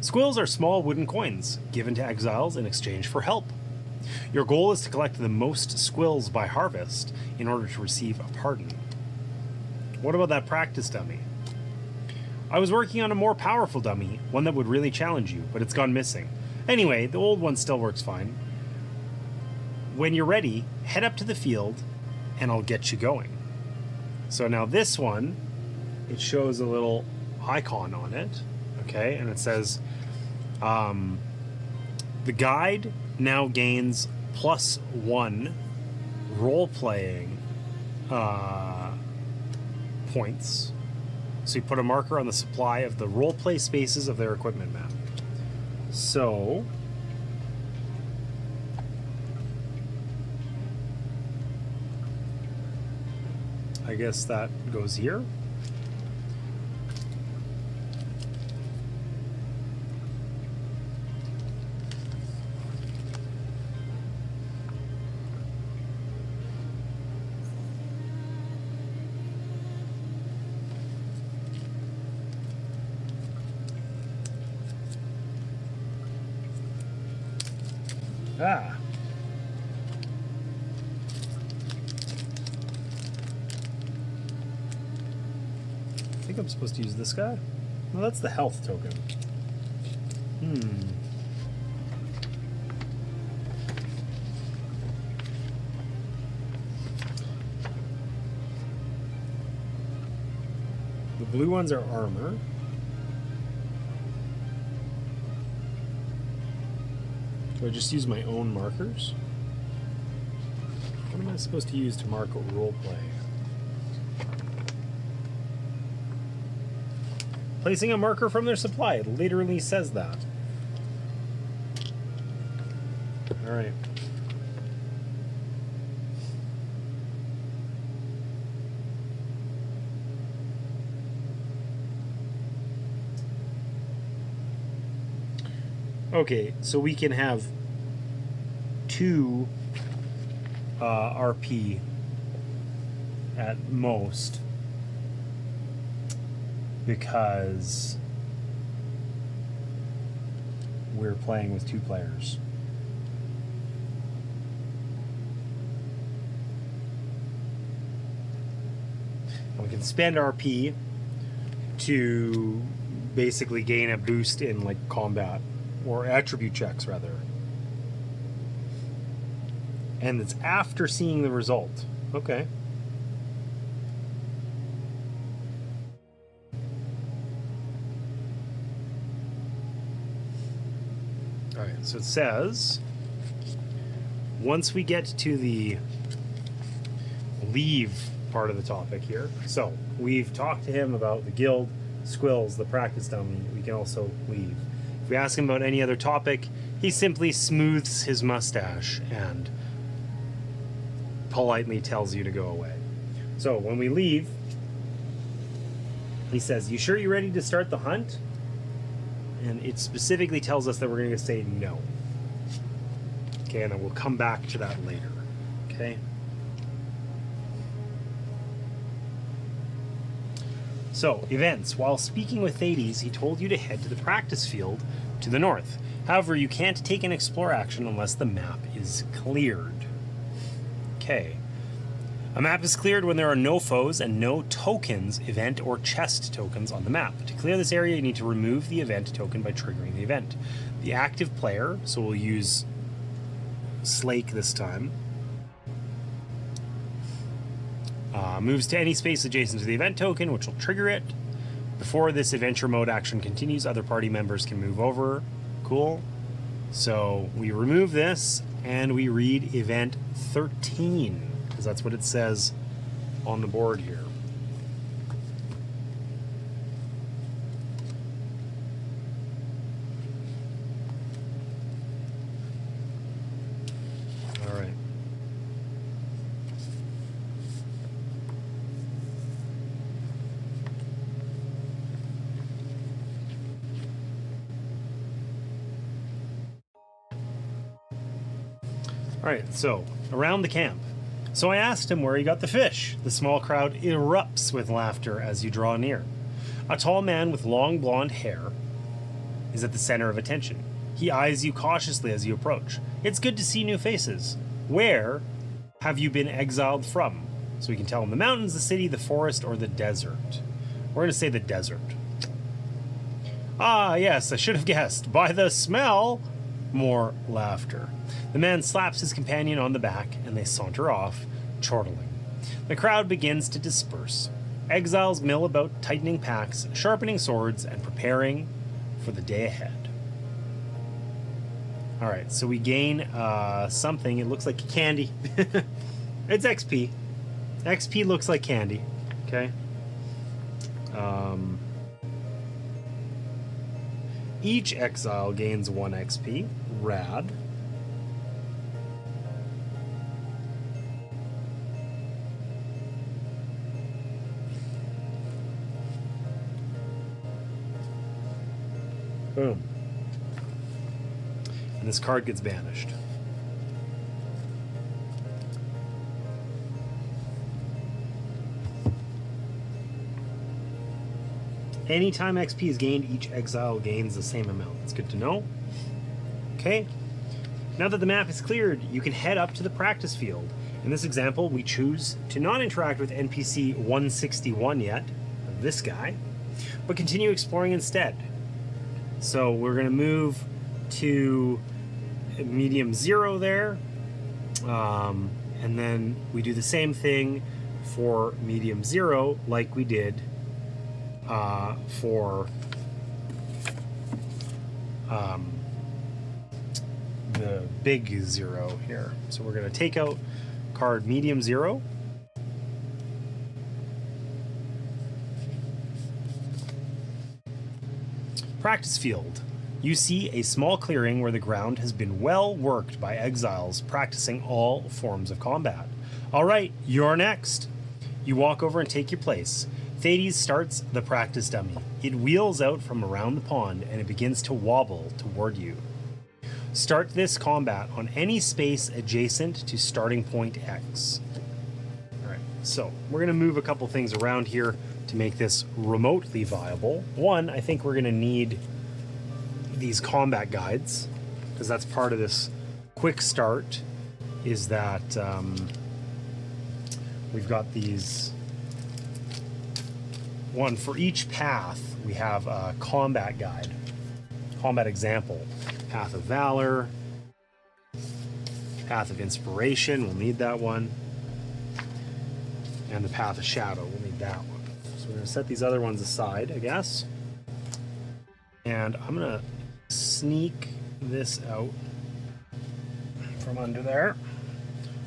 Squills are small wooden coins given to exiles in exchange for help. Your goal is to collect the most squills by harvest in order to receive a pardon. What about that practice dummy? I was working on a more powerful dummy, one that would really challenge you, but it's gone missing. Anyway, the old one still works fine. When you're ready, head up to the field and I'll get you going. So now this one, it shows a little icon on it, okay, and it says the guide now gains +1 role-playing points. So you put a marker on the supply of the role-play spaces of their equipment map. So I guess that goes here. Ah. I think I'm supposed to use this guy. Well, that's the health token. The blue ones are armor. Do I just use my own markers? What am I supposed to use to mark a roleplay? Placing a marker from their supply. It literally says that. Alright. Okay, so we can have 2 RP at most, because we're playing with 2 players. And we can spend RP to basically gain a boost in like combat, or attribute checks rather. And it's after seeing the result. Okay. All right, so it says once we get to the leave part of the topic here. So we've talked to him about the guild, squills, the practice dummy. We can also leave. If we ask him about any other topic, he simply smooths his mustache and politely tells you to go away. So when we leave, he says, "You sure you're ready to start the hunt?" And it specifically tells us that we're going to say no. Okay, and then we'll come back to that later. Okay? So, events. While speaking with Thades, he told you to head to the practice field to the north. However, you can't take an explore action unless the map is cleared. Okay. A map is cleared when there are no foes and no tokens, event or chest tokens on the map. To clear this area, you need to remove the event token by triggering the event. The active player, so we'll use Slake this time, moves to any space adjacent to the event token, which will trigger it. Before this adventure mode action continues, other party members can move over. Cool. So we remove this and we read event 13, because that's what it says on the board here. All right. All right, so around the camp. So I asked him where he got the fish. The small crowd erupts with laughter as you draw near. A tall man with long blonde hair is at the center of attention. He eyes you cautiously as you approach. It's good to see new faces. Where have you been exiled from? So we can tell him the mountains, the city, the forest, or the desert. We're going to say the desert. Ah, yes, I should have guessed. By the smell. More laughter. The man slaps his companion on the back and they saunter off, chortling. The crowd begins to disperse. Exiles mill about, tightening packs, sharpening swords, and preparing for the day ahead. All right, so we gain something. It looks like candy. It's XP. XP looks like candy. Okay. Each exile gains 1 XP. Rad. Boom. And this card gets banished. Anytime XP is gained, each exile gains the same amount. That's good to know. Okay. Now that the map is cleared, you can head up to the practice field. In this example, we choose to not interact with NPC 161 yet, this guy, but continue exploring instead. So we're going to move to medium 0 there, and then we do the same thing for medium 0 like we did for the big 0 here. So we're going to take out card medium 0. Practice field. You see a small clearing where the ground has been well worked by exiles practicing all forms of combat. All right, you're next. You walk over and take your place. Thades starts the practice dummy. It wheels out from around the pond and it begins to wobble toward you. Start this combat on any space adjacent to starting point X. All right, so we're going to move a couple things around here to make this remotely viable. One, I think we're going to need these combat guides, because that's part of this quick start, is that we've got these. One for each path, we have a combat guide, combat example. Path of Valor, Path of Inspiration, we'll need that one, and the Path of Shadow, we'll need that one. So we're going to set these other ones aside, I guess, and I'm going to sneak this out from under there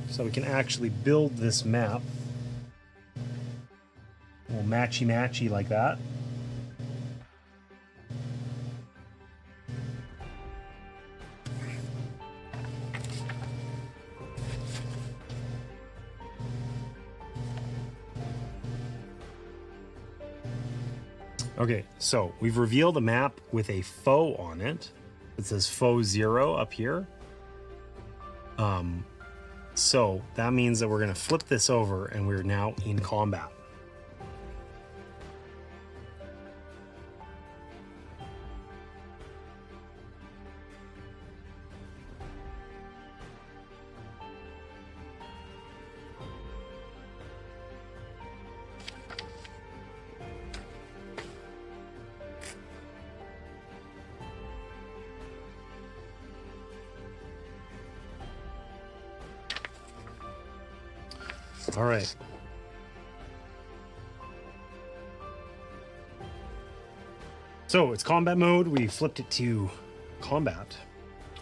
so we can actually build this map. A little matchy-matchy like that. Okay, so we've revealed a map with a foe on it. It says foe 0 up here. So that means that we're going to flip this over and we're now in combat. All right. So it's combat mode. We flipped it to combat.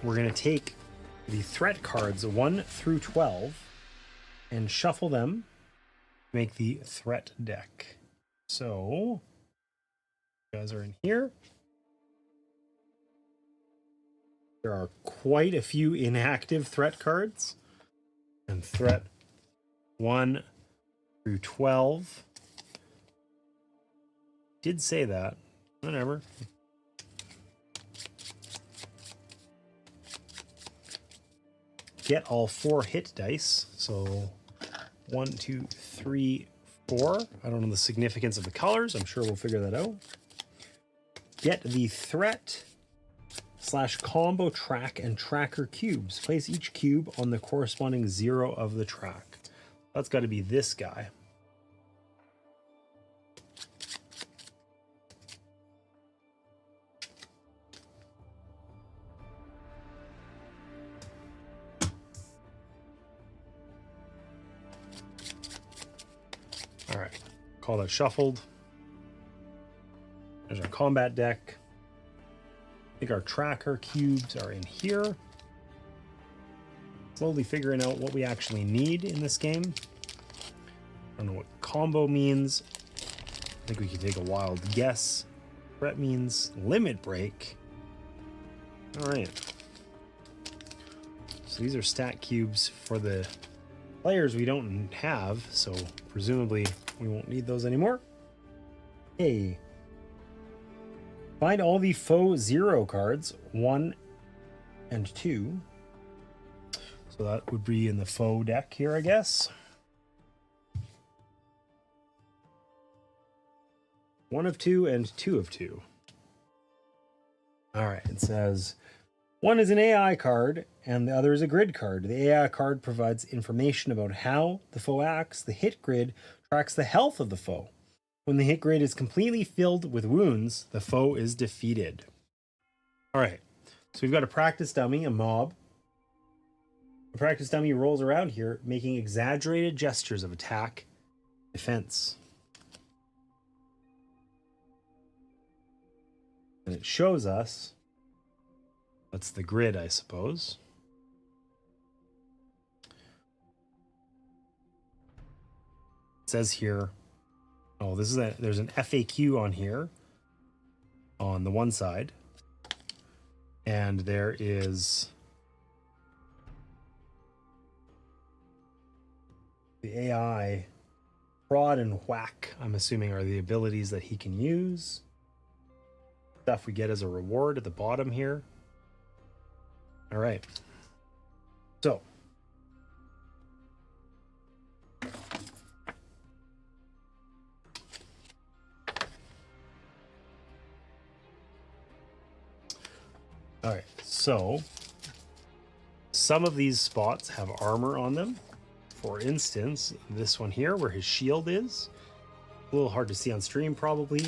We're going to take the threat cards 1 through 12 and shuffle them to make the threat deck. So you guys are in here. There are quite a few inactive threat cards, and threat 1 through 12 did say that. Whatever. Get all 4 hit dice. So 1, 2, 3, 4. I don't know the significance of the colors. I'm sure we'll figure that out. Get the threat / combo track and tracker cubes. Place each cube on the corresponding 0 of the track. That's got to be this guy. call that shuffled. There's our combat deck. I think our tracker cubes are in here. Slowly figuring out what we actually need in this game. I don't know what combo means. I think we can take a wild guess. Threat means limit break. All right. So these are stat cubes for the players we don't have, so presumably we won't need those anymore. Hey. Find all the foe 0 cards, 1 and 2. So that would be in the foe deck here, I guess. 1 of 2 and 2 of 2. All right, it says one is an AI card and the other is a grid card. The AI card provides information about how the foe acts. The hit grid tracks the health of the foe. When the hit grid is completely filled with wounds, the foe is defeated. All right, so we've got a practice dummy, a mob. The practice dummy rolls around here, making exaggerated gestures of attack, defense. And it shows us, that's the grid, I suppose. It says here, oh, there's an FAQ on here on the one side. And there is the AI prod and whack, I'm assuming, are the abilities that he can use. Stuff we get as a reward at the bottom here. All right. So. All right. So some of these spots have armor on them. For instance, this one here where his shield is. A little hard to see on stream probably,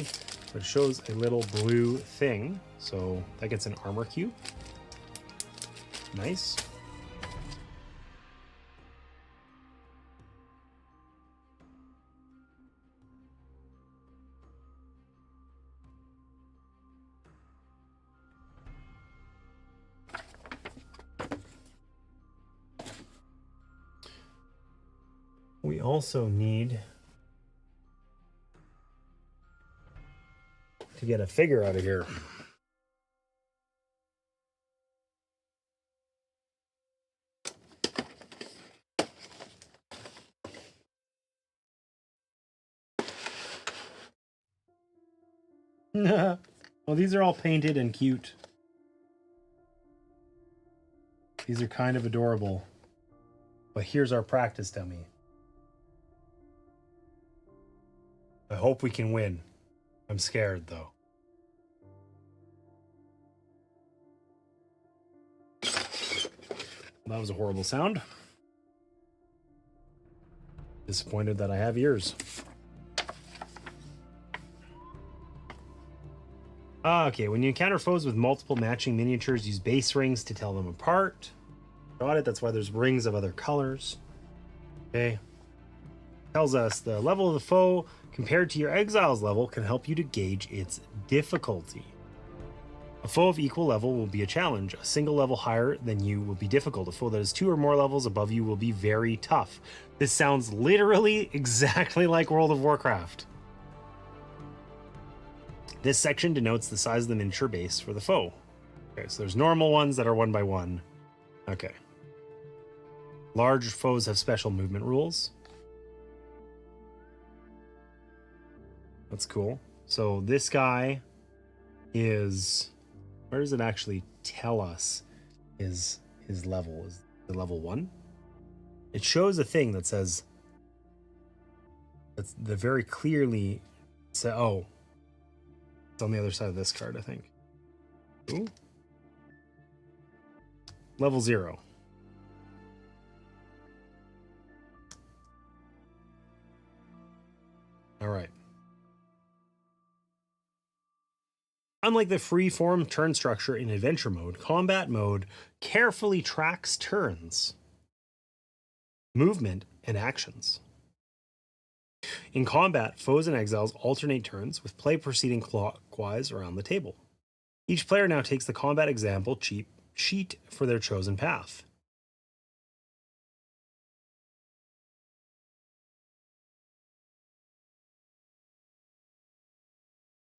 but it shows a little blue thing. So that gets an armor cube. Nice. We also need to get a figure out of here. Well, these are all painted and cute. These are kind of adorable. But here's our practice dummy. I hope we can win. I'm scared, though. That was a horrible sound. Disappointed that I have ears. Okay, when you encounter foes with multiple matching miniatures, use base rings to tell them apart. Got it, that's why there's rings of other colors. Okay. Tells us the level of the foe compared to your exile's level can help you to gauge its difficulty. A foe of equal level will be a challenge. A single level higher than you will be difficult. A foe that is 2 or more levels above you will be very tough. This sounds literally exactly like World of Warcraft. This section denotes the size of the miniature base for the foe. Okay, so there's normal ones that are 1 by 1. Okay. Large foes have special movement rules. That's cool. So this guy is... Where does it actually tell us his level? Is it level 1? It shows a thing that says... That's the very clearly... Say, oh. It's on the other side of this card, I think. Ooh. Level 0. All right. Unlike the free-form turn structure in adventure mode, combat mode carefully tracks turns, movement, and actions. In combat, foes and exiles alternate turns, with play proceeding clockwise around the table. Each player now takes the combat example sheet for their chosen path.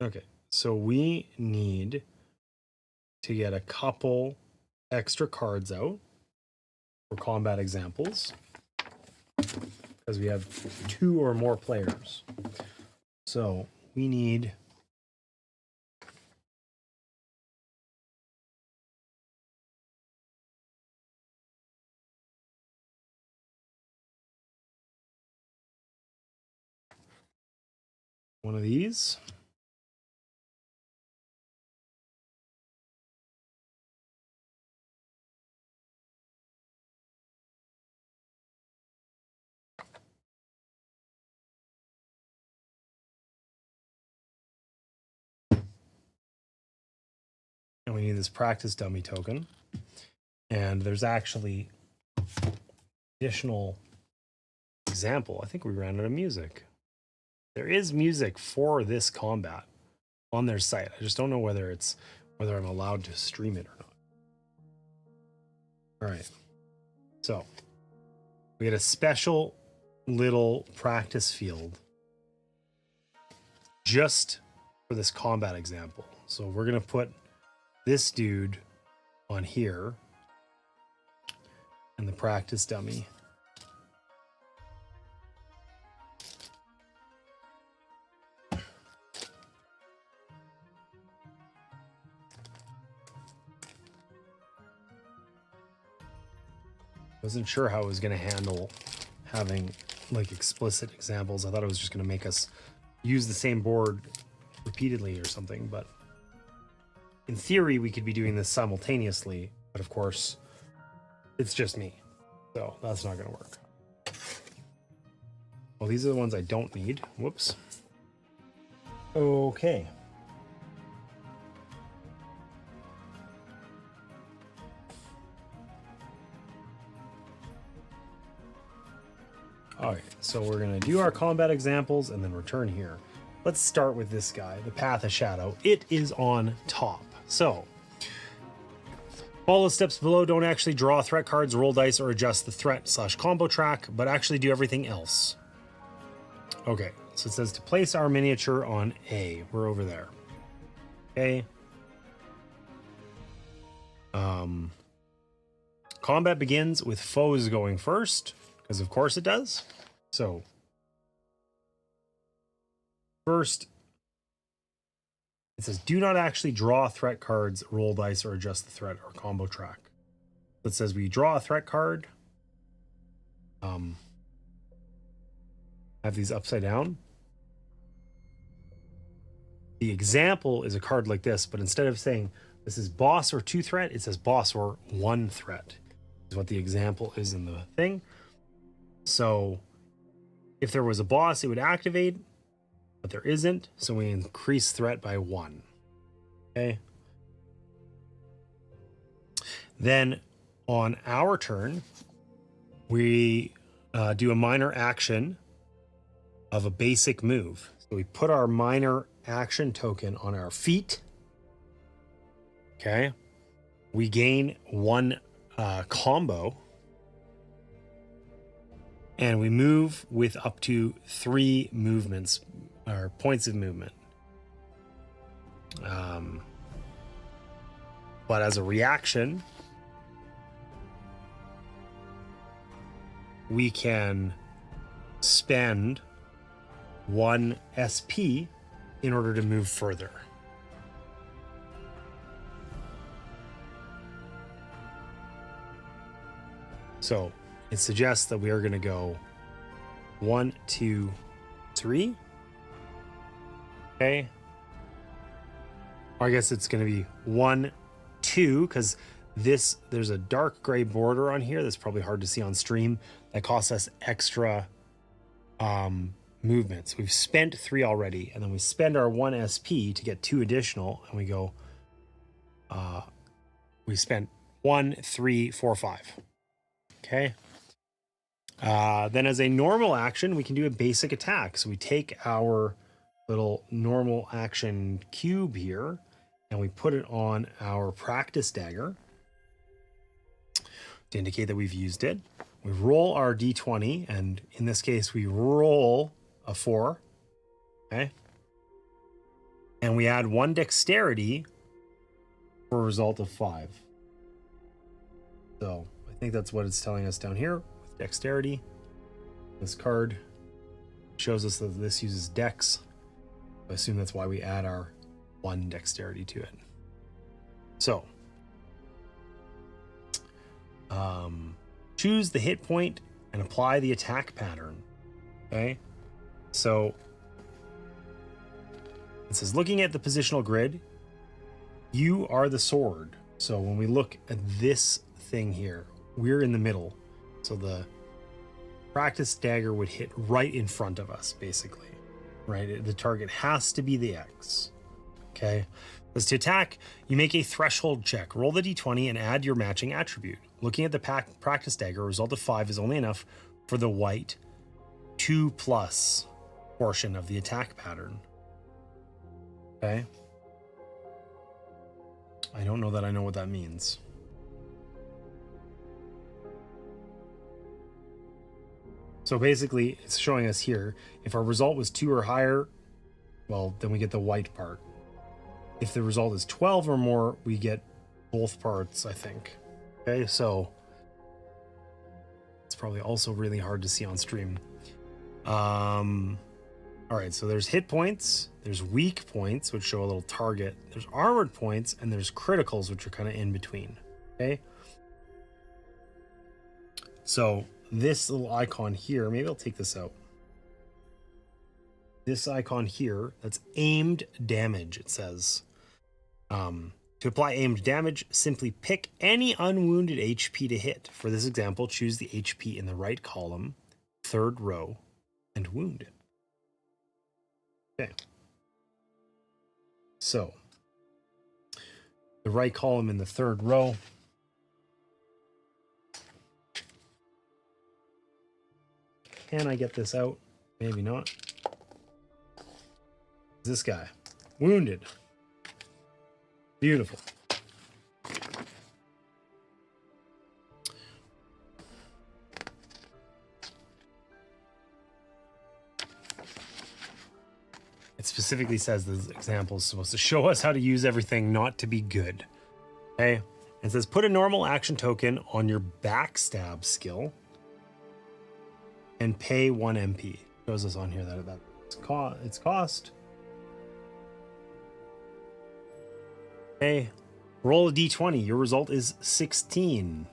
Okay, so we need to get a couple extra cards out for combat examples because we have 2 or more players. So we need one of these. And we need this practice dummy token. And there's actually additional example. I think we ran out of music. There is music for this combat on their site. I just don't know whether I'm allowed to stream it or not. All right. So we had a special little practice field just for this combat example. So we're going to put this dude on here and the practice dummy. Wasn't sure how it was going to handle having like explicit examples. I thought it was just going to make us use the same board repeatedly or something, but in theory we could be doing this simultaneously, but of course it's just me, so that's not going to work. Well, these are the ones I don't need. Whoops. Okay. All right, so we're going to do our combat examples and then return here. Let's start with this guy, the Path of Shadow. It is on top. So, follow steps below. Don't actually draw threat cards, roll dice, or adjust the threat/combo track, but actually do everything else. Okay, so it says to place our miniature on A. We're over there. Okay. Combat begins with foes going first, because of course it does. So first, it says do not actually draw threat cards, roll dice, or adjust the threat or combo track. It says we draw a threat card. Have these upside down. The example is a card like this, but instead of saying this is boss or 2 threat, it says boss or 1 threat. Is what the example is in the thing. So if there was a boss, it would activate, but there isn't, so we increase threat by 1. Okay. Then on our turn, we do a minor action of a basic move. So we put our minor action token on our feet. Okay. We gain 1 combo. And we move with up to 3 movements or points of movement. But as a reaction, we can spend 1 SP in order to move further. So it suggests that we are going to go 1, 2, 3. Okay. Or I guess it's going to be 1, 2, because there's a dark gray border on here that's probably hard to see on stream that costs us extra movements. We've spent 3 already, and then we spend our 1 SP to get 2 additional, and we go we spent 1, 3, 4, 5. Okay. Then as a normal action, we can do a basic attack. So we take our little normal action cube here and we put it on our practice dagger to indicate that we've used it. We roll our d20, and in this case, we roll a 4. Okay. And we add 1 dexterity for a result of 5. So I think that's what it's telling us down here with dexterity. This card shows us that this uses dex. I assume that's why we add our 1 dexterity to it. So choose the hit point and apply the attack pattern. Okay, so it says, looking at the positional grid, you are the sword. So when we look at this thing here, we're in the middle. So the practice dagger would hit right in front of us, basically. Right? The target has to be the X. Okay. As to attack, you make a threshold check. Roll the d20 and add your matching attribute. Looking at the practice dagger, a result of 5 is only enough for the white 2+ portion of the attack pattern. Okay. I don't know that I know what that means. So basically, it's showing us here, if our result was 2 or higher, well, then we get the white part. If the result is 12 or more, we get both parts, I think. Okay, so it's probably also really hard to see on stream. All right, so there's hit points, there's weak points, which show a little target, there's armored points, and there's criticals, which are kind of in between. Okay, so this little icon here, maybe I'll take this out. This icon here, that's aimed damage, it says. To apply aimed damage, simply pick any unwounded HP to hit. For this example, choose the HP in the right column, 3rd row, and wound it. Okay. So, the right column in the 3rd row. Can I get this out? Maybe not. This guy. Wounded. Beautiful. It specifically says this example is supposed to show us how to use everything not to be good. Okay. It says put a normal action token on your backstab skill and pay 1 MP. Shows us on here that it's cost. Okay, roll a d20. Your result is 16.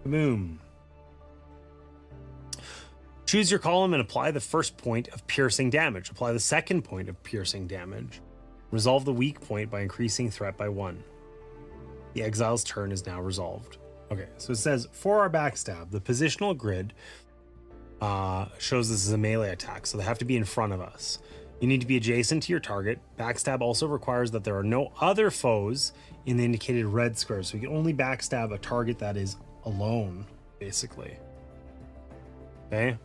Boom. Choose your column and apply the first point of piercing damage. Apply the second point of piercing damage. Resolve the weak point by increasing threat by 1. The exile's turn is now resolved. Okay, so it says for our backstab, the positional grid shows this is a melee attack, so they have to be in front of us. You need to be adjacent to your target. Backstab also requires that there are no other foes in the indicated red square, so you can only backstab a target that is alone, basically. Okay.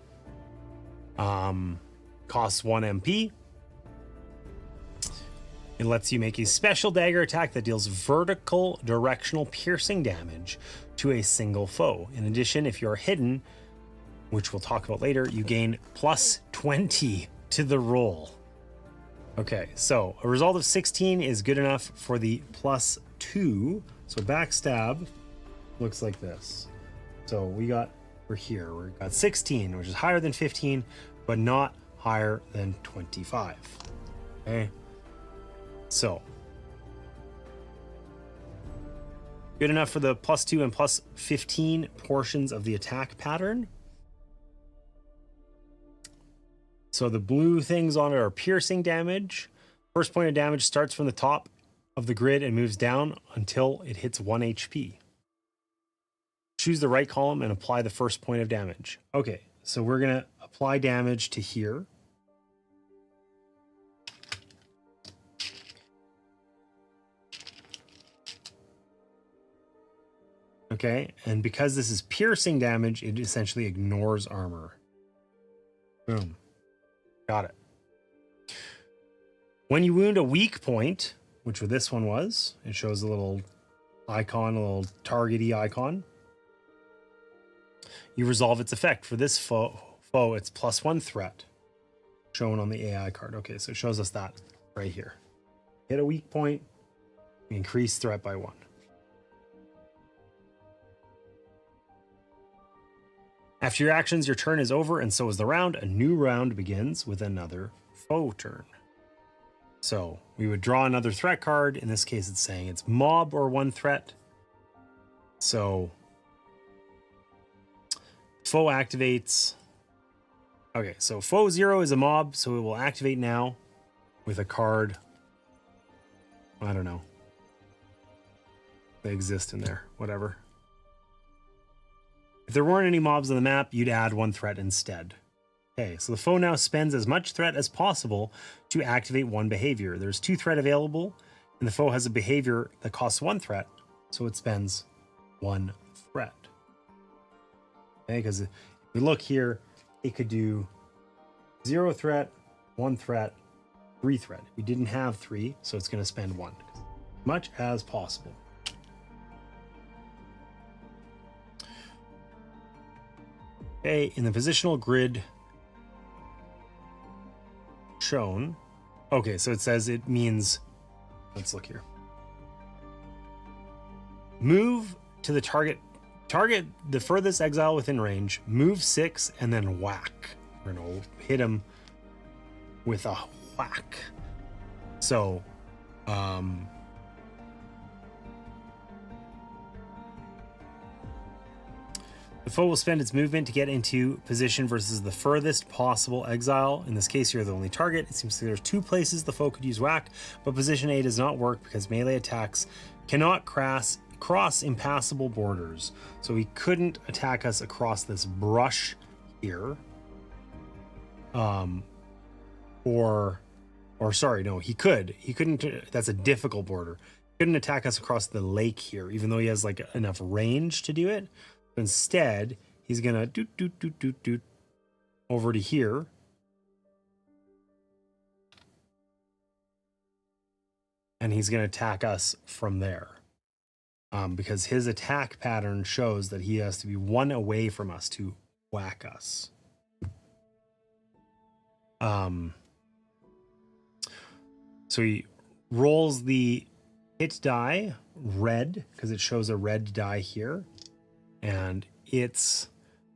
Costs 1 MP. It lets you make a special dagger attack that deals vertical directional piercing damage to a single foe. In addition, if you're hidden, which we'll talk about later, you gain +20 to the roll. Okay, so a result of 16 is good enough for the +2. So backstab looks like this. So we're here. We got 16, which is higher than 15, but not higher than 25. Okay, so good enough for the +2 and +15 portions of the attack pattern. So the blue things on it are piercing damage. First point of damage starts from the top of the grid and moves down until it hits 1 HP. Choose the right column and apply the first point of damage. Okay, so we're going to apply damage to here. Okay, and because this is piercing damage, it essentially ignores armor. Boom. Got it. When you wound a weak point, which this one was, it shows a little icon, a little targety icon. You resolve its effect. For this foe, it's +1 threat, shown on the AI card. Okay, so it shows us that right here. Hit a weak point, increase threat by 1. After your actions, your turn is over, and so is the round. A new round begins with another foe turn. So we would draw another threat card. In this case, it's saying it's mob or 1 threat. So foe activates. Okay, so foe 0 is a mob, so it will activate now with a card. I don't know. They exist in there, whatever. If there weren't any mobs on the map, you'd add 1 threat instead. Okay, so the foe now spends as much threat as possible to activate 1 behavior. There's 2 threat available, and the foe has a behavior that costs 1 threat, so it spends 1 threat. Okay, because if we look here, it could do 0 threat, 1 threat, 3 threat. We didn't have 3, so it's going to spend 1. As much as possible. Okay, in the positional grid shown. Okay, so it says it means, let's look here. Move to the target the furthest exile within range, move 6, and then whack. We're gonna hit him with a whack. So, the foe will spend its movement to get into position versus the furthest possible exile. In this case, you're the only target. It seems like there's 2 places the foe could use whack, but position A does not work because melee attacks cannot cross impassable borders. So he couldn't attack us across this brush here. He could. He couldn't. That's a difficult border. He couldn't attack us across the lake here, even though he has like enough range to do it. Instead, he's gonna doot over to here. And he's gonna attack us from there. Because his attack pattern shows that he has to be 1 away from us to whack us. So he rolls the hit die red, because it shows a red die here. And it's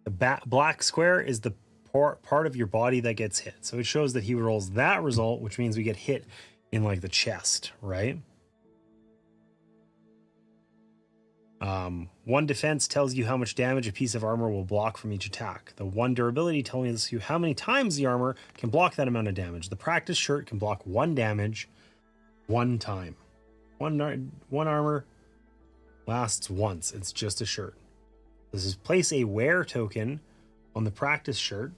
the black square is the part of your body that gets hit. So it shows that he rolls that result, which means we get hit in like the chest, right? 1 defense tells you how much damage a piece of armor will block from each attack. The 1 durability tells you how many times the armor can block that amount of damage. The practice shirt can block 1 damage 1 time. One armor lasts once. It's just a shirt. This is place a wear token on the practice shirt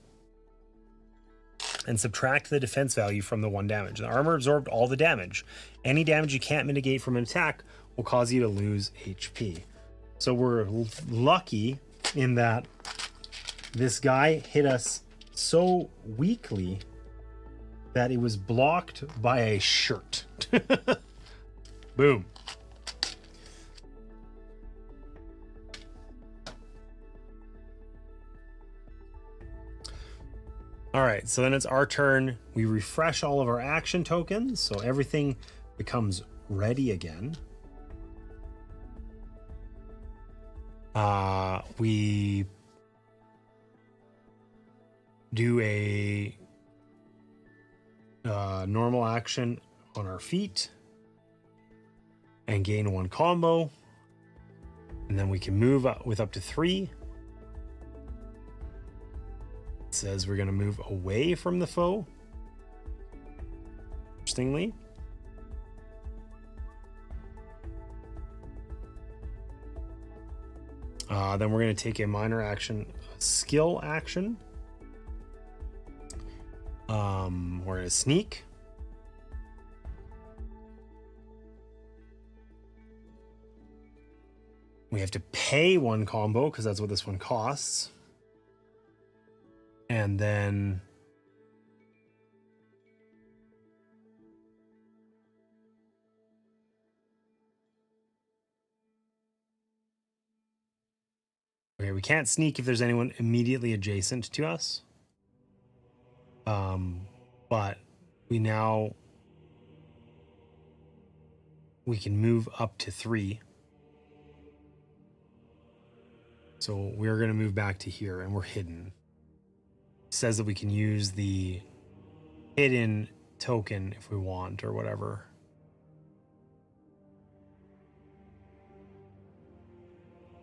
and subtract the defense value from the 1 damage. The armor absorbed all the damage. Any damage you can't mitigate from an attack will cause you to lose HP. So we're lucky in that this guy hit us so weakly that it was blocked by a shirt. Boom. All right, so then it's our turn. We refresh all of our action tokens, so everything becomes ready again. We do a normal action on our feet and gain 1 combo, and then we can move with up to 3. It says we're going to move away from the foe. Interestingly. Then we're going to take a minor action, a skill action. We're going to sneak. We have to pay one combo because that's what this one costs. And then okay, we can't sneak if there's anyone immediately adjacent to us. But we can move up to 3. So we're going to move back to here, and we're hidden. It says that we can use the hidden token if we want or whatever.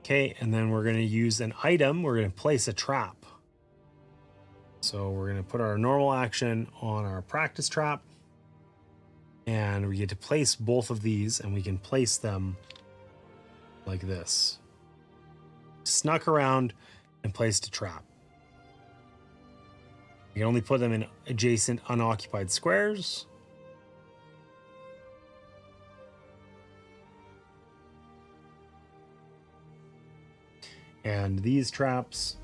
Okay, and then we're going to use an item. We're going to place a trap. So we're going to put our normal action on our practice trap. And we get to place both of these, and we can place them like this. Snuck around and placed a trap. You can only put them in adjacent unoccupied squares. And these traps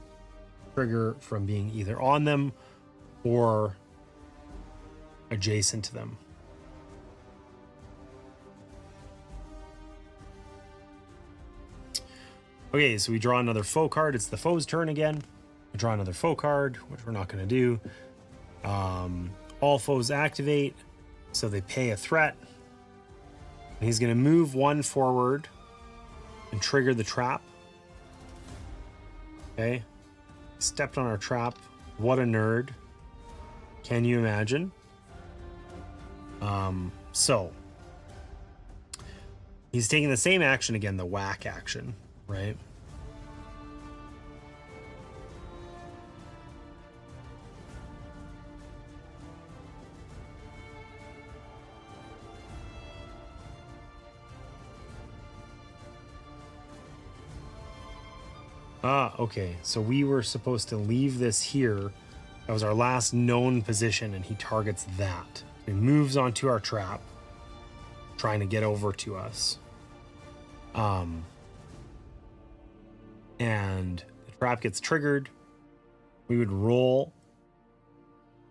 trigger from being either on them or adjacent to them. Okay, so we draw another foe card. It's the foe's turn again. We draw another foe card, which we're not going to do. All foes activate, so they pay a threat. And he's going to move 1 forward and trigger the trap. Okay. Stepped on our trap. What a nerd. Can you imagine? So he's taking the same action again, the whack action, right? Okay. So we were supposed to leave this here. That was our last known position, and he targets that. He moves onto our trap, trying to get over to us. And the trap gets triggered. We would roll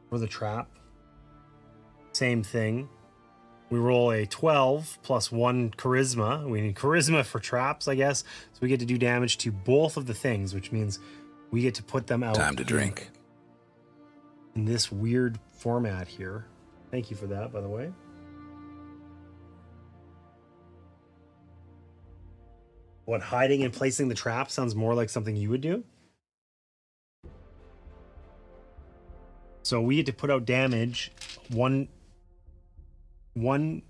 for the trap. Same thing. We roll a 12 plus 1 charisma. We need charisma for traps, I guess. So we get to do damage to both of the things, which means we get to put them out. Time to drink. In this weird format here. Thank you for that, by the way. What, hiding and placing the trap sounds more like something you would do? So we get to put out damage, one and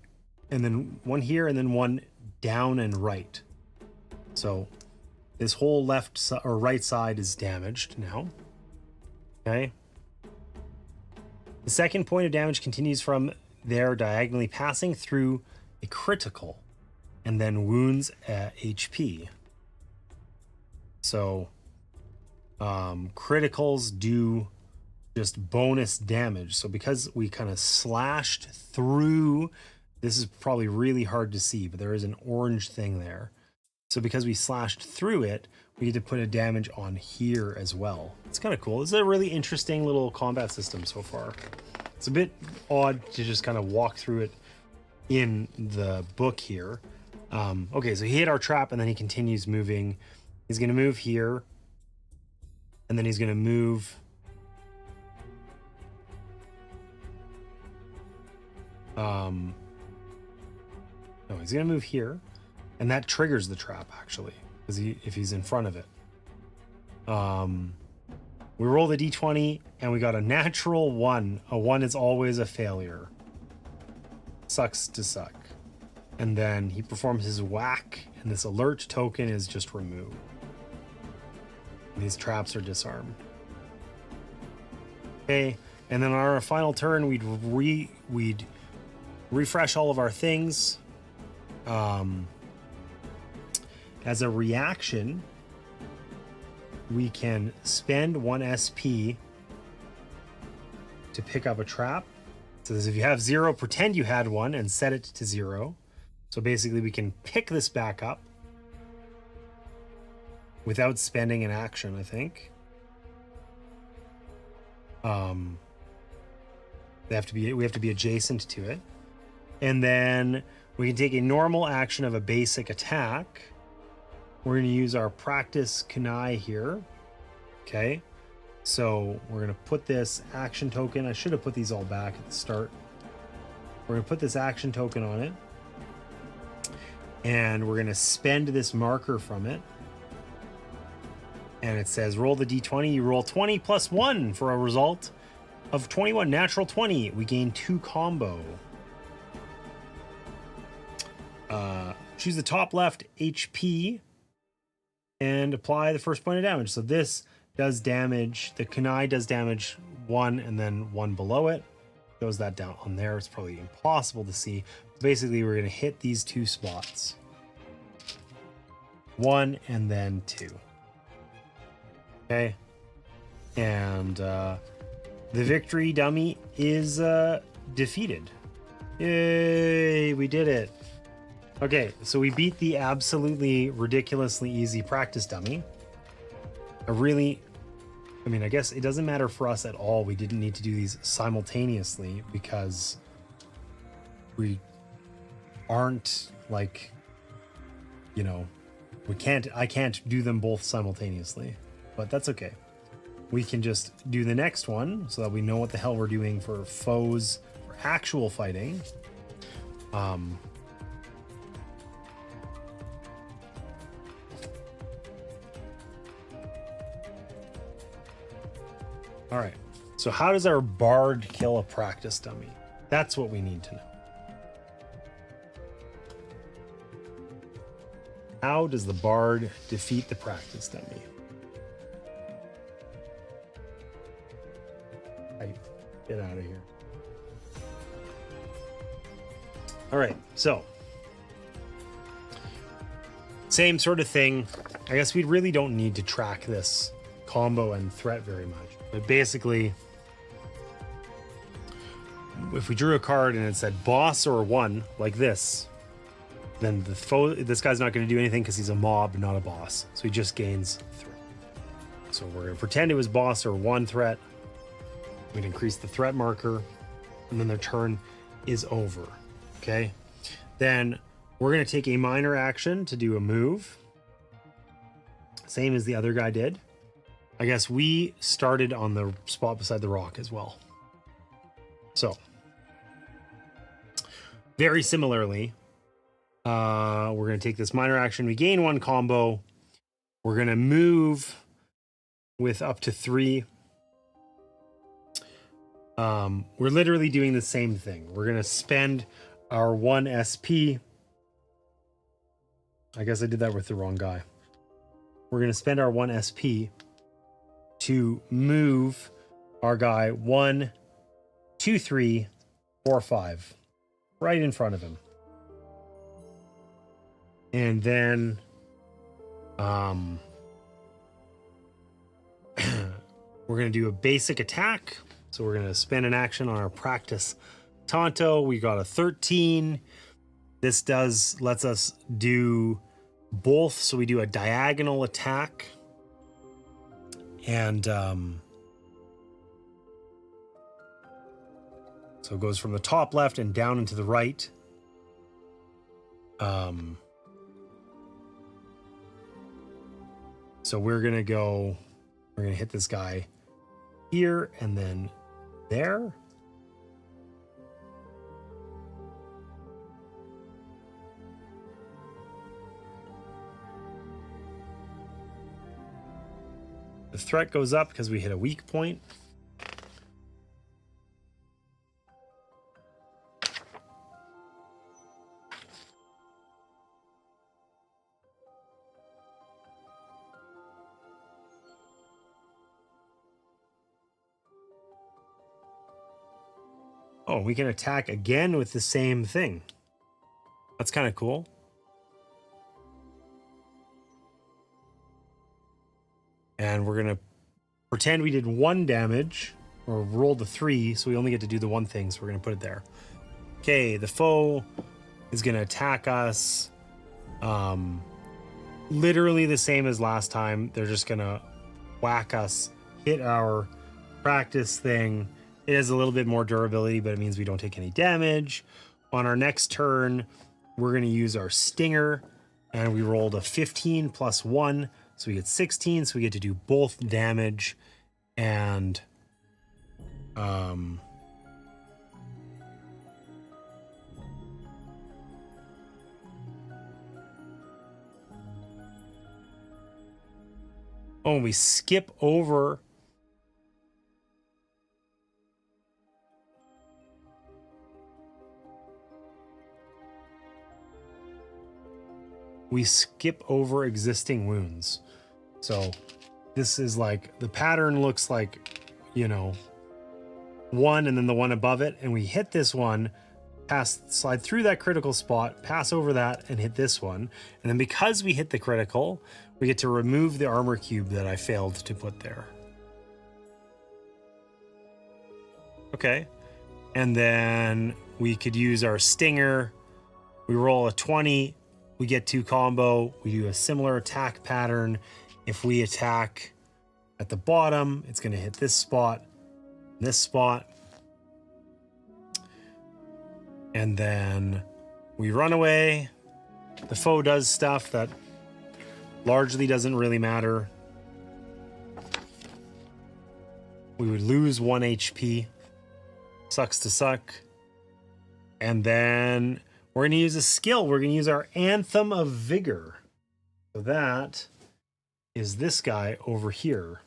then 1 here, and then 1 down and right. So this whole left or right side is damaged now. Okay. The second point of damage continues from there, diagonally passing through a critical, and then wounds at HP. So criticals do just bonus damage. So because we kind of slashed through, this is probably really hard to see, but there is an orange thing there. So because we slashed through it, we get to put a damage on here as well. It's kind of cool. This is a really interesting little combat system so far. It's a bit odd to just kind of walk through it in the book here. Okay, so he hit our trap, and then he continues moving. He's going to move here, and then he's going to move no, he's gonna move here, and that triggers the trap actually, because if he's in front of it. We rolled a d20 and we got a natural 1. A 1 is always a failure. Sucks to suck. And then he performs his whack, and this alert token is just removed. And these traps are disarmed. Okay, and then on our final turn, we'd refresh all of our things. As a reaction, we can spend 1 SP to pick up a trap. So if you have 0, pretend you had 1 and set it to 0. So basically we can pick this back up. without spending an action, I think. We have to be adjacent to it. And then we can take a normal action of a basic attack. We're going to use our practice kunai here. Okay. So we're going to put this action token. I should have put these all back at the start. We're going to put this action token on it. And we're going to spend this marker from it. And it says roll the d20. You roll 20 plus 1 for a result of 21. Natural 20. We gain 2 combo. Choose the top left HP and apply the first point of damage. So this does damage. The kunai does damage 1 and then 1 below it. Goes that down on there. It's probably impossible to see. Basically, we're going to hit these 2 spots. 1 and then 2. Okay. And the victory dummy is defeated. Yay, we did it. Okay, so we beat the absolutely ridiculously easy practice dummy. I guess it doesn't matter for us at all. We didn't need to do these simultaneously because we aren't like, I can't do them both simultaneously, but that's okay. We can just do the next one so that we know what the hell we're doing for foes, for actual fighting. All right, so how does our bard kill a practice dummy? That's what we need to know. How does the bard defeat the practice dummy? Get out of here. All right, so same sort of thing. I guess we really don't need to track this combo and threat very much. But basically, if we drew a card and it said boss or 1, like this, then this guy's not going to do anything because he's a mob, not a boss. So he just gains threat. So we're going to pretend it was boss or 1 threat. We'd increase the threat marker, and then their turn is over. Okay. Then we're going to take a minor action to do a move. Same as the other guy did. I guess we started on the spot beside the rock as well. So, very similarly, we're going to take this minor action. We gain 1 combo. We're going to move with up to 3. We're literally doing the same thing. We're going to spend our 1 SP. I guess I did that with the wrong guy. We're going to spend our 1 SP to move our guy 1, 2, 3, 4, 5 right in front of him. And then we're going to do a basic attack. So we're going to spend an action on our practice Tonto. We got a 13. This lets us do both. So we do a diagonal attack. And so it goes from the top left and down into the right. So we're going to hit this guy here and then there. The threat goes up because we hit a weak point. Oh, we can attack again with the same thing. That's kind of cool. And we're going to pretend we did 1 damage, or rolled a 3, so we only get to do the 1 thing, so we're going to put it there. Okay, the foe is going to attack us literally the same as last time. They're just gonna whack us, hit our practice thing. It has a little bit more durability, but it means we don't take any damage. On our next turn, we're gonna use our stinger, and we rolled a 15 plus 1, so we get 16, so we get to do both damage and oh, we skip over. We skip over existing wounds. So this is like, the pattern looks like, you know, one and then the one above it. And we hit this one, slide through that critical spot, pass over that and hit this one. And then because we hit the critical, we get to remove the armor cube that I failed to put there. Okay. And then we could use our stinger. We roll a 20. We get 2 combo. We do a similar attack pattern. If we attack at the bottom, it's going to hit this spot, this spot. And then we run away. The foe does stuff that largely doesn't really matter. We would lose 1 HP. Sucks to suck. And then we're going to use a skill. We're going to use our Anthem of Vigor. So that is this guy over here.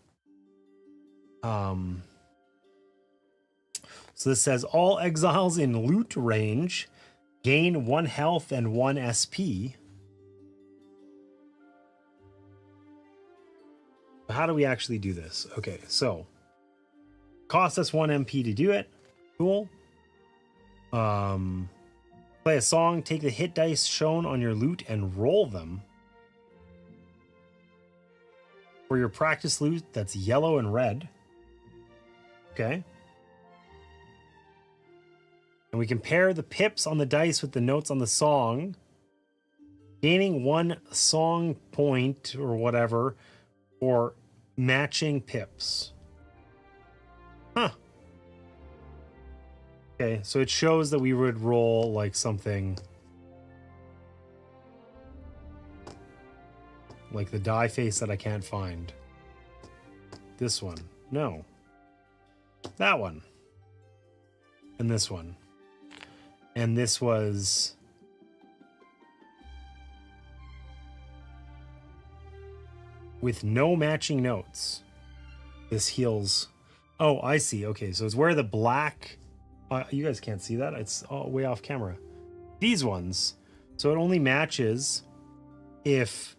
So this says all exiles in loot range gain 1 health and 1 SP. How do we actually do this? Okay, so cost us 1 MP to do it. Cool. Play a song, take the hit dice shown on your loot and roll them. For your practice loot, that's yellow and red. Okay. And we compare the pips on the dice with the notes on the song, gaining 1 song point or whatever, or matching pips. Huh. Okay, so it shows that we would roll like something like the die face that I can't find. This one. No. That one. And this one. And this was with no matching notes. This heals. Oh, I see. Okay, so it's where the black... you guys can't see that. It's way off camera. These ones. So it only matches if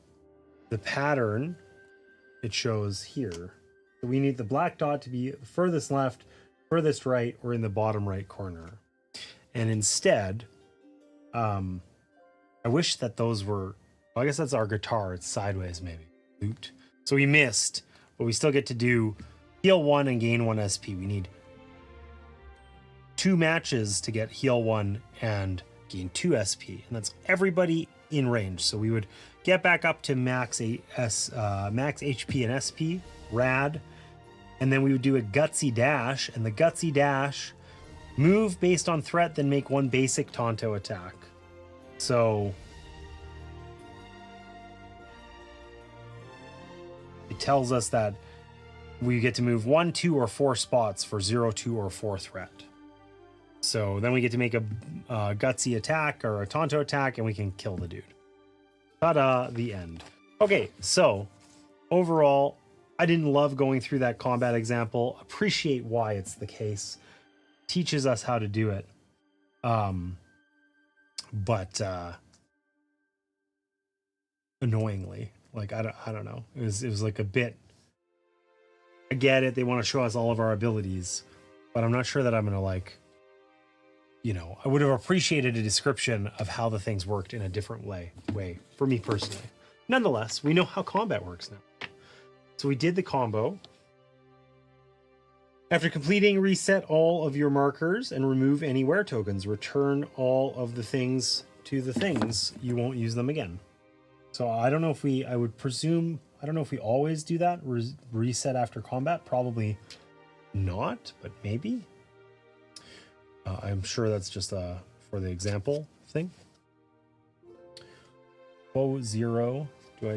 the pattern it shows here. So we need the black dot to be furthest left, furthest right, or in the bottom right corner. And instead, I wish that those were... Well, I guess that's our guitar. It's sideways, maybe. Looped. So we missed, but we still get to do heal 1 and gain 1 SP. We need 2 matches to get heal 1 and gain 2 SP, and that's everybody in range. So we would get back up to max HP and SP, rad, and then we would do a gutsy dash, and the gutsy dash, move based on threat, then make 1 basic Tonto attack. So it tells us that we get to move 1, 2, or 4 spots for 0, 2, or 4 threat. So then we get to make a gutsy attack or a Tonto attack, and we can kill the dude. Ta-da, the end. Okay, so overall, I didn't love going through that combat example. Appreciate why it's the case. Teaches us how to do it. But annoyingly, like I don't know. It was like a bit. I get it. They want to show us all of our abilities, but I'm not sure that I'm gonna like. You know, I would have appreciated a description of how the things worked in a different way for me personally. Nonetheless, we know how combat works now. So we did the combo. After completing, reset all of your markers and remove any wear tokens. Return all of the things to the things. You won't use them again. So I don't know if I would presume, I don't know if we always do that, reset after combat. Probably not, but maybe. I'm sure that's just for the example thing. Oh, 0. Do I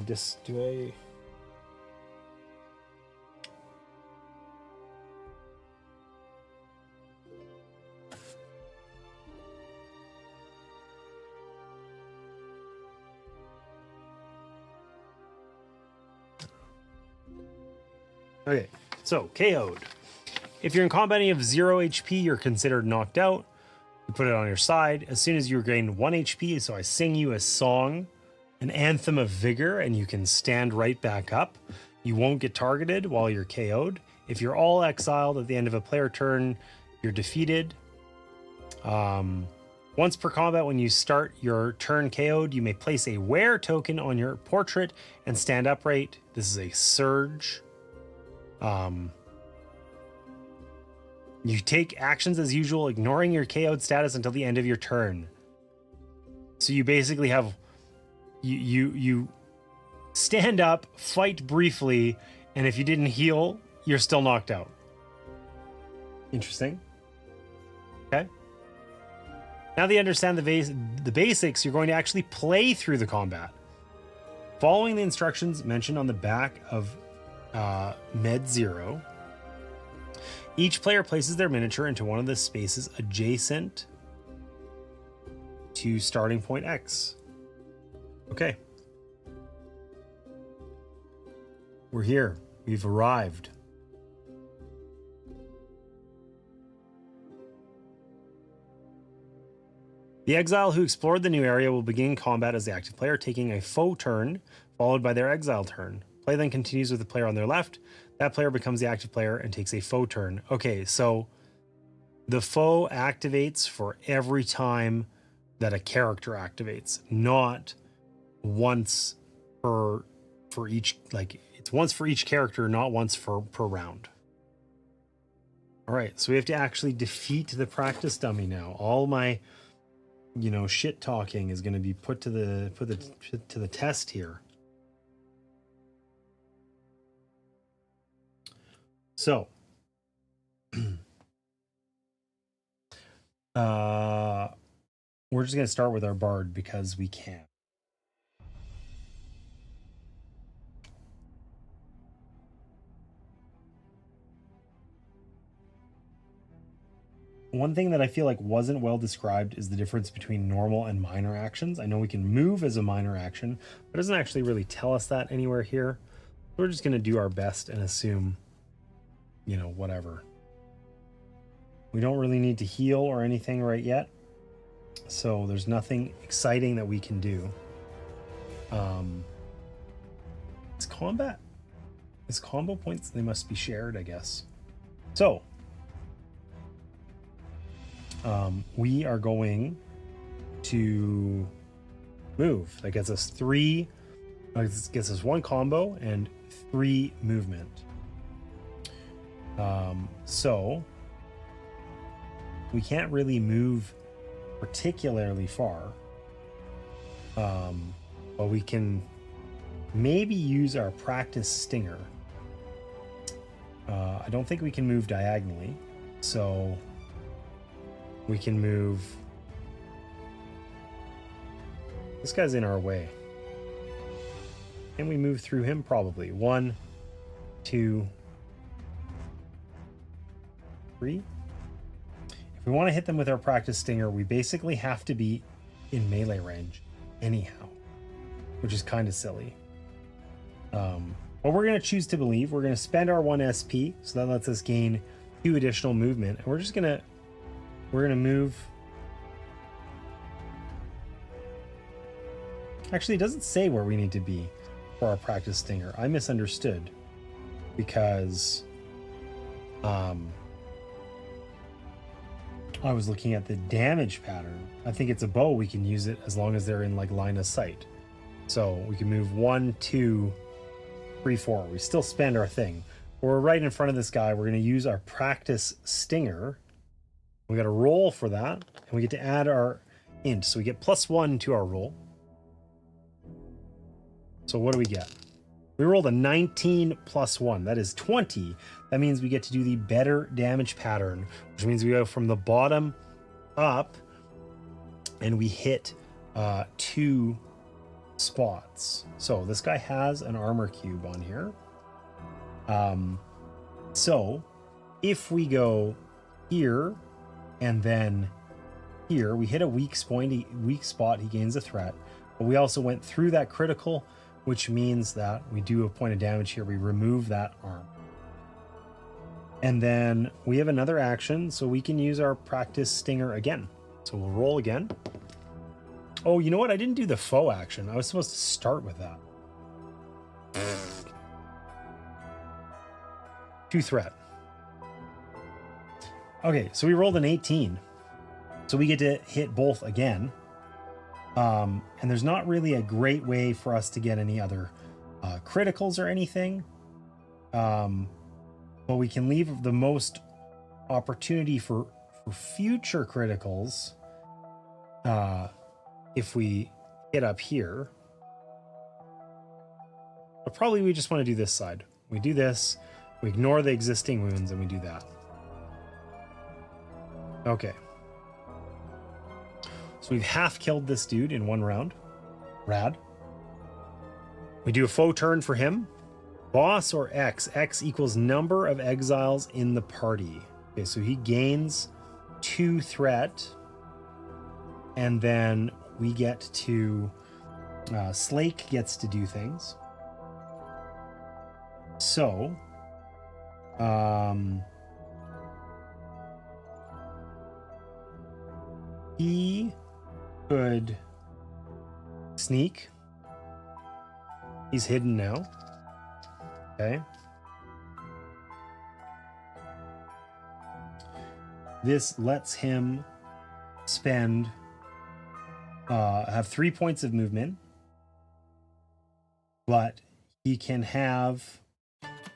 Okay, so KO'd. If you're in combat and you have 0 HP, you're considered knocked out. You put it on your side. As soon as you gain 1 HP, so I sing you a song, an anthem of vigor, and you can stand right back up. You won't get targeted while you're KO'd. If you're all exiled at the end of a player turn, you're defeated. Once per combat, when you start your turn KO'd, you may place a wear token on your portrait and stand upright. This is a surge. You take actions as usual, ignoring your KO'd status until the end of your turn. So you basically have you stand up, fight briefly, and if you didn't heal, you're still knocked out. Interesting. Okay. Now that you understand the basics, you're going to actually play through the combat. Following the instructions mentioned on the back of Med 0, each player places their miniature into one of the spaces adjacent to starting point X. Okay. We're here. We've arrived. The exile who explored the new area will begin combat as the active player, taking a foe turn, followed by their exile turn. Play then continues with the player on their left. That player becomes the active player and takes a foe turn. Okay, so the foe activates for every time that a character activates, not once for each, like it's once for each character, not once per round. All right, so we have to actually defeat the practice dummy now. All my, shit talking is going to be put to the test here. So, we're just going to start with our bard because we can. One thing that I feel like wasn't well described is the difference between normal and minor actions. I know we can move as a minor action, but it doesn't actually really tell us that anywhere here. We're just going to do our best and assume, whatever. We don't really need to heal or anything right yet. So there's nothing exciting that we can do. It's combat. It's combo points. They must be shared, I guess. So we are going to move. That gets us 3. Gets us 1 combo and 3 movement. So we can't really move particularly far, but we can maybe use our practice stinger. I don't think we can move diagonally, so we can move. This guy's in our way. Can we move through him? Probably. 1, 2, 3. If we want to hit them with our practice stinger, we basically have to be in melee range anyhow, which is kind of silly. But we're going to choose to believe. We're going to spend our 1 SP, so that lets us gain 2 additional movement, and we're going to move. Actually, it doesn't say where we need to be for our practice stinger. I misunderstood because I was looking at the damage pattern. I think it's a bow. We can use it as long as they're in like line of sight. So we can move 1, 2, 3, 4. We still spend our thing. We're right in front of this guy. We're going to use our practice stinger. We got to roll for that, and we get to add our int. So we get +1 to our roll. So what do we get? We rolled a 19 plus 1. That is 20. That means we get to do the better damage pattern, which means we go from the bottom up and we hit 2 spots. So this guy has an armor cube on here. So if we go here and then here, we hit a weak spot, he gains a threat. But we also went through that critical, which means that we do a point of damage here. We remove that arm. And then we have another action, so we can use our practice stinger again. So we'll roll again. Oh, you know what? I didn't do the foe action. I was supposed to start with that. 2 threat. Okay, so we rolled an 18. So we get to hit both again. And there's not really a great way for us to get any other criticals or anything. But we can leave the most opportunity for future criticals if we hit up here. But probably we just want to do this side. We do this, we ignore the existing wounds, and we do that. Okay. So we've half killed this dude in 1 round. Rad. We do a foe turn for him. Boss or X. X equals number of exiles in the party. Okay, so he gains 2 threat. And then we get to... Slake gets to do things. So... he could sneak. He's hidden now. Okay. This lets him spend have 3 points of movement, but he can have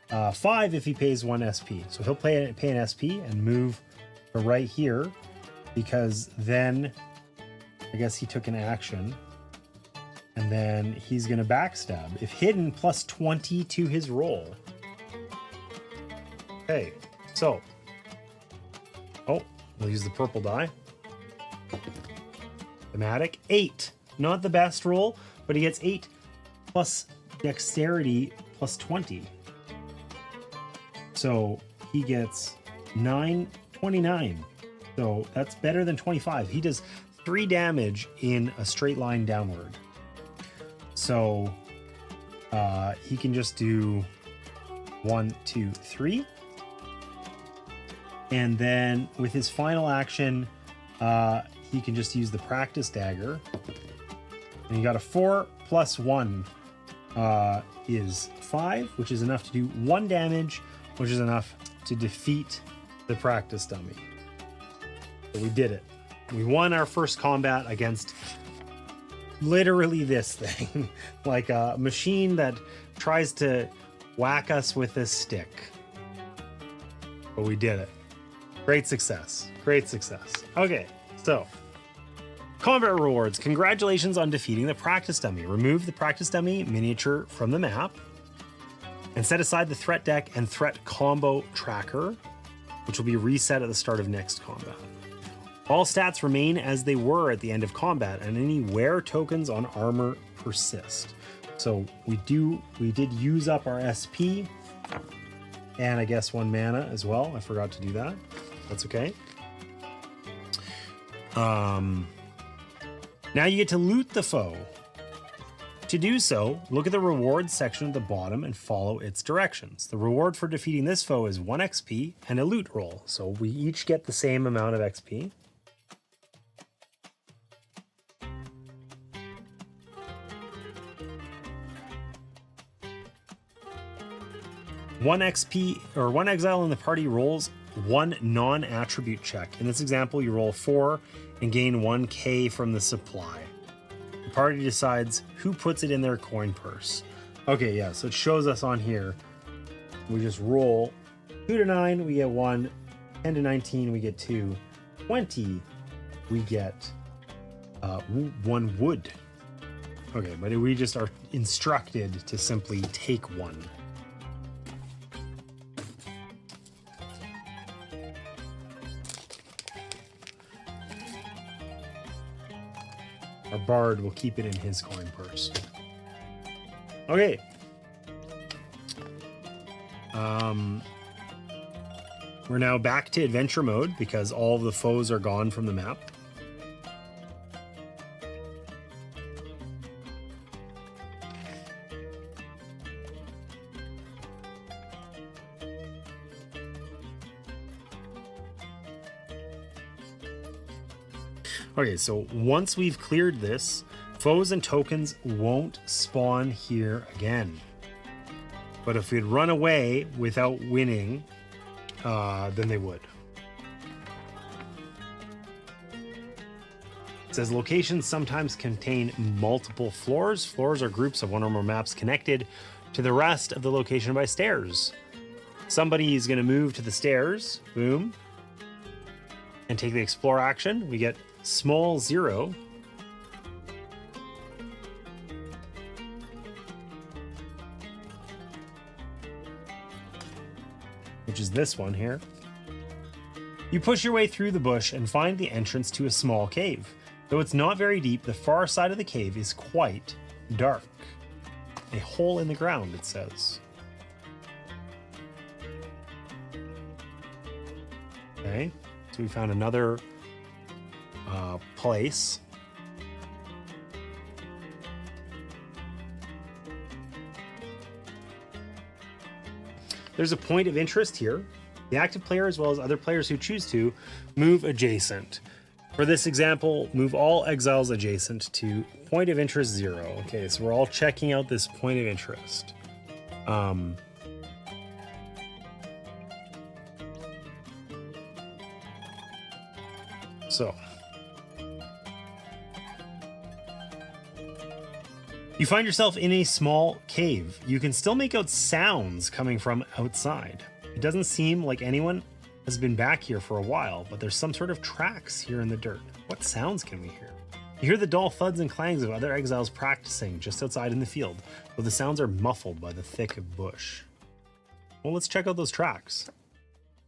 5 if he pays 1 SP. So he'll pay an SP and move to right here, because then I guess he took an action, and then he's gonna backstab. If hidden, plus 20 to his roll. Okay, so we'll use the purple die. Thematic 8, not the best roll, but he gets 8 plus dexterity plus 20. So he gets 29. So that's better than 25. He does 3 damage in a straight line downward. So he can just do 1, 2, 3. And then with his final action, he can just use the practice dagger. And you got a 4 plus 1 is 5, which is enough to do 1 damage, which is enough to defeat the practice dummy. So we did it. We won our first combat against literally this thing. Like a machine that tries to whack us with a stick. But we did it. Great success. Great success. Okay, so combat rewards. Congratulations on defeating the practice dummy. Remove the practice dummy miniature from the map and set aside the threat deck and threat combo tracker, which will be reset at the start of next combat. All stats remain as they were at the end of combat, and any wear tokens on armor persist. So we did use up our SP, and I guess 1 mana as well. I forgot to do that. That's okay. Now you get to loot the foe. To do so, look at the rewards section at the bottom and follow its directions. The reward for defeating this foe is 1 XP and a loot roll. So we each get the same amount of XP. One XP or 1 exile in the party rolls 1 non-attribute check. In this example, you roll 4 and gain 1K from the supply. The party decides who puts it in their coin purse. Okay, yeah, so it shows us on here. We just roll 2 to 9, we get 1. 10 to 19, we get 2. 20, we get 1 wood. Okay, but we just are instructed to simply take one. Our bard will keep it in his coin purse. Okay. We're now back to adventure mode because all of the foes are gone from the map. Okay, so once we've cleared this, foes and tokens won't spawn here again. But if we'd run away without winning, then they would. It says locations sometimes contain multiple floors. Floors are groups of one or more maps connected to the rest of the location by stairs. Somebody is going to move to the stairs, boom, and take the explore action. We get small 0. Which is this one here. You push your way through the bush and find the entrance to a small cave. Though it's not very deep, the far side of the cave is quite dark. A hole in the ground, it says. Okay, so we found another place. There's a point of interest here. The active player, as well as other players who choose to, move adjacent. For this example, move all exiles adjacent to point of interest 0. Okay, so we're all checking out this point of interest. So you find yourself in a small cave. You can still make out sounds coming from outside. It doesn't seem like anyone has been back here for a while, but there's some sort of tracks here in the dirt. What sounds can we hear? You hear the dull thuds and clangs of other exiles practicing just outside in the field, though the sounds are muffled by the thick bush. Well, let's check out those tracks.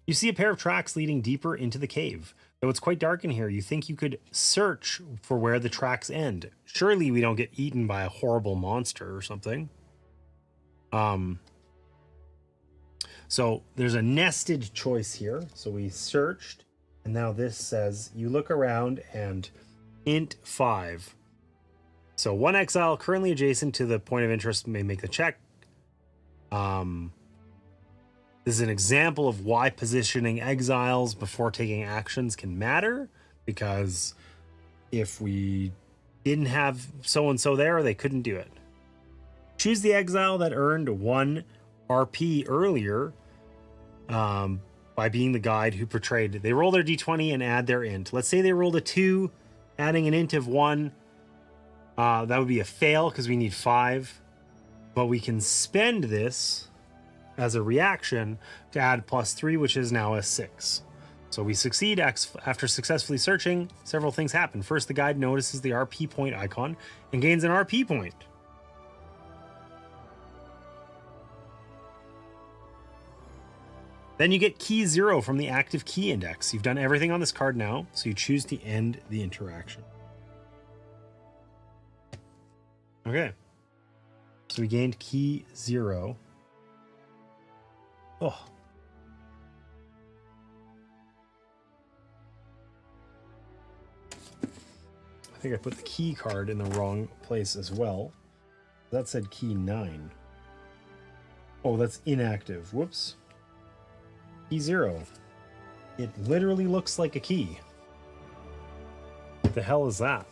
You see a pair of tracks leading deeper into the cave. Though it's quite dark in here, you think you could search for where the tracks end. Surely we don't get eaten by a horrible monster or something. So there's a nested choice here. So we searched, and now this says you look around and int 5. So one exile currently adjacent to the point of interest may make the check. This is an example of why positioning exiles before taking actions can matter, because if we didn't have so-and-so there, they couldn't do it. Choose the exile that earned 1 RP earlier by being the guide who portrayed it. They roll their d20 and add their int. Let's say they rolled a 2, adding an int of 1. That would be a fail because we need 5. But we can spend this as a reaction to add +3, which is now a 6. So we succeed. After successfully searching, several things happen. First, the guide notices the RP point icon and gains an RP point. Then you get key 0 from the active key index. You've done everything on this card now, so you choose to end the interaction. Okay. So we gained key 0. Oh. I think I put the key card in the wrong place as well. That said key 9. Oh, that's inactive. Whoops. Key 0. It literally looks like a key. What the hell is that?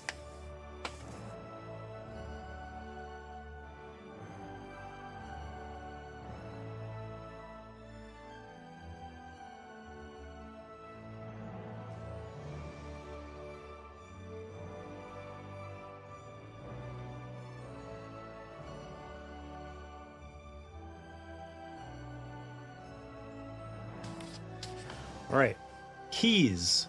All right, keys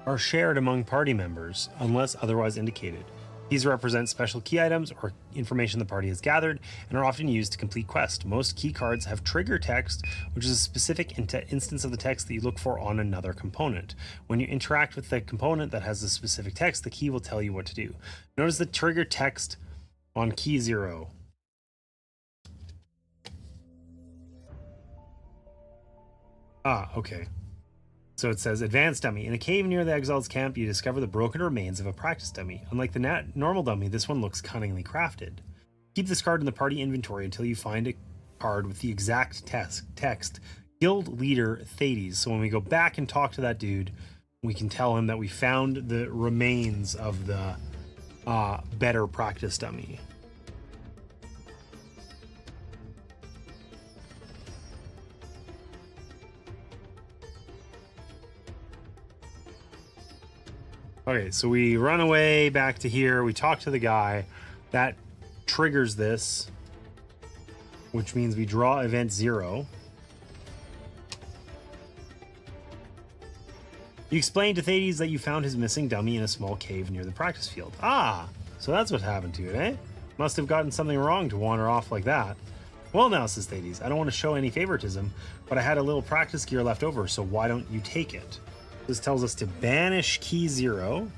are shared among party members unless otherwise indicated. These represent special key items or information the party has gathered and are often used to complete quests. Most key cards have trigger text, which is a specific instance of the text that you look for on another component. When you interact with the component that has the specific text, the key will tell you what to do. Notice the trigger text on key 0. Okay. So it says, advanced dummy. In a cave near the exiles' camp, you discover the broken remains of a practice dummy. Unlike the normal dummy, this one looks cunningly crafted. Keep this card in the party inventory until you find a card with the exact text. Guild leader Thades. So when we go back and talk to that dude, we can tell him that we found the remains of the better practice dummy. Okay, so we run away back to here. We talk to the guy. That triggers this, which means we draw event 0. You explain to Thades that you found his missing dummy in a small cave near the practice field. So that's what happened to it, eh? Must have gotten something wrong to wander off like that. Well now, says Thades, I don't want to show any favoritism, but I had a little practice gear left over, so why don't you take it? This tells us to banish key 0.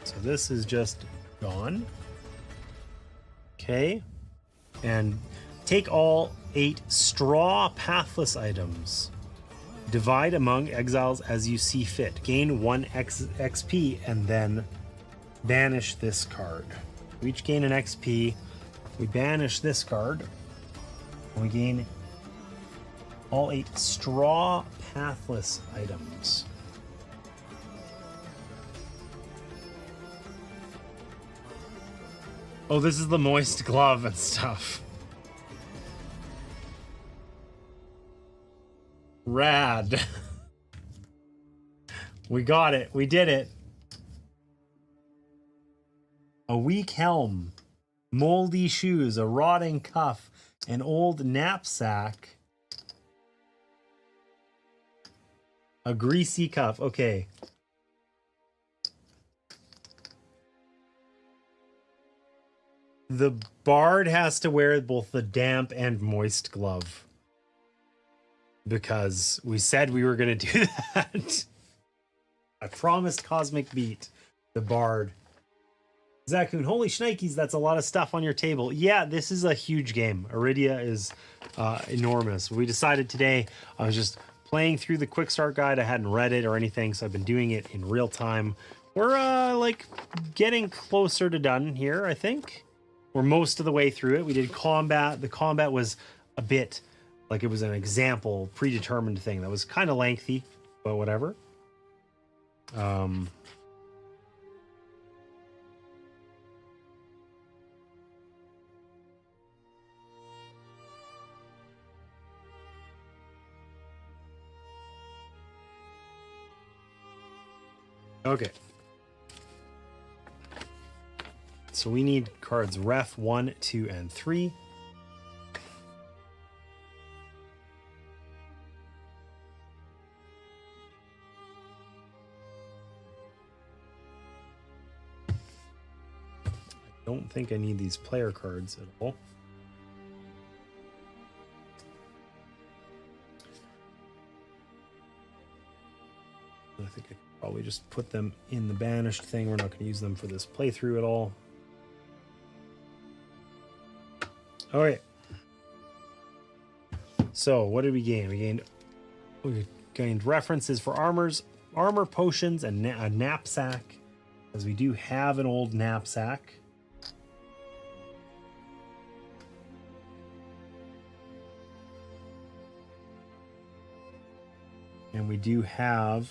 So this is just gone. Okay. And take all 8 straw pathless items. Divide among exiles as you see fit. Gain 1 XP and then banish this card. We each gain an XP. We banish this card. And we gain all 8 straw pathless items. Oh, this is the moist glove and stuff. Rad. We got it. We did it. A weak helm, moldy shoes, a rotting cuff, an old knapsack, a greasy cuff. Okay. The bard has to wear both the damp and moist glove. Because we said we were going to do that. I promised Cosmic Beat, the bard. Zakun, holy shnikes, that's a lot of stuff on your table. Yeah, this is a huge game. Arydia is enormous. We decided today, I was just playing through the quick start guide. I hadn't read it or anything, so I've been doing it in real time. We're like getting closer to done here, I think. We're most of the way through it. We did combat. The combat was a bit like it was an example, predetermined thing that was kind of lengthy, but whatever. Okay. So we need cards Ref 1, 2, and 3. I don't think I need these player cards at all. I think I could probably just put them in the banished thing. We're not going to use them for this playthrough at all. All right. So what did we gain? We gained references for armor potions, and a knapsack, as we do have an old knapsack. And we do have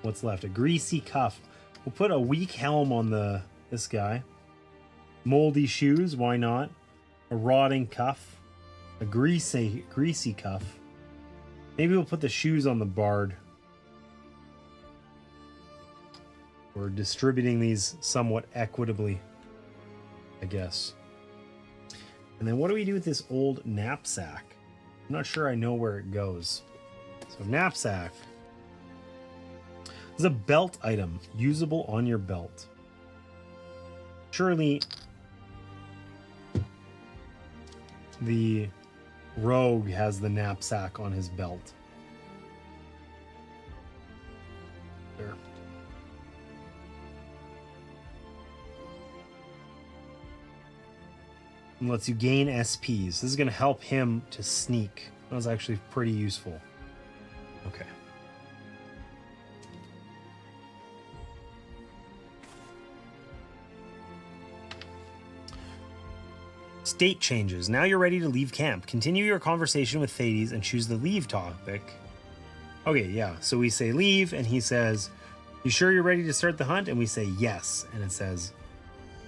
what's left, a greasy cuff. We'll put a weak helm on this guy. Moldy shoes, why not? A rotting cuff. A greasy cuff. Maybe we'll put the shoes on the bard. We're distributing these somewhat equitably, I guess. And then what do we do with this old knapsack? I'm not sure I know where it goes. So knapsack. This is a belt item, usable on your belt. surely the rogue has the knapsack on his belt. There. And lets you gain SPs. This is going to help him to sneak. That was actually pretty useful. Okay. State changes. Now you're ready to leave camp. Continue your conversation with Thades and choose the leave topic. Okay, yeah. So we say leave, and he says, "You sure you're ready to start the hunt?" And we say yes. And it says,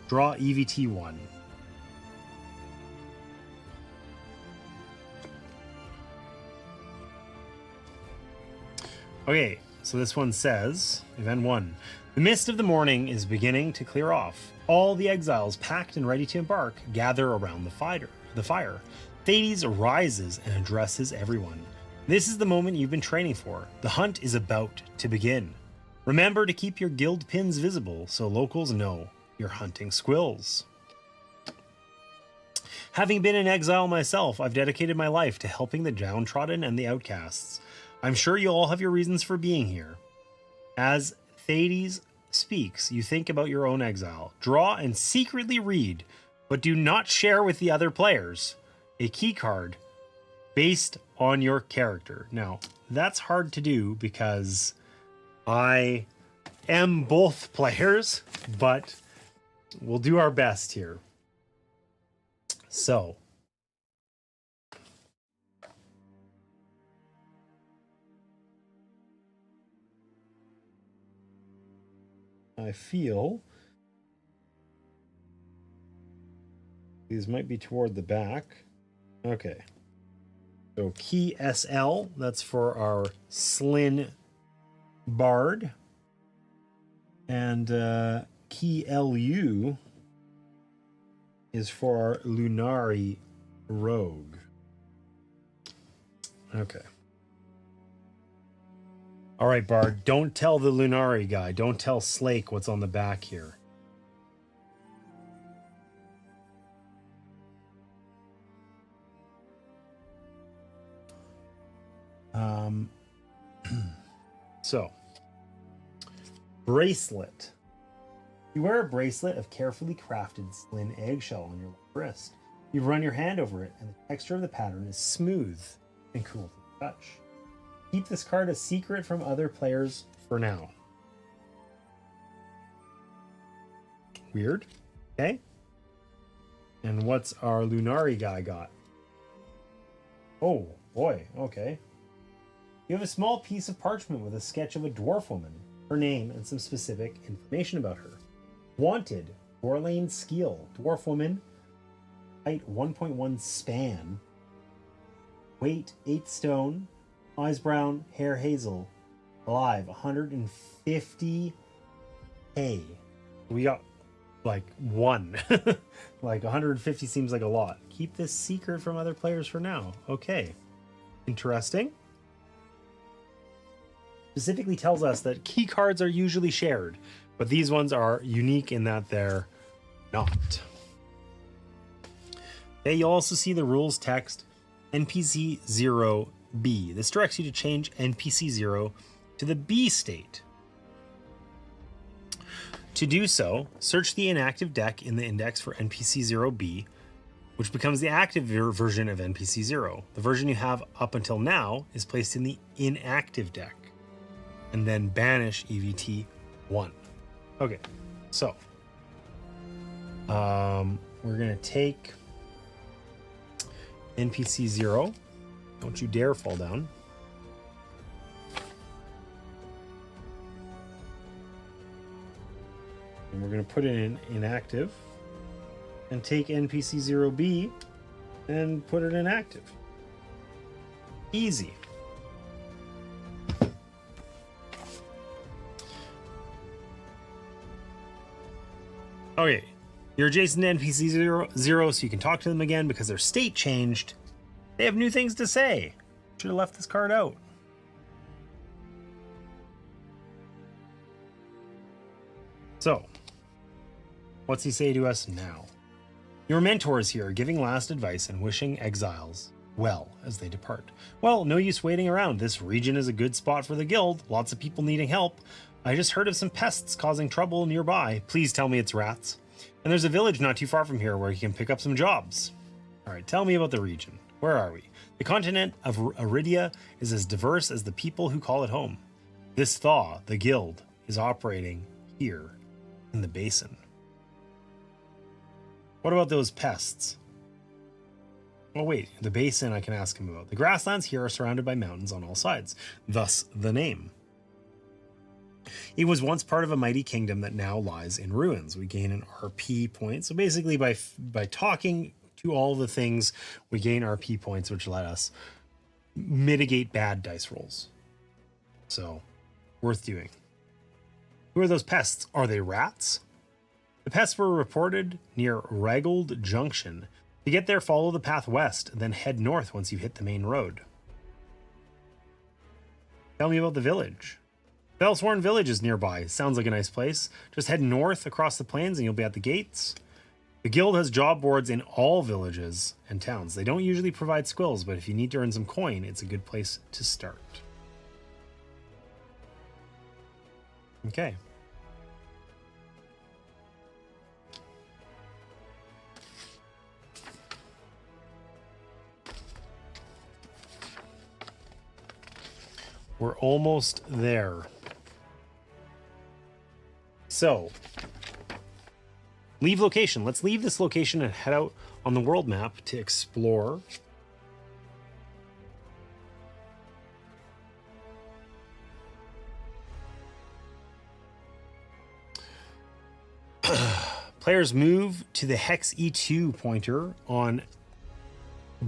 "Draw EVT 1." Okay, so this one says, Event 1. The mist of the morning is beginning to clear off. All the exiles, packed and ready to embark, gather around the fire. Thades rises and addresses everyone. This is the moment you've been training for. The hunt is about to begin. Remember to keep your guild pins visible so locals know you're hunting squills. Having been in exile myself, I've dedicated my life to helping the downtrodden and the outcasts. I'm sure you all have your reasons for being here. As Thades speaks, you think about your own exile. Draw and secretly read, but do not share with the other players, a key card based on your character. Now, that's hard to do because I am both players, but we'll do our best here. So, I feel these might be toward the back. Okay. So key SL, that's for our Slin Bard. And key LU is for our Lunari Rogue. Okay. All right, Bard, don't tell the Lunari guy. Don't tell Slake what's on the back here. So, bracelet. You wear a bracelet of carefully crafted Slin eggshell on your wrist. You run your hand over it, and the texture of the pattern is smooth and cool to the touch. Keep this card a secret from other players for now. Weird. Okay. And what's our Lunari guy got? Oh, boy. Okay. You have a small piece of parchment with a sketch of a dwarf woman, her name, and some specific information about her. Wanted, Borlane Skeel, dwarf woman, height 1.1 span, weight 8 stone, eyes brown, hair hazel, alive 150k. We got like one. Like 150 seems like a lot. Keep this secret from other players for now. Okay. Interesting. Specifically tells us that key cards are usually shared, but these ones are unique in that they're not. Okay, you'll also see the rules text NPC 0B. This directs you to change NPC 0 to the B state. To do so, search the inactive deck in the index for NPC 0B, which becomes the active version of NPC 0. The version you have up until now is placed in the inactive deck, and then banish EVT 1. Okay, so we're gonna take NPC 0. Don't you dare fall down. And we're gonna put it in inactive and take NPC 0B and put it in active. Easy. Okay, you're adjacent to NPC 0, so you can talk to them again because their state changed. They have new things to say. Should have left this card out. So, What's he say to us now? Your mentor is here, giving last advice and wishing exiles well as they depart. Well, no use waiting around. This region is a good spot for the guild. Lots of people needing help. I just heard of some pests causing trouble nearby. Please tell me it's rats. And there's a village not too far from here where you can pick up some jobs. All right, tell me about the region. Where are we? The continent of Arydia is as diverse as the people who call it home. This thaw, the guild, is operating here in the basin. What about those pests? Oh wait, the basin I can ask him about. The grasslands here are surrounded by mountains on all sides, thus the name. It was once part of a mighty kingdom that now lies in ruins. We gain an RP point. So basically by talking to all the things, we gain RP points, which let us mitigate bad dice rolls. So, worth doing. Who are those pests? Are they rats? The pests were reported near Raggold Junction. To get there, follow the path west, then head north once you hit the main road. Tell me about the village. Fellsworn Village is nearby. Sounds like a nice place. Just head north across the plains and you'll be at the gates. The guild has job boards in all villages and towns. They don't usually provide squills, but if you need to earn some coin, it's a good place to start. Okay. We're almost there. So, leave location. Let's leave this location and head out on the world map to explore. Players move to the Hex E2 pointer on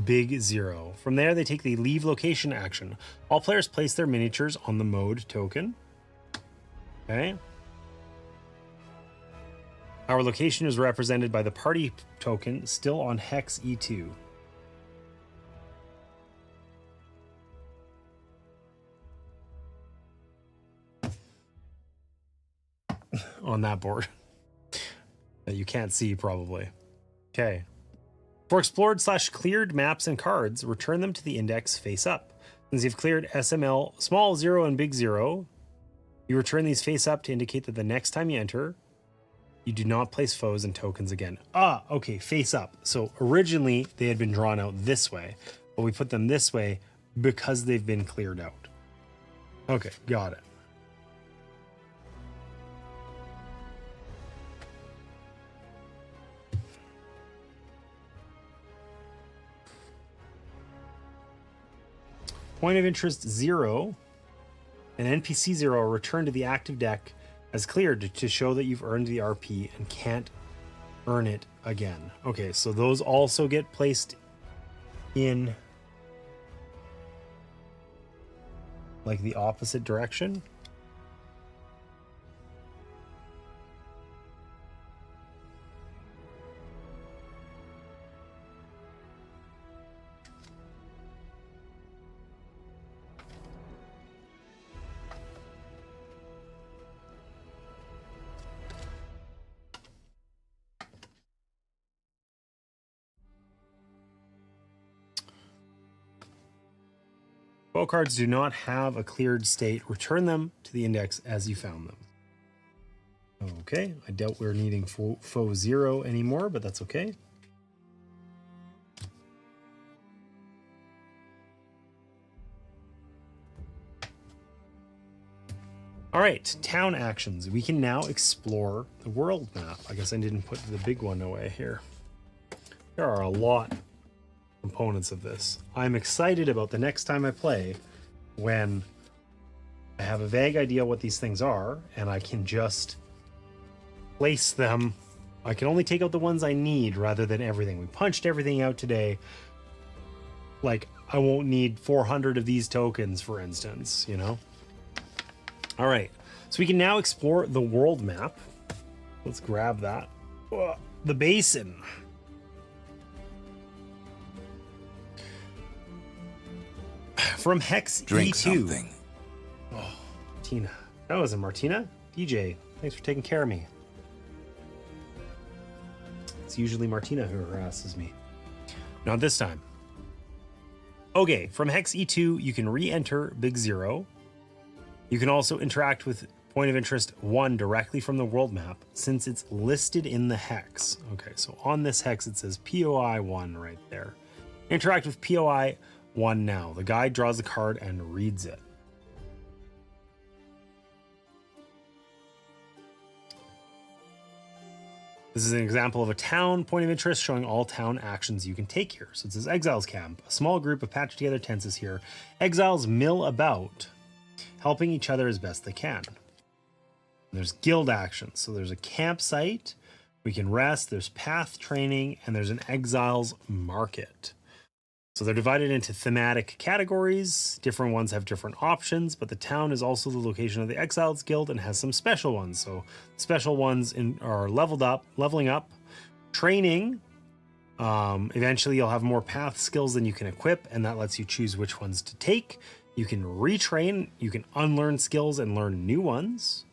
Big Zero. From there, they take the leave location action. All players place their miniatures on the mode token. Okay. Our location is represented by the party token still on Hex E2. On that board. That you can't see probably. Okay. For explored/cleared maps and cards, return them to the index face up. Since you've cleared SML small 0 and big 0, you return these face up to indicate that the next time you enter, you do not place foes and tokens again. Ah, okay, face up. So originally they had been drawn out this way, but we put them this way because they've been cleared out. Okay, got it. Point of interest 0 and NPC 0 are returned to the active deck as cleared to show that you've earned the RP and can't earn it again. Okay, so those also get placed in like the opposite direction. Spell cards do not have a cleared state. Return them to the index as you found them. Okay, I doubt we're needing foe 0 anymore, but that's okay. All right, town actions. We can now explore the world map. I guess I didn't put the big one away here. There are a lot of components of this. I'm excited about the next time I play when I have a vague idea what these things are and I can just place them. I can only take out the ones I need rather than everything. We punched everything out today. Like, I won't need 400 of these tokens, for instance, you know? All right, so we can now explore the world map. Let's grab that. The basin. From Hex Drink E2. something. Oh, Martina. That wasn't Martina. DJ, thanks for taking care of me. It's usually Martina who harasses me. Not this time. Okay, from Hex E2, you can re-enter Big Zero. You can also interact with Point of Interest 1 directly from the world map, since it's listed in the hex. Okay, so on this hex, it says POI 1 right there. Interact with POI 1 now. The guide draws a card and reads it. This is an example of a town point of interest showing all town actions you can take here. So it says Exiles Camp. A small group of patched together tents is here. Exiles mill about, helping each other as best they can. There's guild actions. So there's a campsite. We can rest. There's path training. And there's an Exiles Market. So they're divided into thematic categories. Different ones have different options, but the town is also the location of the Exiles Guild and has some special ones. So special ones are leveling up, training. Eventually you'll have more path skills than you can equip, and that lets you choose which ones to take. You can retrain, you can unlearn skills and learn new ones.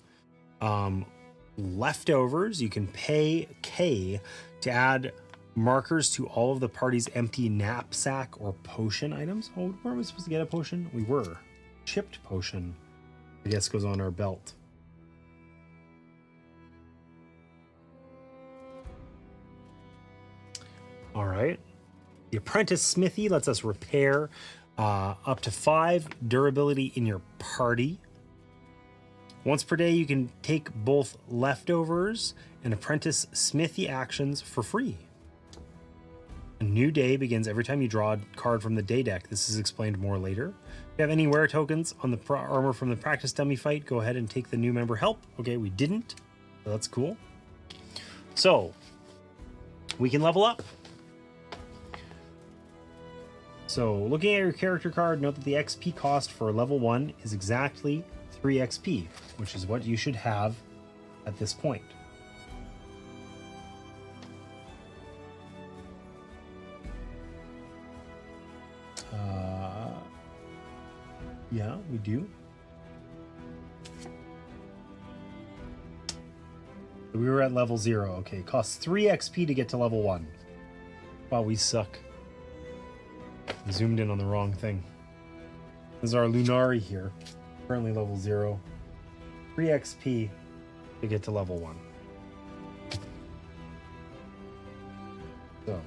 Leftovers, you can pay K to add markers to all of the party's empty knapsack or potion items. Oh, weren't we supposed to get a potion? We were. Chipped potion, I guess, goes on our belt. All right. The Apprentice Smithy lets us repair up to 5 durability in your party. Once per day, you can take both leftovers and Apprentice Smithy actions for free. A new day begins every time you draw a card from the day deck. This is explained more later. If you have any wear tokens on the armor from the practice dummy fight, go ahead and take the new member help. Okay, we didn't. So that's cool. So we can level up. So looking at your character card, note that the XP cost for level 1 is exactly 3 XP, which is what you should have at this point. Yeah, we do. We were at level 0. Okay, costs 3 XP to get to level 1. Wow, we suck. I zoomed in on the wrong thing. This is our Lunari here. Currently level 0. 3 XP to get to level 1. So.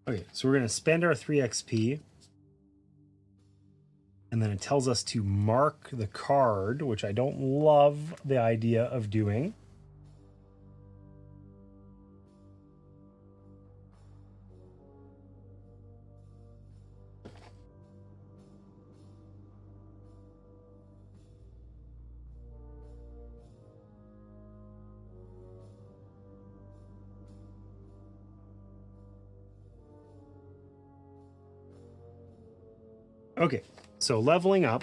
Okay, so we're going to spend our 3 XP. And then it tells us to mark the card, which I don't love the idea of doing. Okay, so leveling up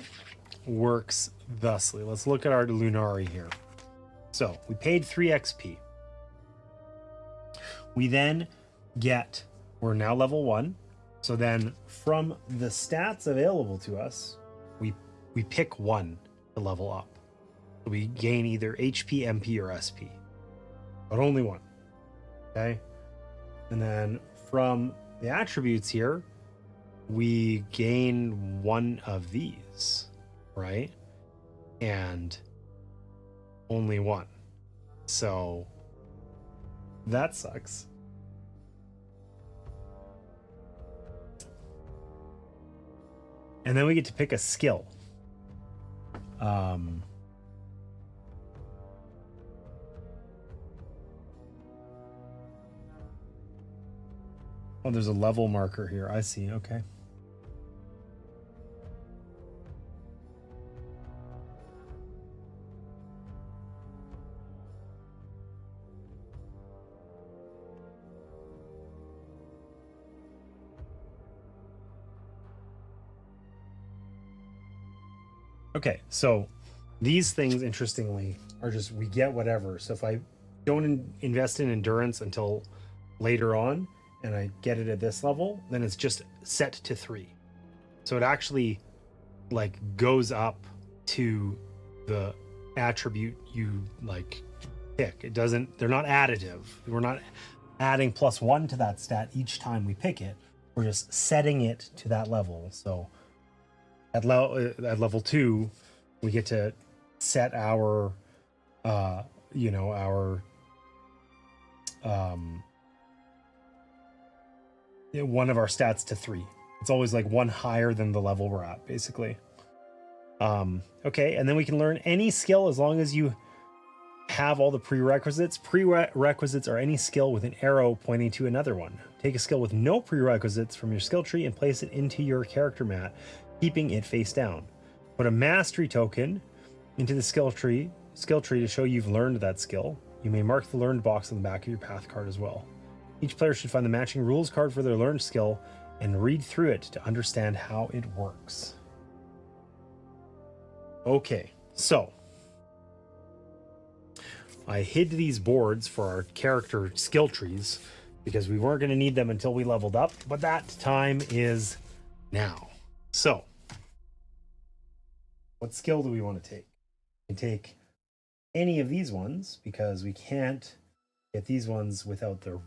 works thusly. Let's look at our Lunari here. So we paid 3 XP. We then we're now level 1. So then from the stats available to us, we pick 1 to level up. So we gain either HP, MP, or SP, but only 1. Okay. And then from the attributes here, we gain 1 of these, right? And only 1. So that sucks. And then we get to pick a skill. Oh, there's a level marker here. I see. Okay. Okay, so these things, interestingly, are just we get whatever. So if I don't invest in endurance until later on, and I get it at this level, then it's just set to 3. So it actually like goes up to the attribute you like pick. It doesn't, they're not additive. We're not adding +1 to that stat each time we pick it. We're just setting it to that level. So at level 2, we get to set our you know, our one of our stats to 3. It's always like 1 higher than the level we're at, basically. Okay, and then we can learn any skill as long as you have all the prerequisites. Prerequisites are any skill with an arrow pointing to another one. Take a skill with no prerequisites from your skill tree and place it into your character mat, keeping it face down. Put a mastery token into the skill tree to show you've learned that skill. You may mark the learned box on the back of your path card as well. Each player should find the matching rules card for their learned skill and read through it to understand how it works. Okay, so I hid these boards for our character skill trees because we weren't going to need them until we leveled up, but that time is now. So, what skill do we want to take? We can take any of these ones because we can't get these ones without the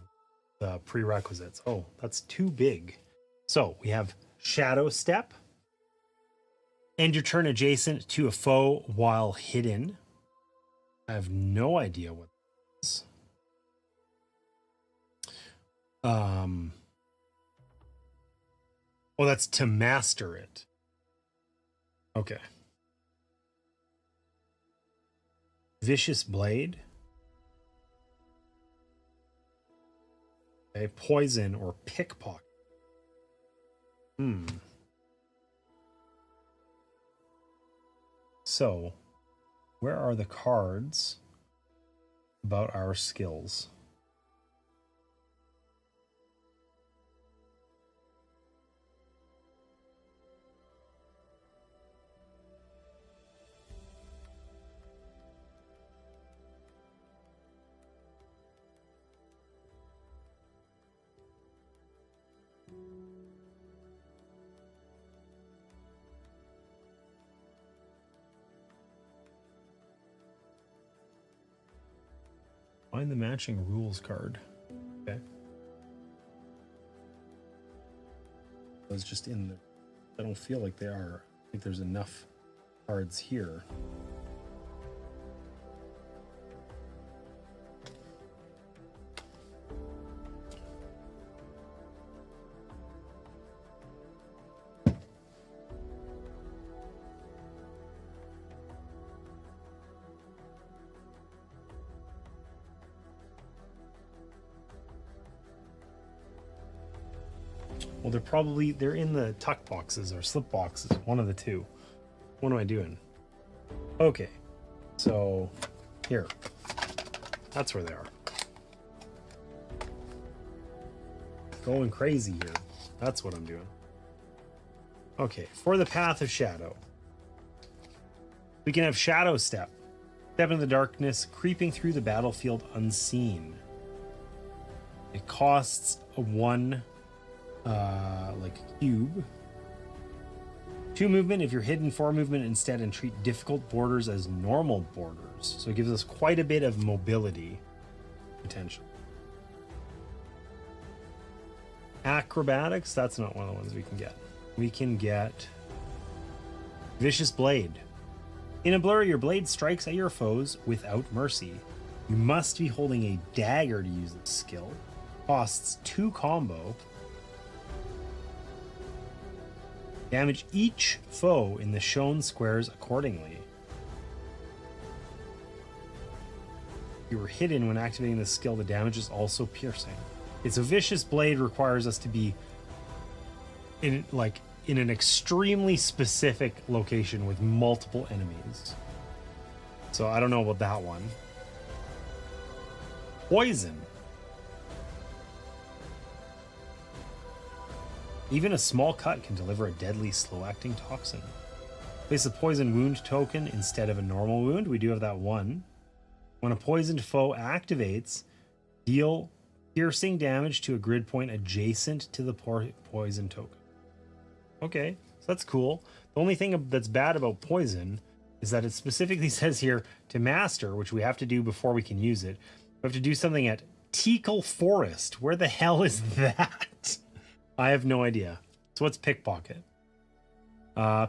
prerequisites. Oh, that's too big. So we have Shadow Step. End your turn adjacent to a foe while hidden. I have no idea what this is. Oh, that's to master it. Okay. Vicious Blade. Okay, Poison or Pickpocket. So, where are the cards about our skills? Find the matching rules card. Okay. It was just in the... I don't feel like they are. I think there's enough cards here. Well, they're in the tuck boxes or slip boxes, one of the two. What am I doing? Okay, so here, that's where they are. Going crazy here. That's what I'm doing. Okay, for the Path of Shadow, we can have Shadow Step. Step into the darkness, creeping through the battlefield unseen. It costs a 1 cube. 2 movement if you're hidden, 4 movement instead, and treat difficult borders as normal borders. So it gives us quite a bit of mobility potential. Acrobatics, that's not one of the ones we can get. We can get Vicious Blade. In a blur, your blade strikes at your foes without mercy. You must be holding a dagger to use this skill. Costs 2 combo. Damage each foe in the shown squares accordingly. If you were hidden when activating this skill, the damage is also piercing. It's a Vicious Blade requires us to be in an extremely specific location with multiple enemies. So I don't know about that one. Poison. Even a small cut can deliver a deadly slow-acting toxin. Place a poison wound token instead of a normal wound. We do have that one. When a poisoned foe activates, deal piercing damage to a grid point adjacent to the poison token. Okay, so that's cool. The only thing that's bad about poison is that it specifically says here to master, which we have to do before we can use it. We have to do something at Teakle Forest. Where the hell is that? I have no idea. So what's pickpocket?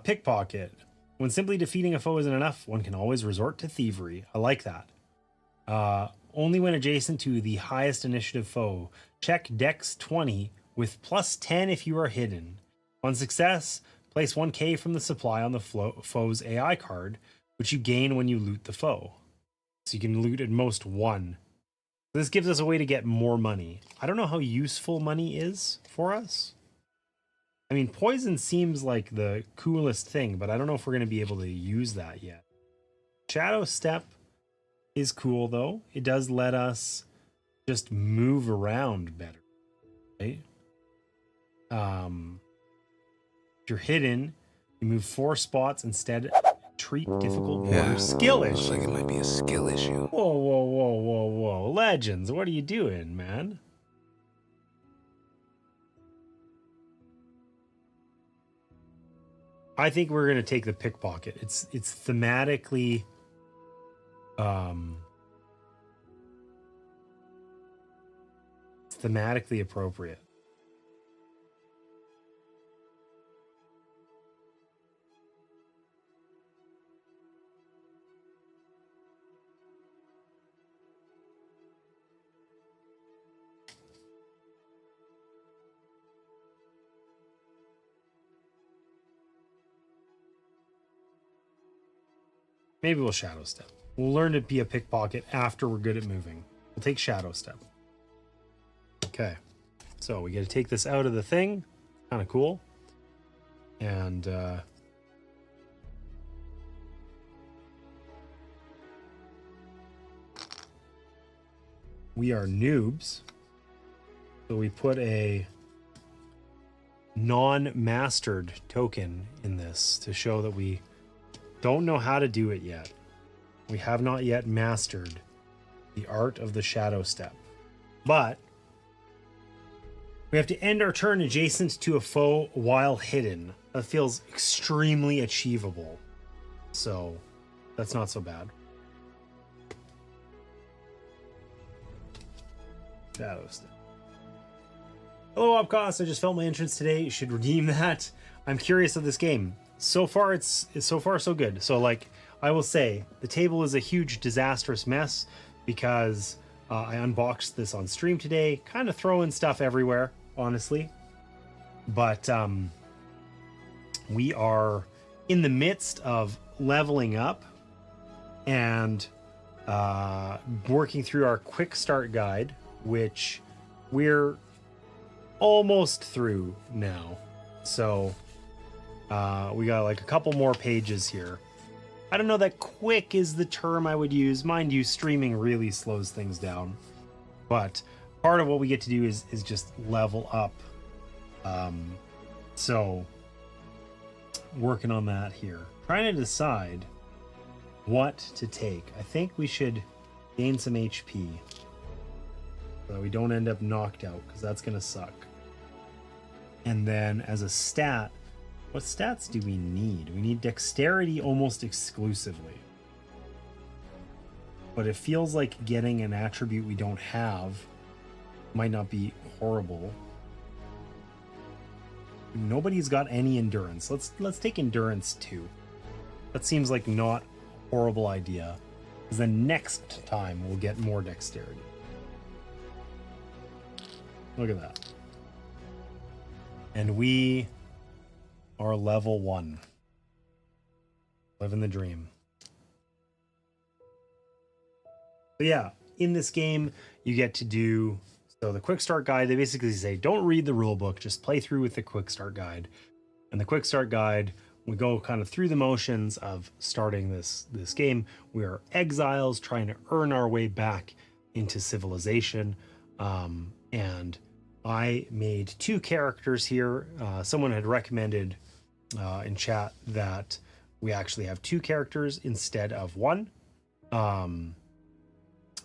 Pickpocket. When simply defeating a foe isn't enough, one can always resort to thievery. I like that. Only when adjacent to the highest initiative foe. Check Dex 20 with +10 if you are hidden. On success, place 1k from the supply on the foe's AI card, which you gain when you loot the foe. So you can loot at most 1. This gives us a way to get more money. I don't know how useful money is for us. I mean, poison seems like the coolest thing, but I don't know if we're going to be able to use that yet. Shadow Step is cool, though. It does let us just move around better, right? If you're hidden, you move 4 spots instead. Treat difficult water skill issue. Looks like it might be a skill issue. Whoa, whoa, whoa, whoa, whoa. Legends, what are you doing, man? I think we're going to take the pickpocket. It's thematically it's thematically appropriate. Maybe we'll Shadow Step. We'll learn to be a pickpocket after we're good at moving. We'll take Shadow Step. Okay. So we got to take this out of the thing. Kind of cool. And we are noobs. So we put a non-mastered token in this to show that we don't know how to do it yet. We have not yet mastered the art of the Shadow Step. But we have to end our turn adjacent to a foe while hidden. That feels extremely achievable. So that's not so bad. Shadow Step. Hello, Upcost. I just felt my entrance today. You should redeem that. I'm curious of this game. So far, it's so far so good. So, like, I will say the table is a huge disastrous mess because I unboxed this on stream today, kind of throwing stuff everywhere, honestly. But we are in the midst of leveling up and working through our quick start guide, which we're almost through now. So we got like a couple more pages here. I don't know that quick is the term I would use. Mind you, streaming really slows things down. But part of what we get to do is just level up. So working on that here. Trying to decide what to take. I think we should gain some HP so we don't end up knocked out, because that's going to suck. And then as a stat, what stats do we need? We need dexterity almost exclusively. But it feels like getting an attribute we don't have might not be horrible. Nobody's got any endurance. Let's take endurance 2. That seems like not a horrible idea, because then next time we'll get more dexterity. Look at that. And we are level 1. Living the dream. But yeah, in this game, you get to do... So the quick start guide, they basically say, don't read the rule book, just play through with the quick start guide. And the quick start guide, we go kind of through the motions of starting this game. We are exiles trying to earn our way back into civilization. And I made 2 characters here. Someone had recommended in chat that we actually have 2 characters instead of 1,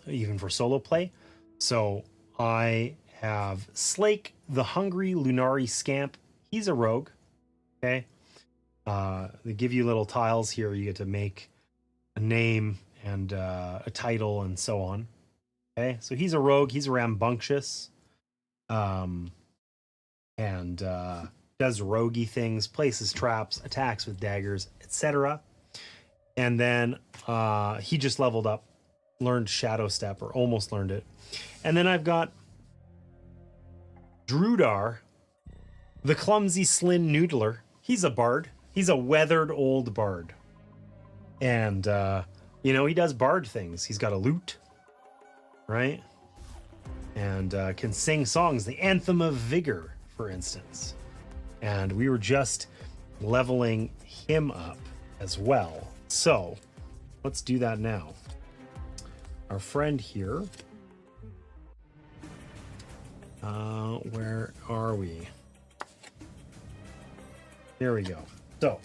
even for solo play. So I have Slake, the hungry Lunari scamp. He's a rogue. Okay. They give you little tiles here. You get to make a name and a title and so on. Okay. So he's a rogue. He's rambunctious. And does roguey things, places traps, attacks with daggers, etc. And then he just leveled up, learned Shadow Step, or almost learned it. And then I've got Drudar, the clumsy Slin Noodler. He's a bard. He's a weathered old bard. And, he does bard things. He's got a lute, right? And can sing songs. The Anthem of Vigor, for instance. And we were just leveling him up as well. So let's do that now. Our friend here. Where are we? There we go. So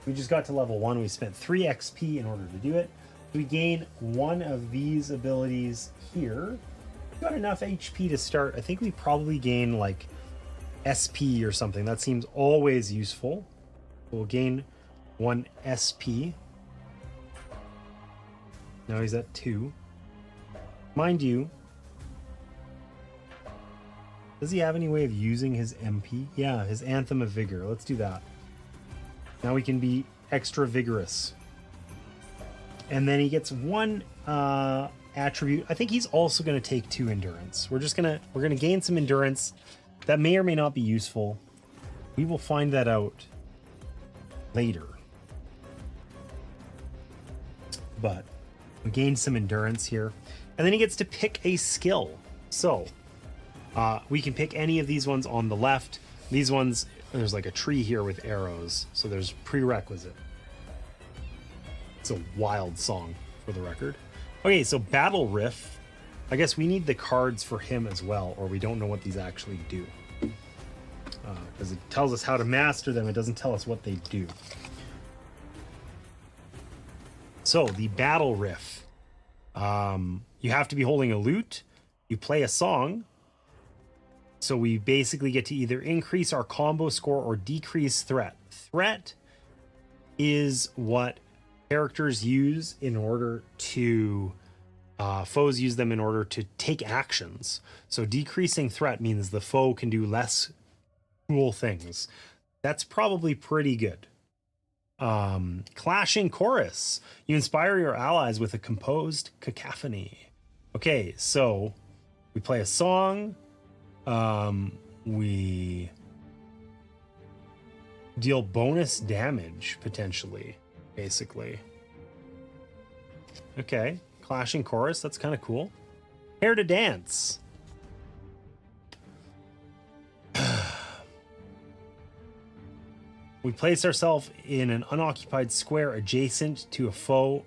we just got to level 1. We spent 3 XP in order to do it. We gain one of these abilities here. We got enough HP to start. I think we probably gain like SP or something. That seems always useful. We'll gain 1 SP. Now he's at 2. Mind you, does he have any way of using his MP? Yeah, his Anthem of Vigor. Let's do that. Now we can be extra vigorous. And then he gets 1 attribute. I think he's also going to take 2 endurance. We're going to gain some endurance. That may or may not be useful. We will find that out later. But we gained some endurance here. And then he gets to pick a skill. So we can pick any of these ones on the left. These ones, there's like a tree here with arrows. So there's prerequisite. It's a wild song for the record. Okay, so Battle Riff. I guess we need the cards for him as well, or we don't know what these actually do. Because it tells us how to master them, it doesn't tell us what they do. So, the Battle Riff. You have to be holding a lute. You play a song. So we basically get to either increase our combo score or decrease threat. Threat is what characters use in order to... foes use them in order to take actions. So decreasing threat means the foe can do less cool things. That's probably pretty good. Clashing chorus. You inspire your allies with a composed cacophony. Okay, so we play a song. We deal bonus damage potentially, basically. Okay. Clashing chorus, that's kind of cool. Hair to dance. We place ourselves in an unoccupied square adjacent to a foe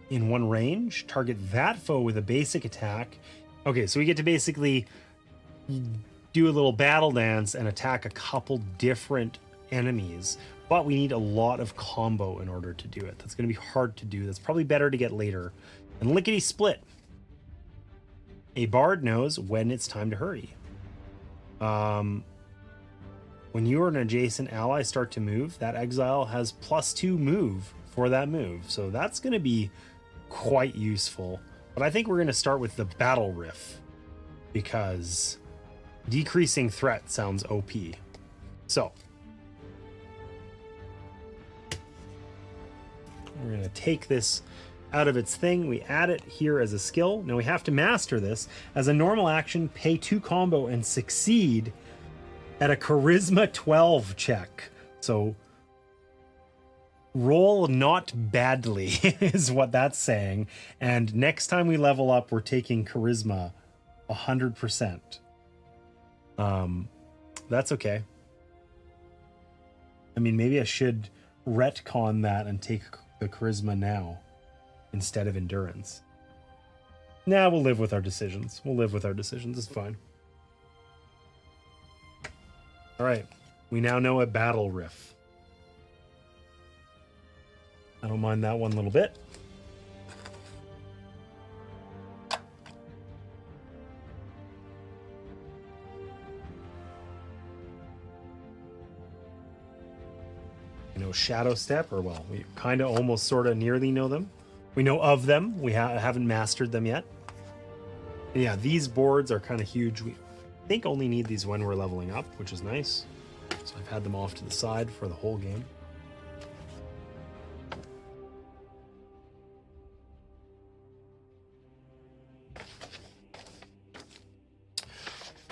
in 1 range. Target that foe with a basic attack. Okay, so we get to basically do a little battle dance and attack a couple different enemies. But we need a lot of combo in order to do it. That's going to be hard to do. That's probably better to get later. And lickety split. A bard knows when it's time to hurry. When you or an adjacent ally start to move, that exile has +2 move for that move. So that's going to be quite useful. But I think we're going to start with the Battle Riff because decreasing threat sounds OP. So we're going to take this out of its thing. We add it here as a skill. Now we have to master this. As a normal action, pay 2 combo and succeed at a Charisma 12 check. So roll not badly is what that's saying. And next time we level up, we're taking Charisma 100%. That's okay. I mean, maybe I should retcon that and take the Charisma now instead of endurance. Nah, we'll live with our decisions. It's fine. All right. We now know a Battle Riff. I don't mind that one little bit. You know, Shadow Step, or well, we kind of almost sort of nearly know them. We know of them. We haven't mastered them yet. And yeah, these boards are kind of huge. We think only need these when we're leveling up, which is nice. So I've had them off to the side for the whole game.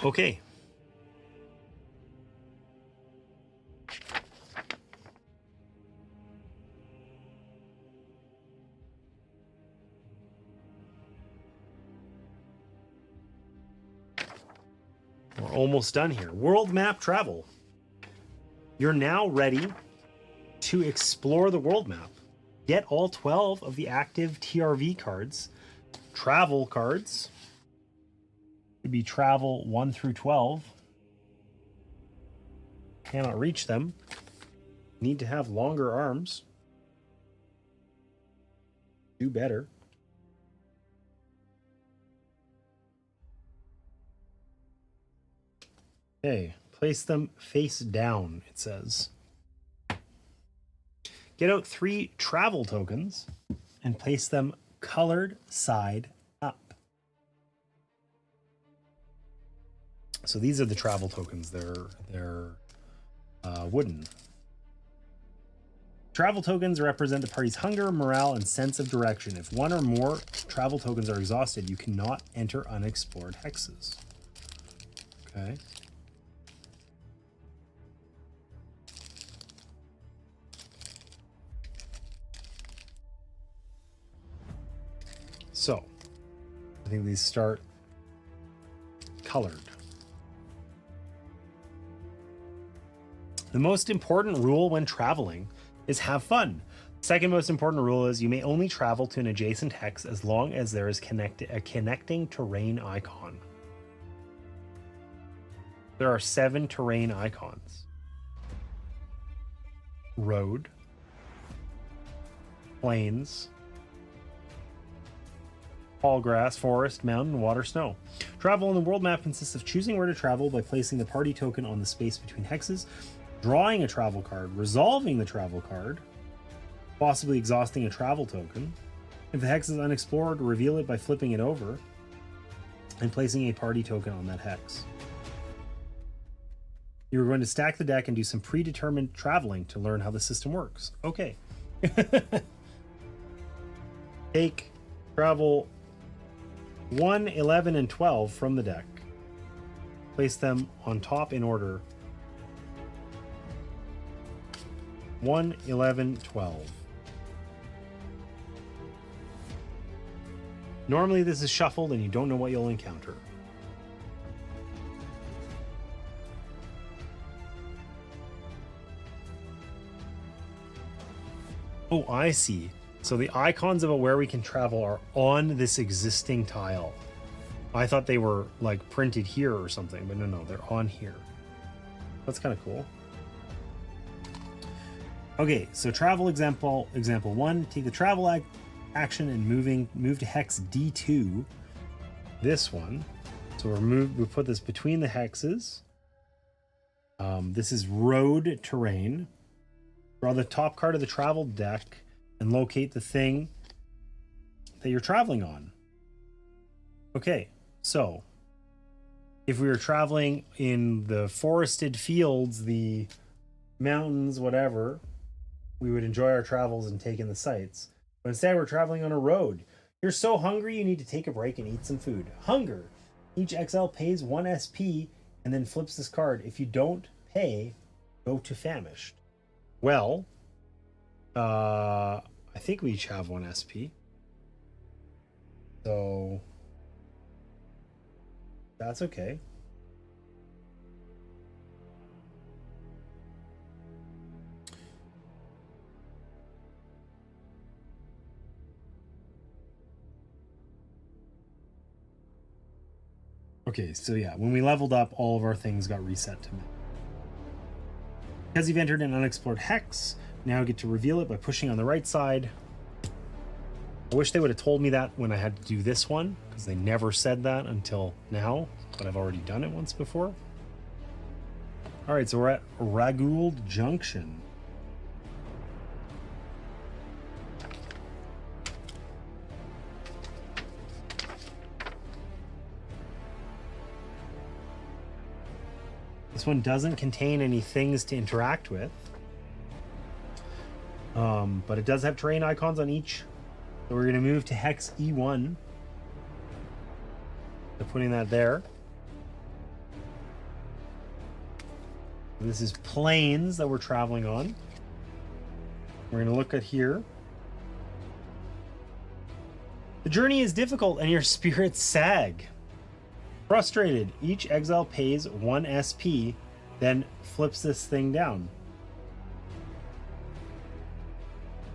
Okay. We're almost done here. World map travel. You're now ready to explore the world map. Get all 12 of the active TRV cards. Travel cards. Could be travel 1 through 12. Cannot reach them. Need to have longer arms. Do better. Okay, place them face down, it says. Get out 3 travel tokens and place them colored side up. So these are the travel tokens. They're wooden. Travel tokens represent the party's hunger, morale, and sense of direction. If one or more travel tokens are exhausted, you cannot enter unexplored hexes. Okay. So, I think these start colored. The most important rule when traveling is have fun. Second most important rule is you may only travel to an adjacent hex as long as there is a connecting terrain icon. There are 7 terrain icons. Road, plains, tall grass, forest, mountain, water, snow. Travel on the world map consists of choosing where to travel by placing the party token on the space between hexes, drawing a travel card, resolving the travel card, possibly exhausting a travel token. If the hex is unexplored, reveal it by flipping it over and placing a party token on that hex. You're going to stack the deck and do some predetermined traveling to learn how the system works. Okay. Take travel 1, 11, and 12 from the deck. Place them on top in order. 1, 11, 12. Normally this is shuffled and you don't know what you'll encounter. Oh, I see. So the icons about where we can travel are on this existing tile. I thought they were like printed here or something, but no, they're on here. That's kind of cool. Okay, so travel example 1, take the travel action and move to hex D2. This one. So we put this between the hexes. This is road terrain. Draw the top card of the travel deck and locate the thing that you're traveling on. Okay, so if we were traveling in the forested fields, the mountains, whatever, we would enjoy our travels and take in the sights. But instead, we're traveling on a road. You're so hungry, you need to take a break and eat some food. Hunger. Each XL pays 1 SP and then flips this card. If you don't pay, go to famished. Well, I think we each have 1 SP. So that's okay. Okay, so yeah, when we leveled up, all of our things got reset to me. Because you've entered an unexplored hex, now get to reveal it by pushing on the right side. I wish they would have told me that when I had to do this one, because they never said that until now, but I've already done it once before. All right, so we're at Ragould Junction. This one doesn't contain any things to interact with. But it does have terrain icons on each. So we're going to move to hex E1. So putting that there. This is plains that we're traveling on. We're going to look at here. The journey is difficult and your spirits sag. Frustrated, each exile pays 1 SP, then flips this thing down.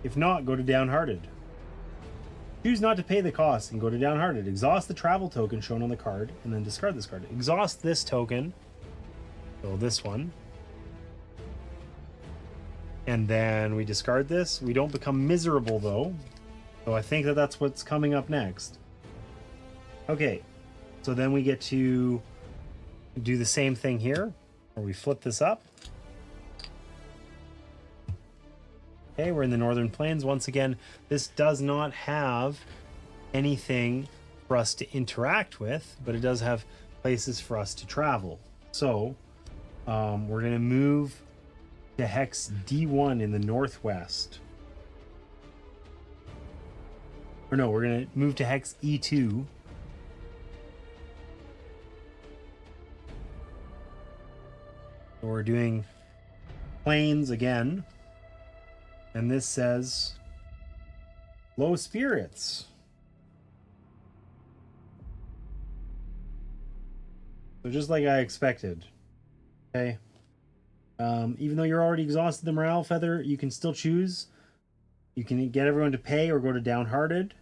If not, go to downhearted. Choose not to pay the cost and go to downhearted. Exhaust the travel token shown on the card and then discard this card. Exhaust this token. So this one. And then we discard this. We don't become miserable though. So I think that that's what's coming up next. Okay. So then we get to do the same thing here, where we flip this up. Okay, we're in the Northern Plains. Once again, this does not have anything for us to interact with, but it does have places for us to travel. So we're going to move to hex D1 in the northwest. Or no, we're going to move to hex E2. So we're doing plains again. And this says low spirits. So just like I expected. Okay. Even though you're already exhausted the morale feather, you can still choose. You can get everyone to pay or go to downhearted.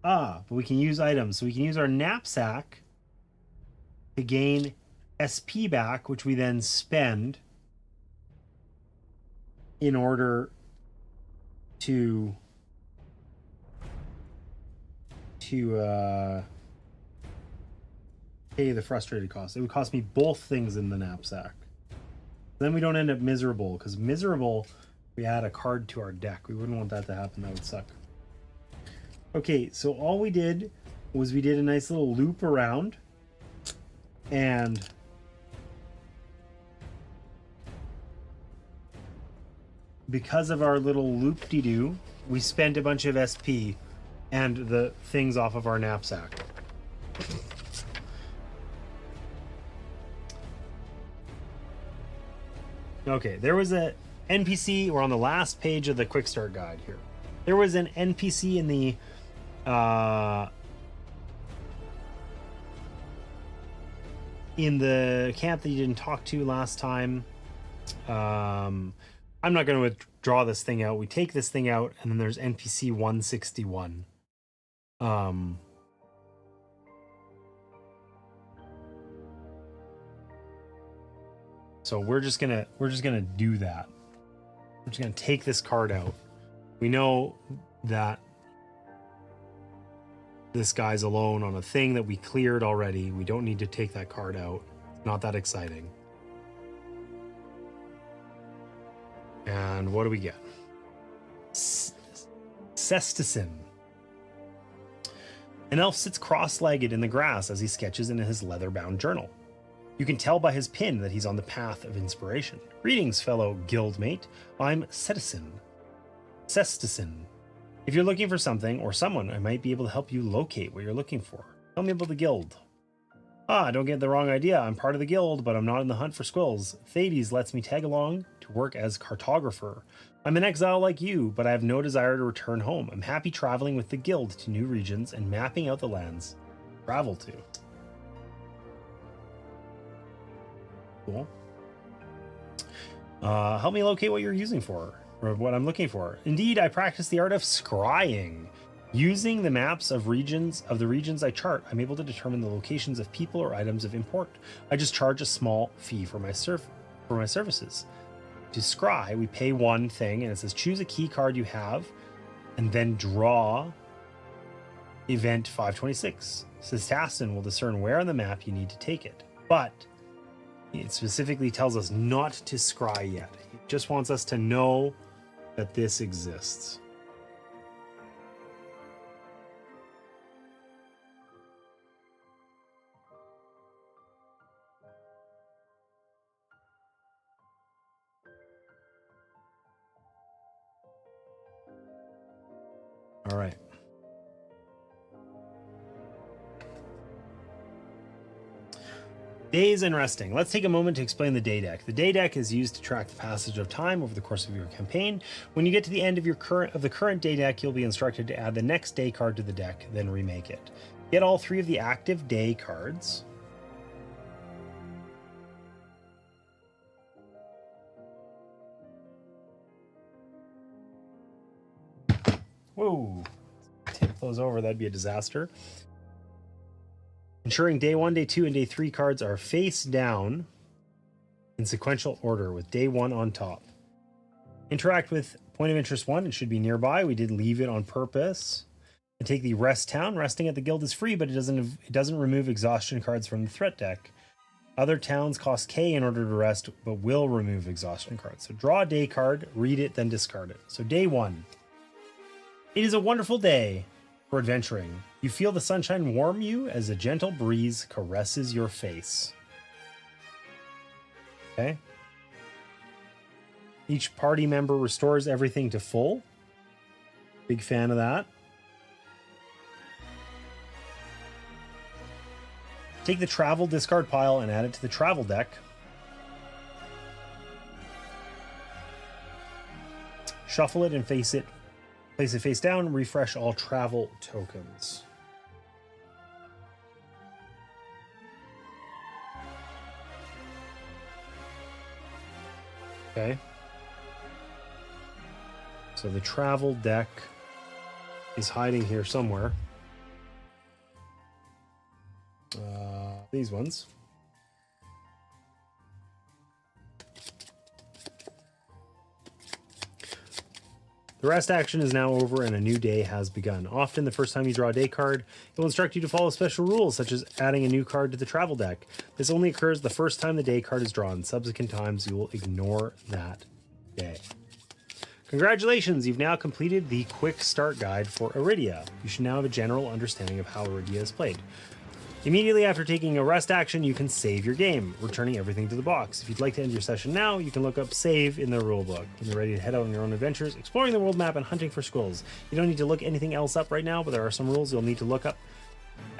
But we can use items. So we can use our knapsack to gain SP back, which we then spend in order to pay the frustrated cost. It would cost me both things in the knapsack. Then we don't end up miserable, because miserable, we add a card to our deck. We wouldn't want that to happen. That would suck. Okay, so all we did was we did a nice little loop around, and because of our little loop-de-doo, we spent a bunch of SP and the things off of our knapsack. Okay, there was a NPC, we're on the last page of the quick start guide here. There was an NPC in the camp that you didn't talk to last time. I'm not going to withdraw this thing out. We take this thing out, and then there's NPC 161. So we're just gonna do that. We're just gonna take this card out. We know that this guy's alone on a thing that we cleared already. We don't need to take that card out. It's not that exciting. And what do we get? Cesticin. An elf sits cross-legged in the grass as he sketches in his leather-bound journal. You can tell by his pin that he's on the path of inspiration. Greetings, fellow guildmate. I'm Cesticin. If you're looking for something or someone, I might be able to help you locate what you're looking for. Tell me about the guild. Don't get the wrong idea. I'm part of the guild, but I'm not in the hunt for squills. Thades lets me tag along to work as cartographer. I'm an exile like you, but I have no desire to return home. I'm happy traveling with the guild to new regions and mapping out the lands to travel to. Cool. Help me locate what you're using for, or what I'm looking for. Indeed, I practice the art of scrying. Using the maps of the regions I chart, I'm able to determine the locations of people or items of import. I just charge a small fee for my for my services. To scry, we pay one thing, and it says choose a key card you have, and then draw event 526. It says Taston will discern where on the map you need to take it, but it specifically tells us not to scry yet. It just wants us to know that this exists. All right. Days and resting. Let's take a moment to explain the day deck. The day deck is used to track the passage of time over the course of your campaign. When you get to the end of the current day deck, you'll be instructed to add the next day card to the deck, then remake it. Get all 3 of the active day cards. Whoa. Tip those over, that'd be a disaster. Ensuring day 1, day 2, and day 3 cards are face down in sequential order with day 1 on top. Interact with point of interest 1. It should be nearby. We did leave it on purpose. And take the rest town. Resting at the guild is free, but it doesn't remove exhaustion cards from the threat deck. Other towns cost K in order to rest, but will remove exhaustion cards. So draw a day card, read it, then discard it. So day 1. It is a wonderful day for adventuring. You feel the sunshine warm you as a gentle breeze caresses your face. Okay. Each party member restores everything to full. Big fan of that. Take the travel discard pile and add it to the travel deck. Shuffle it and place it face down. Refresh all travel tokens. Okay. So the travel deck is hiding here somewhere. These ones. The rest action is now over and a new day has begun. Often, the first time you draw a day card, it will instruct you to follow special rules, such as adding a new card to the travel deck. This only occurs the first time the day card is drawn. Subsequent times, you will ignore that day. Congratulations, you've now completed the quick start guide for Arydia. You should now have a general understanding of how Arydia is played. Immediately after taking a rest action, you can save your game, returning everything to the box. If you'd like to end your session now, you can look up save in the rulebook. When you're ready to head out on your own adventures, exploring the world map and hunting for squirrels. You don't need to look anything else up right now, but there are some rules you'll need to look up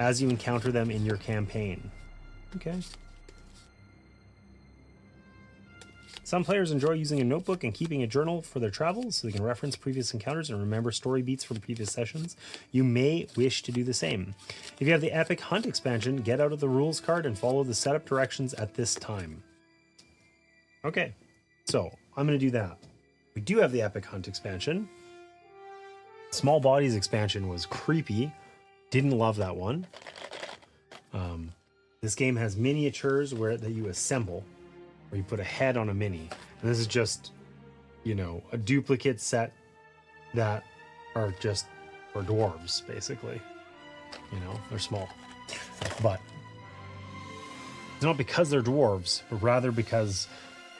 as you encounter them in your campaign. Okay. Some players enjoy using a notebook and keeping a journal for their travels so they can reference previous encounters and remember story beats from previous sessions. You may wish to do the same. If you have the Epic Hunt expansion, get out of the rules card and follow the setup directions at this time. Okay, so I'm going to do that. We do have the Epic Hunt expansion. Small Bodies expansion was creepy. Didn't love that one. This game has miniatures that you assemble, where you put a head on a mini. And this is just, you know, a duplicate set that are just for dwarves, basically. You know, they're small. But it's not because they're dwarves, but rather because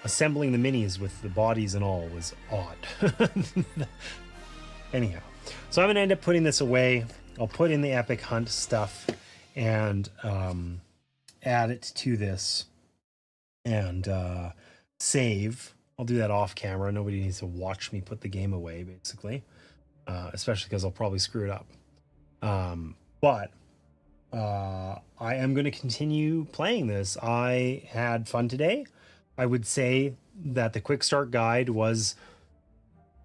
assembling the minis with the bodies and all was odd. Anyhow, so I'm going to end up putting this away. I'll put in the Epic Hunt stuff and add it to this and save. I'll do that off camera. Nobody needs to watch me put the game away, basically, especially because I'll probably screw it up. But I am going to continue playing this. I had fun today. I would say that the quick start guide was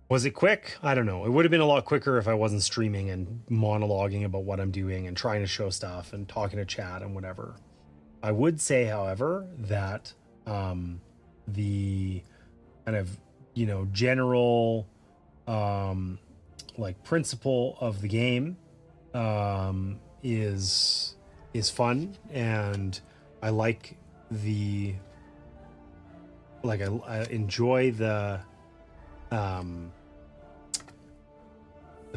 it quick? I don't know. It would have been a lot quicker if I wasn't streaming and monologuing about what I'm doing and trying to show stuff and talking to chat and whatever. I would say, however, that the kind of, you know, general like principle of the game is fun, and I like like I enjoy the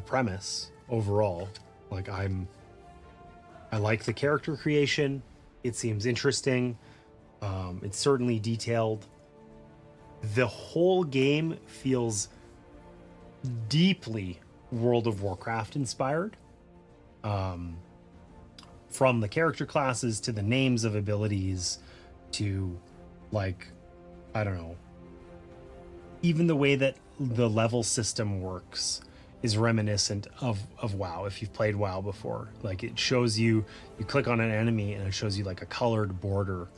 premise overall. Like I like the character creation. It seems interesting. It's certainly detailed. The whole game feels deeply World of Warcraft inspired. From the character classes to the names of abilities to, like, I don't know, even the way that the level system works is reminiscent of WoW. If you've played WoW before, like it shows you click on an enemy and it shows you like a colored border,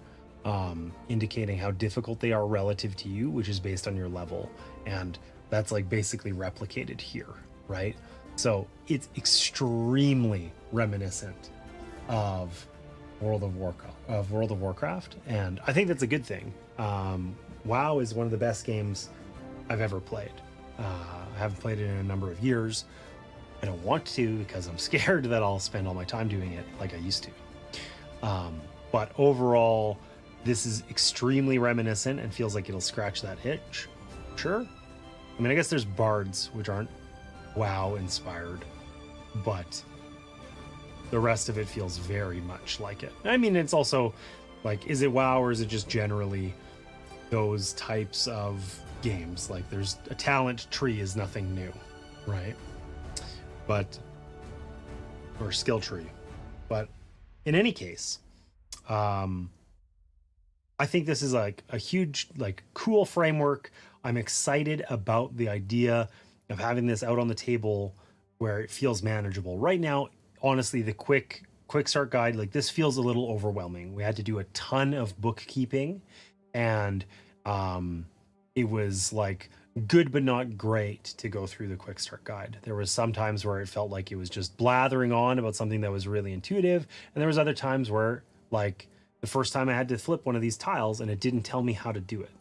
indicating how difficult they are relative to you, which is based on your level. And that's like basically replicated here, right? So it's extremely reminiscent of World of Warcraft, and I think that's a good thing. WoW is one of the best games I've ever played. I haven't played it in a number of years. I don't want to because I'm scared that I'll spend all my time doing it like I used to. But overall, this is extremely reminiscent and feels like it'll scratch that itch. Sure. I mean, I guess there's bards which aren't WoW inspired, but the rest of it feels very much like it. I mean, it's also like, is it WoW or is it just generally those types of games? Like there's a talent tree is nothing new, right? But, or skill tree. But in any case, I think this is like a huge, like cool framework. I'm excited about the idea of having this out on the table where it feels manageable. Right now, honestly, the quick start guide, like this feels a little overwhelming. We had to do a ton of bookkeeping, and it was like good but not great to go through the quick start guide. There was some times where it felt like it was just blathering on about something that was really intuitive, and there was other times where, like, the first time I had to flip one of these tiles and it didn't tell me how to do it,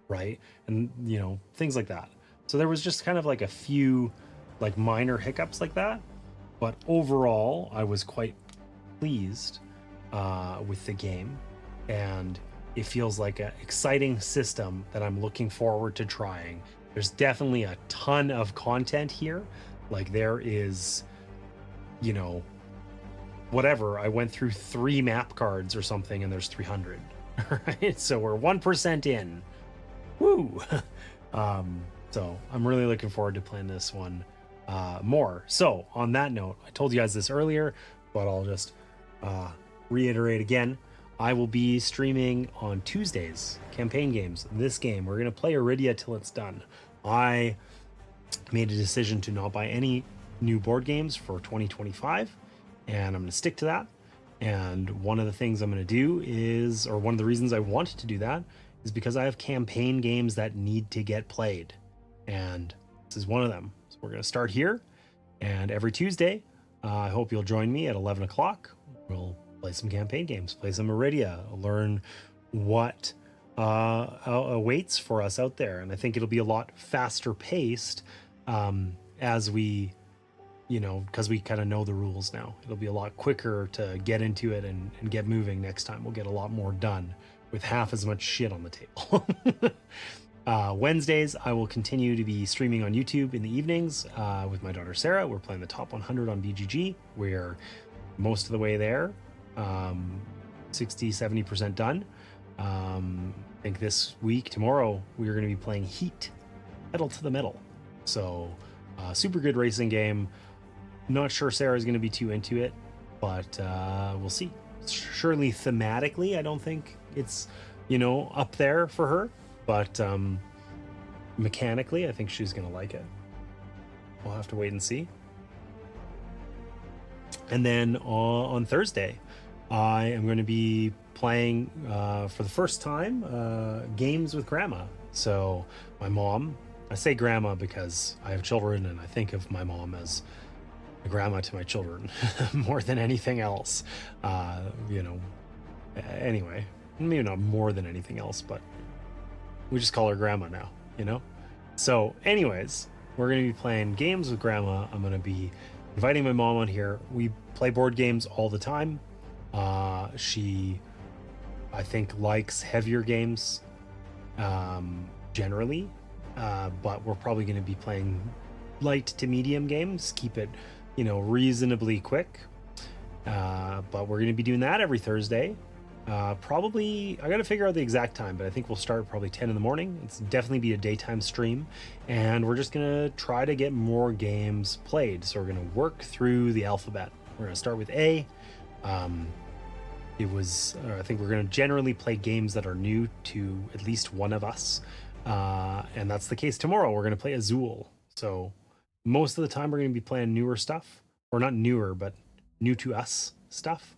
right? And you know, things like that. So there was just kind of like a few like minor hiccups like that, but overall I was quite pleased with the game, and it feels like an exciting system that I'm looking forward to trying. There's definitely a ton of content here. Like there is, you know, whatever, I went through 3 map cards or something and there's 300. Right? So we're 1% in. Woo! So I'm really looking forward to playing this one more. So on that note, I told you guys this earlier, but I'll just reiterate again. I will be streaming on Tuesdays, campaign games. This game, we're going to play Arydia till it's done. I made a decision to not buy any new board games for 2025, and I'm going to stick to that. And one of the things I'm going to do is, or one of the reasons I wanted to do that, is because I have campaign games that need to get played. And this is one of them. So we're going to start here. And every Tuesday, I hope you'll join me at 11 o'clock. We'll play some campaign games, play some Arydia, learn what awaits for us out there. And I think it'll be a lot faster paced as we, you know, because we kind of know the rules now. It'll be a lot quicker to get into it and get moving next time. We'll get a lot more done with half as much shit on the table. Wednesdays, I will continue to be streaming on YouTube in the evenings with my daughter Sarah. We're playing the top 100 on BGG. We're most of the way there, 60-70% done. I think this week, tomorrow, we're going to be playing Heat, Pedal to the Metal. So super good racing game. Not sure Sarah's going to be too into it, but we'll see. Surely thematically, I don't think it's, you know, up there for her, but mechanically, I think she's going to like it. We'll have to wait and see. And then on Thursday, I am going to be playing for the first time games with Grandma. So my mom, I say Grandma because I have children and I think of my mom as a grandma to my children more than anything else. You know, anyway, maybe not more than anything else, but we just call her Grandma now, you know? So anyways, we're going to be playing games with Grandma. I'm going to be inviting my mom on here. We play board games all the time. She, I think, likes heavier games generally, but we're probably going to be playing light to medium games, keep it, reasonably quick. But we're going to be doing that every Thursday. Probably, I got to figure out the exact time, but I think we'll start probably 10 in the morning. It's definitely be a daytime stream, and we're just going to try to get more games played. So we're going to work through the alphabet. We're going to start with A. I think we're going to generally play games that are new to at least one of us. And that's the case tomorrow. We're going to play Azul. So most of the time we're going to be playing newer stuff, or not newer, but new to us stuff.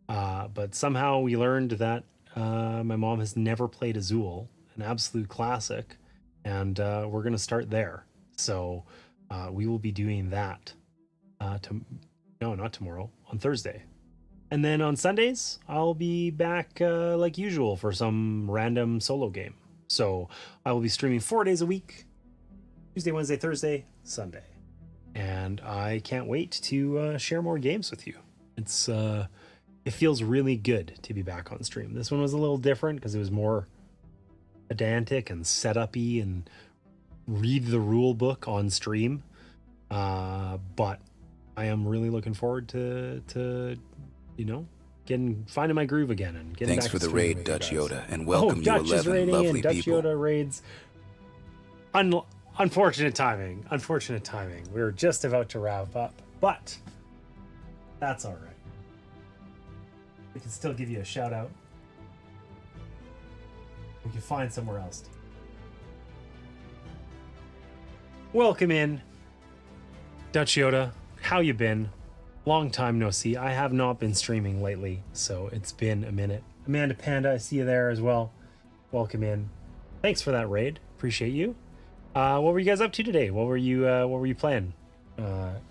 But somehow we learned that my mom has never played Azul, an absolute classic, and we're going to start there. So we will be doing that not tomorrow, on Thursday. And then on Sundays, I'll be back like usual for some random solo game. So I will be streaming 4 days a week, Tuesday, Wednesday, Thursday, Sunday. And I can't wait to share more games with you. It feels really good to be back on stream. This one was a little different because it was more pedantic and setup-y and read the rule book on stream. But I am really looking forward to finding my groove again and getting Thanks back for to the streaming raid, with you Dutch guys. Yoda, and welcome you Dutch is 11 raiding lovely and Dutch people. Yoda raids. Unfortunate timing. We were just about to wrap up, but that's all right. We can still give you a shout out. We can find somewhere else. Welcome in, Dutch Yoda. How you been? Long time no see. I have not been streaming lately, so it's been a minute. Amanda Panda, I see you there as well. Welcome in. Thanks for that raid. Appreciate you. What were you guys up to today? What were you playing?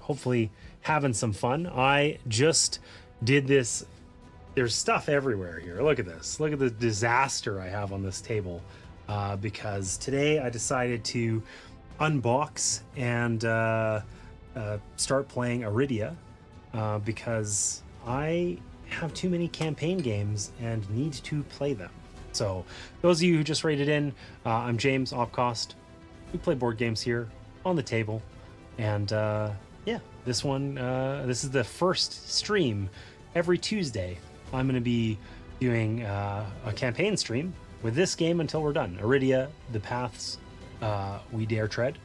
Hopefully having some fun. I just did this. There's stuff everywhere here. Look at this. Look at the disaster I have on this table. Because today I decided to unbox and start playing Arydia. Because I have too many campaign games and need to play them. So those of you who just raided in, I'm James Opcost. We play board games here on the table. And this is the first stream every Tuesday. I'm going to be doing a campaign stream with this game until we're done. Arydia, The Paths We Dare Tread,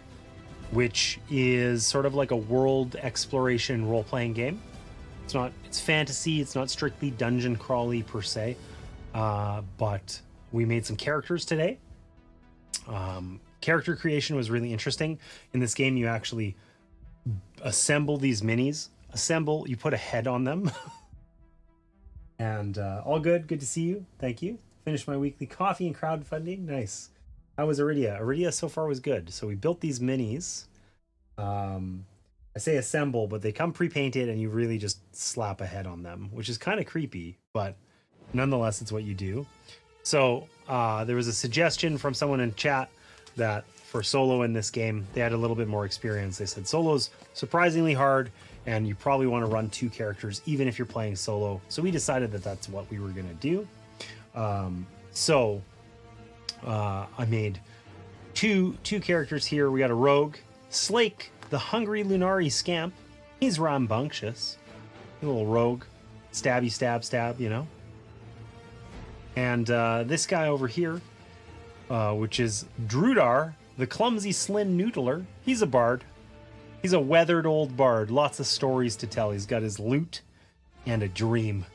which is sort of like a world exploration role-playing game. It's fantasy. It's not strictly dungeon crawly per se, but we made some characters today. Character creation was really interesting. In this game, you actually assemble these minis. You put a head on them. And all good. Good to see you. Thank you. Finished my weekly coffee and crowdfunding. Nice. How was Arydia? Arydia so far was good. So we built these minis. I say assemble, but they come pre-painted and you really just slap a head on them, which is kind of creepy, but nonetheless, it's what you do. So there was a suggestion from someone in chat that for solo in this game, they had a little bit more experience. They said solo's surprisingly hard and you probably want to run 2 characters even if you're playing solo. So we decided that that's what we were going to do. I made two characters here. We got a rogue, Slake, the hungry Lunari scamp. He's rambunctious. A little rogue. Stabby, stab, And this guy over here, which is Drudar, the clumsy Slin Noodler. He's a bard. He's a weathered old bard. Lots of stories to tell. He's got his lute and a dream.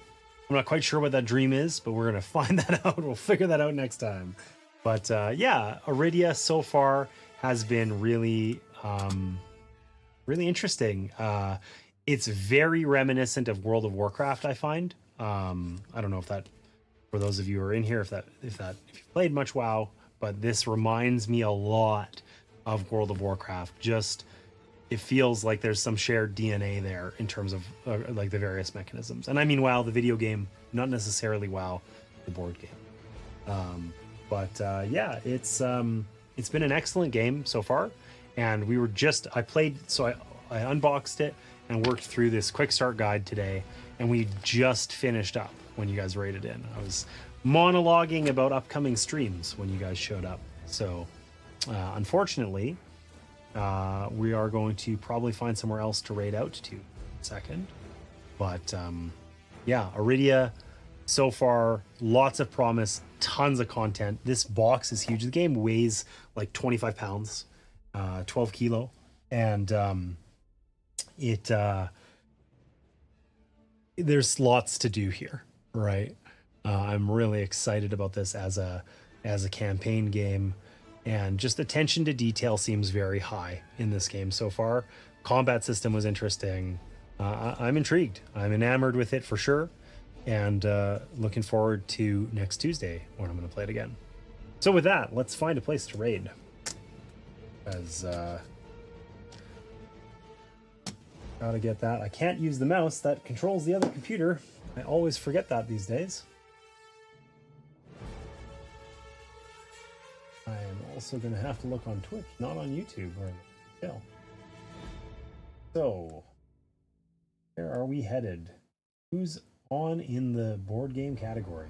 I'm not quite sure what that dream is, but we're going to find that out. We'll figure that out next time. But Arydia so far has been really interesting. It's very reminiscent of World of Warcraft, I find. I don't know if that, for those of you who are in here, if you've played much WoW, but this reminds me a lot of World of Warcraft. Just, it feels like there's some shared DNA there in terms of like the various mechanisms. And I mean WoW, the video game, not necessarily WoW, the board game. It's been an excellent game so far. And I unboxed it and worked through this quick start guide today, and we just finished up when you guys raided in. I was monologuing about upcoming streams when you guys showed up. So unfortunately, we are going to probably find somewhere else to raid out to in a second. But yeah, Arydia, so far, lots of promise, tons of content. This box is huge. The game weighs like 25 pounds, 12 kilo. And there's lots to do here, right? I'm really excited about this as a campaign game, and just attention to detail seems very high in this game so far. Combat system was interesting. I'm intrigued. I'm enamored with it for sure, and looking forward to next Tuesday when I'm going to play it again. So with that, let's find a place to raid. As gotta get that. I can't use the mouse that controls the other computer. I always forget that these days. I am also going to have to look on Twitch, not on YouTube. Or so, where are we headed? Who's on in the board game category?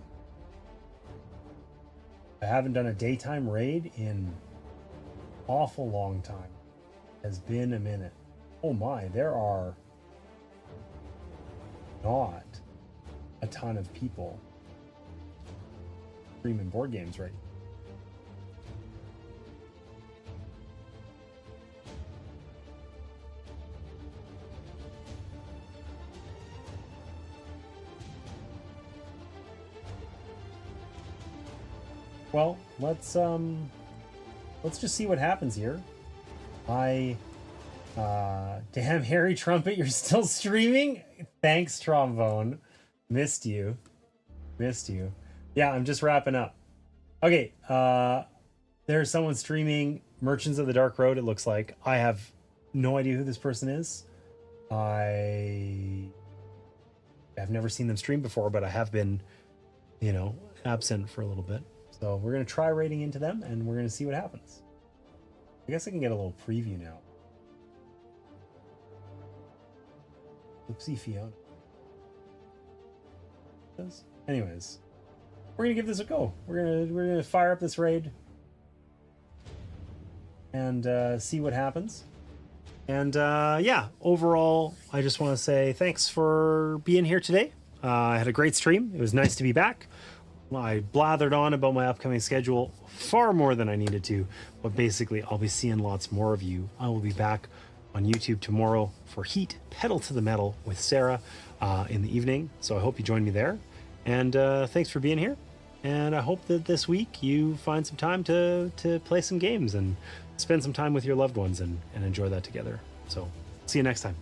I haven't done a daytime raid in awful long time. Has been a minute. Oh my, there are not a ton of people streaming board games right now. Well, let's just see what happens here. Damn, Harry Trumpet, you're still streaming? Thanks, Trombone. Missed you. Yeah, I'm just wrapping up. Okay, there's someone streaming Merchants of the Dark Road, it looks like. I have no idea who this person is. I've never seen them stream before, but I have been, absent for a little bit. So we're going to try raiding into them, and we're going to see what happens. I guess I can get a little preview now. Oopsie Fiona. Anyways, we're gonna give this a go. We're gonna fire up this raid and see what happens. And yeah, overall, I just want to say thanks for being here today. I had a great stream. It was nice to be back. I blathered on about my upcoming schedule far more than I needed to, but basically I'll be seeing lots more of you. I will be back on YouTube tomorrow for Heat Pedal to the Metal with Sarah in the evening. So I hope you join me there. And thanks for being here. And I hope that this week you find some time to play some games and spend some time with your loved ones and enjoy that together. So see you next time.